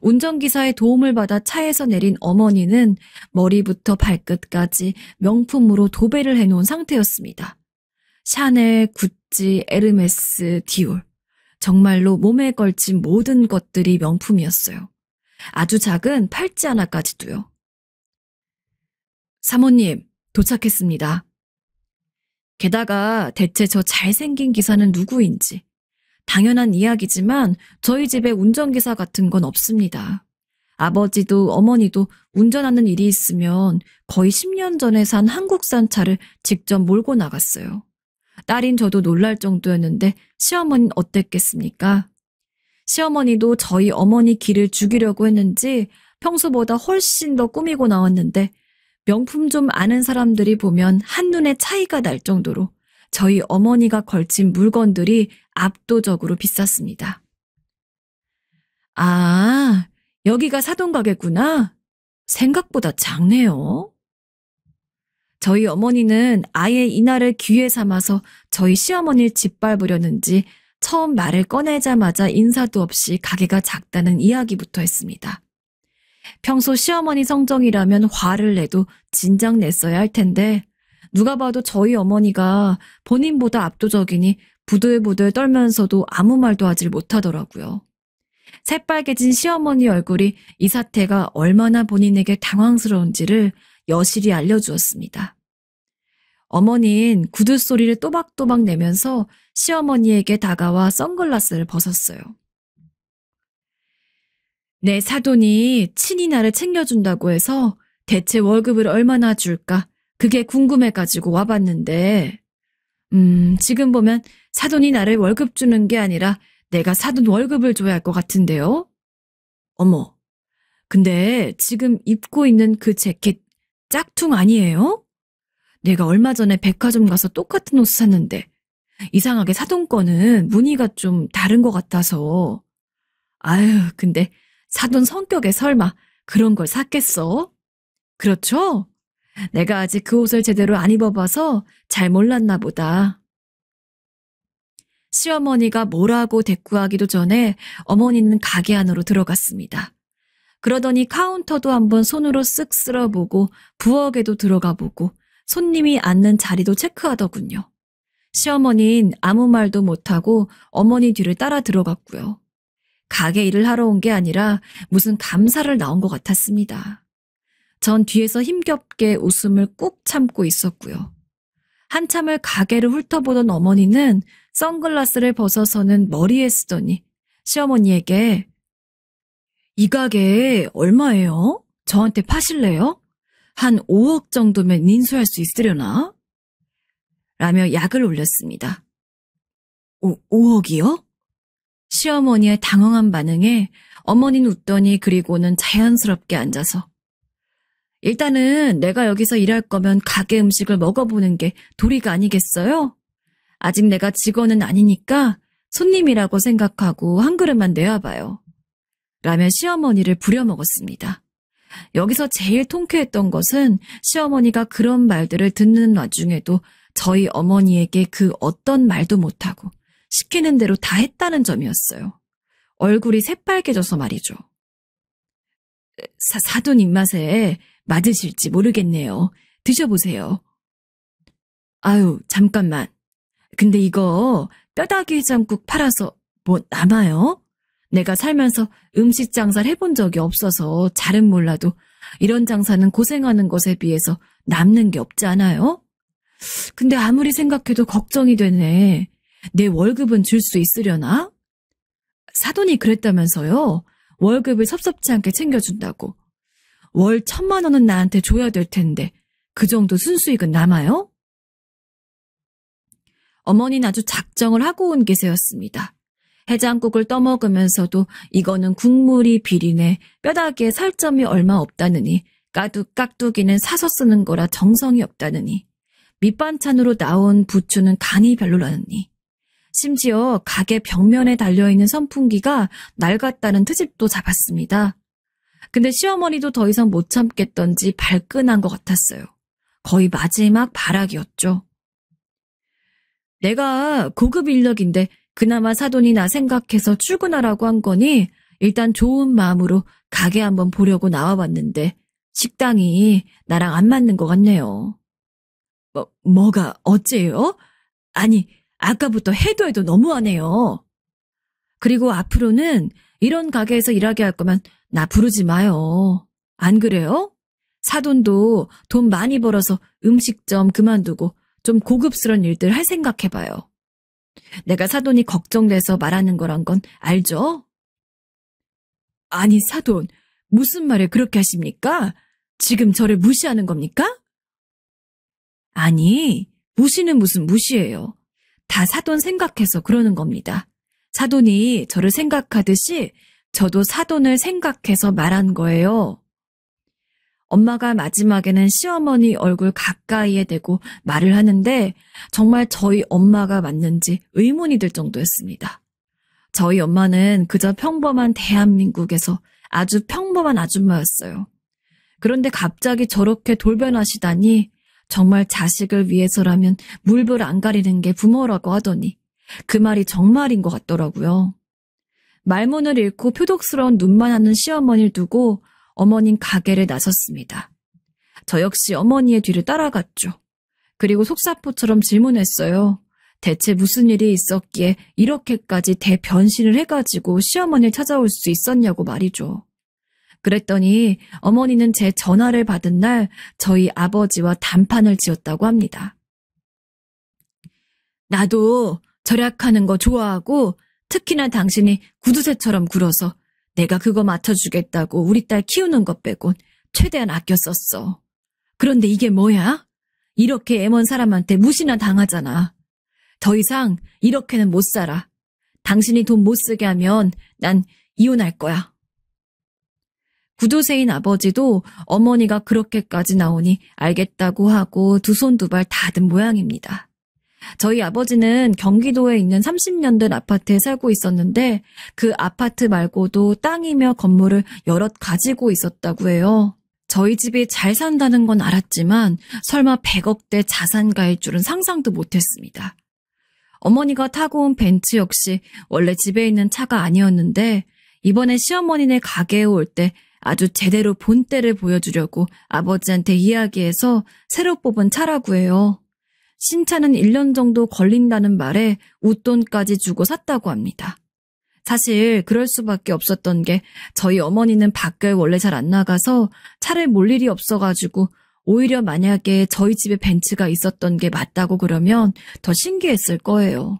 운전기사의 도움을 받아 차에서 내린 어머니는 머리부터 발끝까지 명품으로 도배를 해놓은 상태였습니다. 샤넬, 구찌, 에르메스, 디올. 정말로 몸에 걸친 모든 것들이 명품이었어요. 아주 작은 팔찌 하나까지도요. 사모님, 도착했습니다. 게다가 대체 저 잘생긴 기사는 누구인지. 당연한 이야기지만 저희 집에 운전기사 같은 건 없습니다. 아버지도 어머니도 운전하는 일이 있으면 거의 10년 전에 산 한국산 차를 직접 몰고 나갔어요. 딸인 저도 놀랄 정도였는데 시어머니는 어땠겠습니까? 시어머니도 저희 어머니 기를 죽이려고 했는지 평소보다 훨씬 더 꾸미고 나왔는데 명품 좀 아는 사람들이 보면 한눈에 차이가 날 정도로 저희 어머니가 걸친 물건들이 압도적으로 비쌌습니다. 아, 여기가 사돈 가게구나. 생각보다 작네요. 저희 어머니는 아예 이날을 기회 삼아서 저희 시어머니를 짓밟으려는지 처음 말을 꺼내자마자 인사도 없이 가게가 작다는 이야기부터 했습니다. 평소 시어머니 성정이라면 화를 내도 진작 냈어야 할 텐데 누가 봐도 저희 어머니가 본인보다 압도적이니 부들부들 떨면서도 아무 말도 하질 못하더라고요. 새빨개진 시어머니 얼굴이 이 사태가 얼마나 본인에게 당황스러운지를 여실히 알려주었습니다. 어머니는 구두 소리를 또박또박 내면서 시어머니에게 다가와 선글라스를 벗었어요. 내 사돈이 친히 나를 챙겨준다고 해서 대체 월급을 얼마나 줄까 그게 궁금해가지고 와봤는데 지금 보면 사돈이 나를 월급 주는 게 아니라 내가 사돈 월급을 줘야 할 것 같은데요? 어머, 근데 지금 입고 있는 그 재킷 짝퉁 아니에요? 내가 얼마 전에 백화점 가서 똑같은 옷 샀는데 이상하게 사돈 거는 무늬가 좀 다른 것 같아서. 아유, 근데 사돈 성격에 설마 그런 걸 샀겠어? 그렇죠? 내가 아직 그 옷을 제대로 안 입어봐서 잘 몰랐나 보다. 시어머니가 뭐라고 대꾸하기도 전에 어머니는 가게 안으로 들어갔습니다. 그러더니 카운터도 한번 손으로 쓱 쓸어보고 부엌에도 들어가 보고 손님이 앉는 자리도 체크하더군요. 시어머니는 아무 말도 못하고 어머니 뒤를 따라 들어갔고요. 가게 일을 하러 온 게 아니라 무슨 감사를 나온 것 같았습니다. 전 뒤에서 힘겹게 웃음을 꾹 참고 있었고요. 한참을 가게를 훑어보던 어머니는 선글라스를 벗어서는 머리에 쓰더니 시어머니에게 이 가게 얼마예요? 저한테 파실래요? 한 5억 정도면 인수할 수 있으려나? 라며 약을 올렸습니다. 5억이요? 시어머니의 당황한 반응에 어머니는 웃더니 그리고는 자연스럽게 앉아서 일단은 내가 여기서 일할 거면 가게 음식을 먹어보는 게 도리가 아니겠어요? 아직 내가 직원은 아니니까 손님이라고 생각하고 한 그릇만 내와봐요. 라며 시어머니를 부려먹었습니다. 여기서 제일 통쾌했던 것은 시어머니가 그런 말들을 듣는 와중에도 저희 어머니에게 그 어떤 말도 못하고 시키는 대로 다 했다는 점이었어요. 얼굴이 새빨개져서 말이죠. 사돈 입맛에 맞으실지 모르겠네요. 드셔보세요. 아유, 잠깐만. 근데 이거 뼈다귀 해장국 팔아서 뭐 남아요? 내가 살면서 음식 장사를 해본 적이 없어서 잘은 몰라도 이런 장사는 고생하는 것에 비해서 남는 게 없지 않아요? 근데 아무리 생각해도 걱정이 되네. 내 월급은 줄 수 있으려나? 사돈이 그랬다면서요. 월급을 섭섭지 않게 챙겨준다고. 월 1,000만 원은 나한테 줘야 될 텐데 그 정도 순수익은 남아요? 어머니는 아주 작정을 하고 온 기세였습니다. 해장국을 떠먹으면서도 이거는 국물이 비리네, 뼈다귀에 살점이 얼마 없다느니, 깍두기는 사서 쓰는 거라 정성이 없다느니, 밑반찬으로 나온 부추는 간이 별로라느니, 심지어 가게 벽면에 달려있는 선풍기가 낡았다는 트집도 잡았습니다. 근데 시어머니도 더 이상 못 참겠던지 발끈한 것 같았어요. 거의 마지막 발악이었죠. 내가 고급 인력인데 그나마 사돈이 나 생각해서 출근하라고 한 거니 일단 좋은 마음으로 가게 한번 보려고 나와봤는데 식당이 나랑 안 맞는 것 같네요. 뭐가 어째요? 아니, 아까부터 해도 너무하네요. 그리고 앞으로는 이런 가게에서 일하게 할 거면 나 부르지 마요. 안 그래요? 사돈도 돈 많이 벌어서 음식점 그만두고 좀 고급스러운 일들 할 생각해봐요. 내가 사돈이 걱정돼서 말하는 거란 건 알죠? 아니, 사돈, 무슨 말을 그렇게 하십니까? 지금 저를 무시하는 겁니까? 아니, 무시는 무슨 무시예요. 다 사돈 생각해서 그러는 겁니다. 사돈이 저를 생각하듯이 저도 사돈을 생각해서 말한 거예요. 엄마가 마지막에는 시어머니 얼굴 가까이에 대고 말을 하는데 정말 저희 엄마가 맞는지 의문이 들 정도였습니다. 저희 엄마는 그저 평범한 대한민국에서 아주 평범한 아줌마였어요. 그런데 갑자기 저렇게 돌변하시다니 정말 자식을 위해서라면 물불 안 가리는 게 부모라고 하더니 그 말이 정말인 것 같더라고요. 말문을 잃고 표독스러운 눈만 하는 시어머니를 두고 어머님 가게를 나섰습니다. 저 역시 어머니의 뒤를 따라갔죠. 그리고 속사포처럼 질문했어요. 대체 무슨 일이 있었기에 이렇게까지 대변신을 해가지고 시어머니를 찾아올 수 있었냐고 말이죠. 그랬더니 어머니는 제 전화를 받은 날 저희 아버지와 단판을 지었다고 합니다. 나도 절약하는 거 좋아하고 특히나 당신이 구두쇠처럼 굴어서 내가 그거 맞춰주겠다고 우리 딸 키우는 것 빼곤 최대한 아껴 썼어. 그런데 이게 뭐야? 이렇게 애먼 사람한테 무시나 당하잖아. 더 이상 이렇게는 못 살아. 당신이 돈 못 쓰게 하면 난 이혼할 거야. 구두쇠인 아버지도 어머니가 그렇게까지 나오니 알겠다고 하고 두 손 두 발 다 든 모양입니다. 저희 아버지는 경기도에 있는 30년 된 아파트에 살고 있었는데 그 아파트 말고도 땅이며 건물을 여럿 가지고 있었다고 해요. 저희 집이 잘 산다는 건 알았지만 설마 100억대 자산가일 줄은 상상도 못했습니다. 어머니가 타고 온 벤츠 역시 원래 집에 있는 차가 아니었는데 이번에 시어머니네 가게에 올 때 아주 제대로 본때를 보여주려고 아버지한테 이야기해서 새로 뽑은 차라고 해요. 신차는 1년 정도 걸린다는 말에 웃돈까지 주고 샀다고 합니다. 사실 그럴 수밖에 없었던 게 저희 어머니는 밖을 원래 잘 안 나가서 차를 몰 일이 없어가지고 오히려 만약에 저희 집에 벤츠가 있었던 게 맞다고 그러면 더 신기했을 거예요.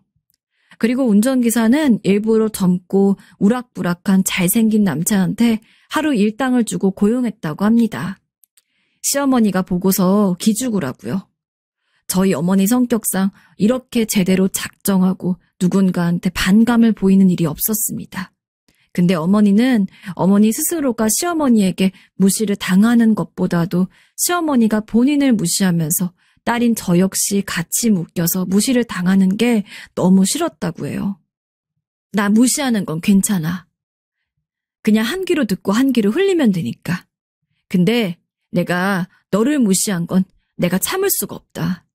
그리고 운전기사는 일부러 젊고 우락부락한 잘생긴 남자한테 하루 일당을 주고 고용했다고 합니다. 시어머니가 보고서 기죽으라고요. 저희 어머니 성격상 이렇게 제대로 작정하고 누군가한테 반감을 보이는 일이 없었습니다. 근데 어머니는 어머니 스스로가 시어머니에게 무시를 당하는 것보다도 시어머니가 본인을 무시하면서 딸인 저 역시 같이 묶여서 무시를 당하는 게 너무 싫었다고 해요. 나 무시하는 건 괜찮아. 그냥 한 귀로 듣고 한 귀로 흘리면 되니까. 근데 내가 너를 무시한 건 내가 참을 수가 없다.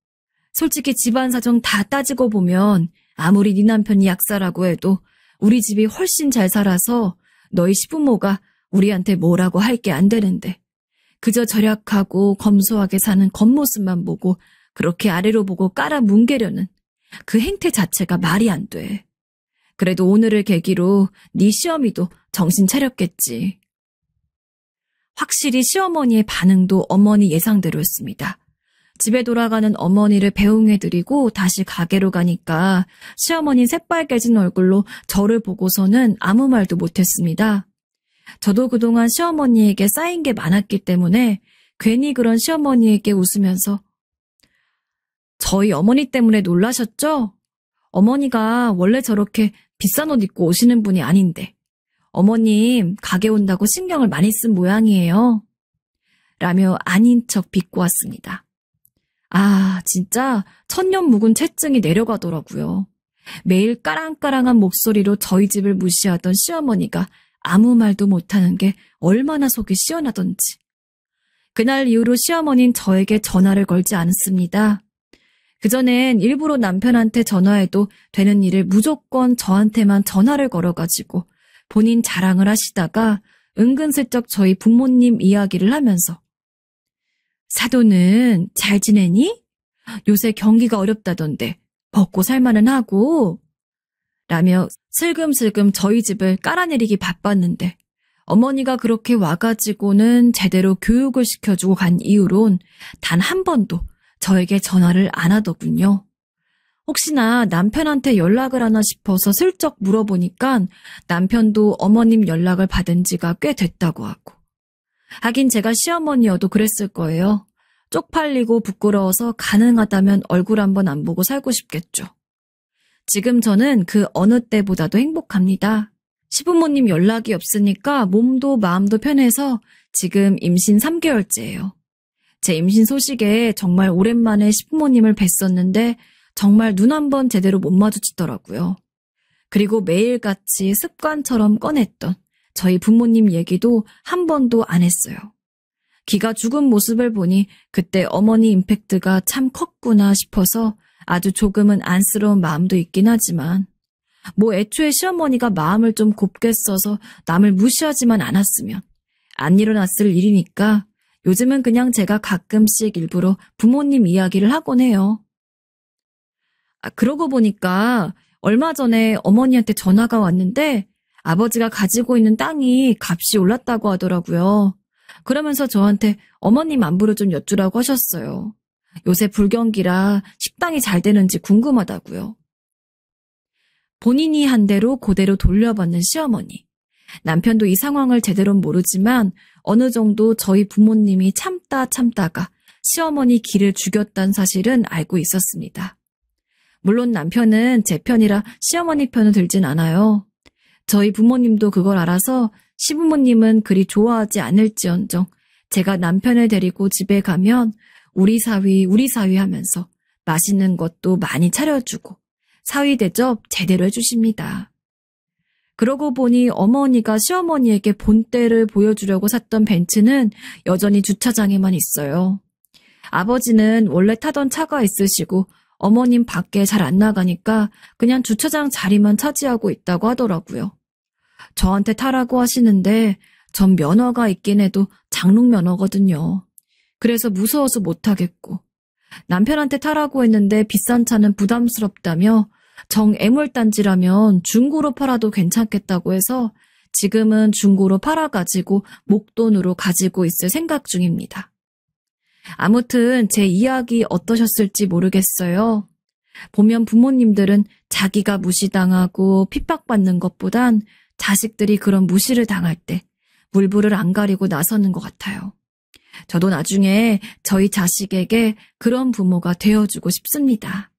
솔직히 집안 사정 다 따지고 보면 아무리 네 남편이 약사라고 해도 우리 집이 훨씬 잘 살아서 너희 시부모가 우리한테 뭐라고 할 게 안 되는데 그저 절약하고 검소하게 사는 겉모습만 보고 그렇게 아래로 보고 깔아 뭉개려는 그 행태 자체가 말이 안 돼. 그래도 오늘을 계기로 네 시어미도 정신 차렸겠지. 확실히 시어머니의 반응도 어머니 예상대로였습니다. 집에 돌아가는 어머니를 배웅해드리고 다시 가게로 가니까 시어머니 새빨개진 얼굴로 저를 보고서는 아무 말도 못했습니다. 저도 그동안 시어머니에게 쌓인 게 많았기 때문에 괜히 그런 시어머니에게 웃으면서 저희 어머니 때문에 놀라셨죠? 어머니가 원래 저렇게 비싼 옷 입고 오시는 분이 아닌데 어머님 가게 온다고 신경을 많이 쓴 모양이에요. 라며 아닌 척 비꼬았습니다. 아, 진짜 천년 묵은 채증이 내려가더라고요. 매일 까랑까랑한 목소리로 저희 집을 무시하던 시어머니가 아무 말도 못하는 게 얼마나 속이 시원하던지. 그날 이후로 시어머니는 저에게 전화를 걸지 않았습니다. 그전엔 일부러 남편한테 전화해도 되는 일을 무조건 저한테만 전화를 걸어가지고 본인 자랑을 하시다가 은근슬쩍 저희 부모님 이야기를 하면서 사도는 잘 지내니? 요새 경기가 어렵다던데 먹고 살만은 하고 라며 슬금슬금 저희 집을 깔아내리기 바빴는데 어머니가 그렇게 와가지고는 제대로 교육을 시켜주고 간 이후론 단 한 번도 저에게 전화를 안 하더군요. 혹시나 남편한테 연락을 하나 싶어서 슬쩍 물어보니까 남편도 어머님 연락을 받은 지가 꽤 됐다고 하고. 하긴 제가 시어머니여도 그랬을 거예요. 쪽팔리고 부끄러워서 가능하다면 얼굴 한번 안 보고 살고 싶겠죠. 지금 저는 그 어느 때보다도 행복합니다. 시부모님 연락이 없으니까 몸도 마음도 편해서 지금 임신 3개월째예요. 제 임신 소식에 정말 오랜만에 시부모님을 뵀었는데 정말 눈 한 번 제대로 못 마주치더라고요. 그리고 매일같이 습관처럼 꺼냈던 저희 부모님 얘기도 한 번도 안 했어요. 기가 죽은 모습을 보니 그때 어머니 임팩트가 참 컸구나 싶어서 아주 조금은 안쓰러운 마음도 있긴 하지만 뭐 애초에 시어머니가 마음을 좀 곱게 써서 남을 무시하지만 않았으면 안 일어났을 일이니까 요즘은 그냥 제가 가끔씩 일부러 부모님 이야기를 하곤 해요. 그러고 보니까 얼마 전에 어머니한테 전화가 왔는데 아버지가 가지고 있는 땅이 값이 올랐다고 하더라고요. 그러면서 저한테 어머님 안부를 좀 여쭈라고 하셨어요. 요새 불경기라 식당이 잘 되는지 궁금하다고요. 본인이 한 대로 그대로 돌려받는 시어머니. 남편도 이 상황을 제대로는 모르지만 어느 정도 저희 부모님이 참다가 시어머니 기를 죽였다는 사실은 알고 있었습니다. 물론 남편은 제 편이라 시어머니 편을 들진 않아요. 저희 부모님도 그걸 알아서 시부모님은 그리 좋아하지 않을지언정 제가 남편을 데리고 집에 가면 우리 사위 하면서 맛있는 것도 많이 차려주고 사위 대접 제대로 해주십니다. 그러고 보니 어머니가 시어머니에게 본때를 보여주려고 샀던 벤츠는 여전히 주차장에만 있어요. 아버지는 원래 타던 차가 있으시고 어머님 밖에 잘 안 나가니까 그냥 주차장 자리만 차지하고 있다고 하더라고요. 저한테 타라고 하시는데 전 면허가 있긴 해도 장롱 면허거든요. 그래서 무서워서 못하겠고 남편한테 타라고 했는데 비싼 차는 부담스럽다며 정 애물단지라면 중고로 팔아도 괜찮겠다고 해서 지금은 중고로 팔아가지고 목돈으로 가지고 있을 생각 중입니다. 아무튼 제 이야기 어떠셨을지 모르겠어요. 보면 부모님들은 자기가 무시당하고 핍박받는 것보단 자식들이 그런 무시를 당할 때 물불을 안 가리고 나서는 것 같아요. 저도 나중에 저희 자식에게 그런 부모가 되어주고 싶습니다.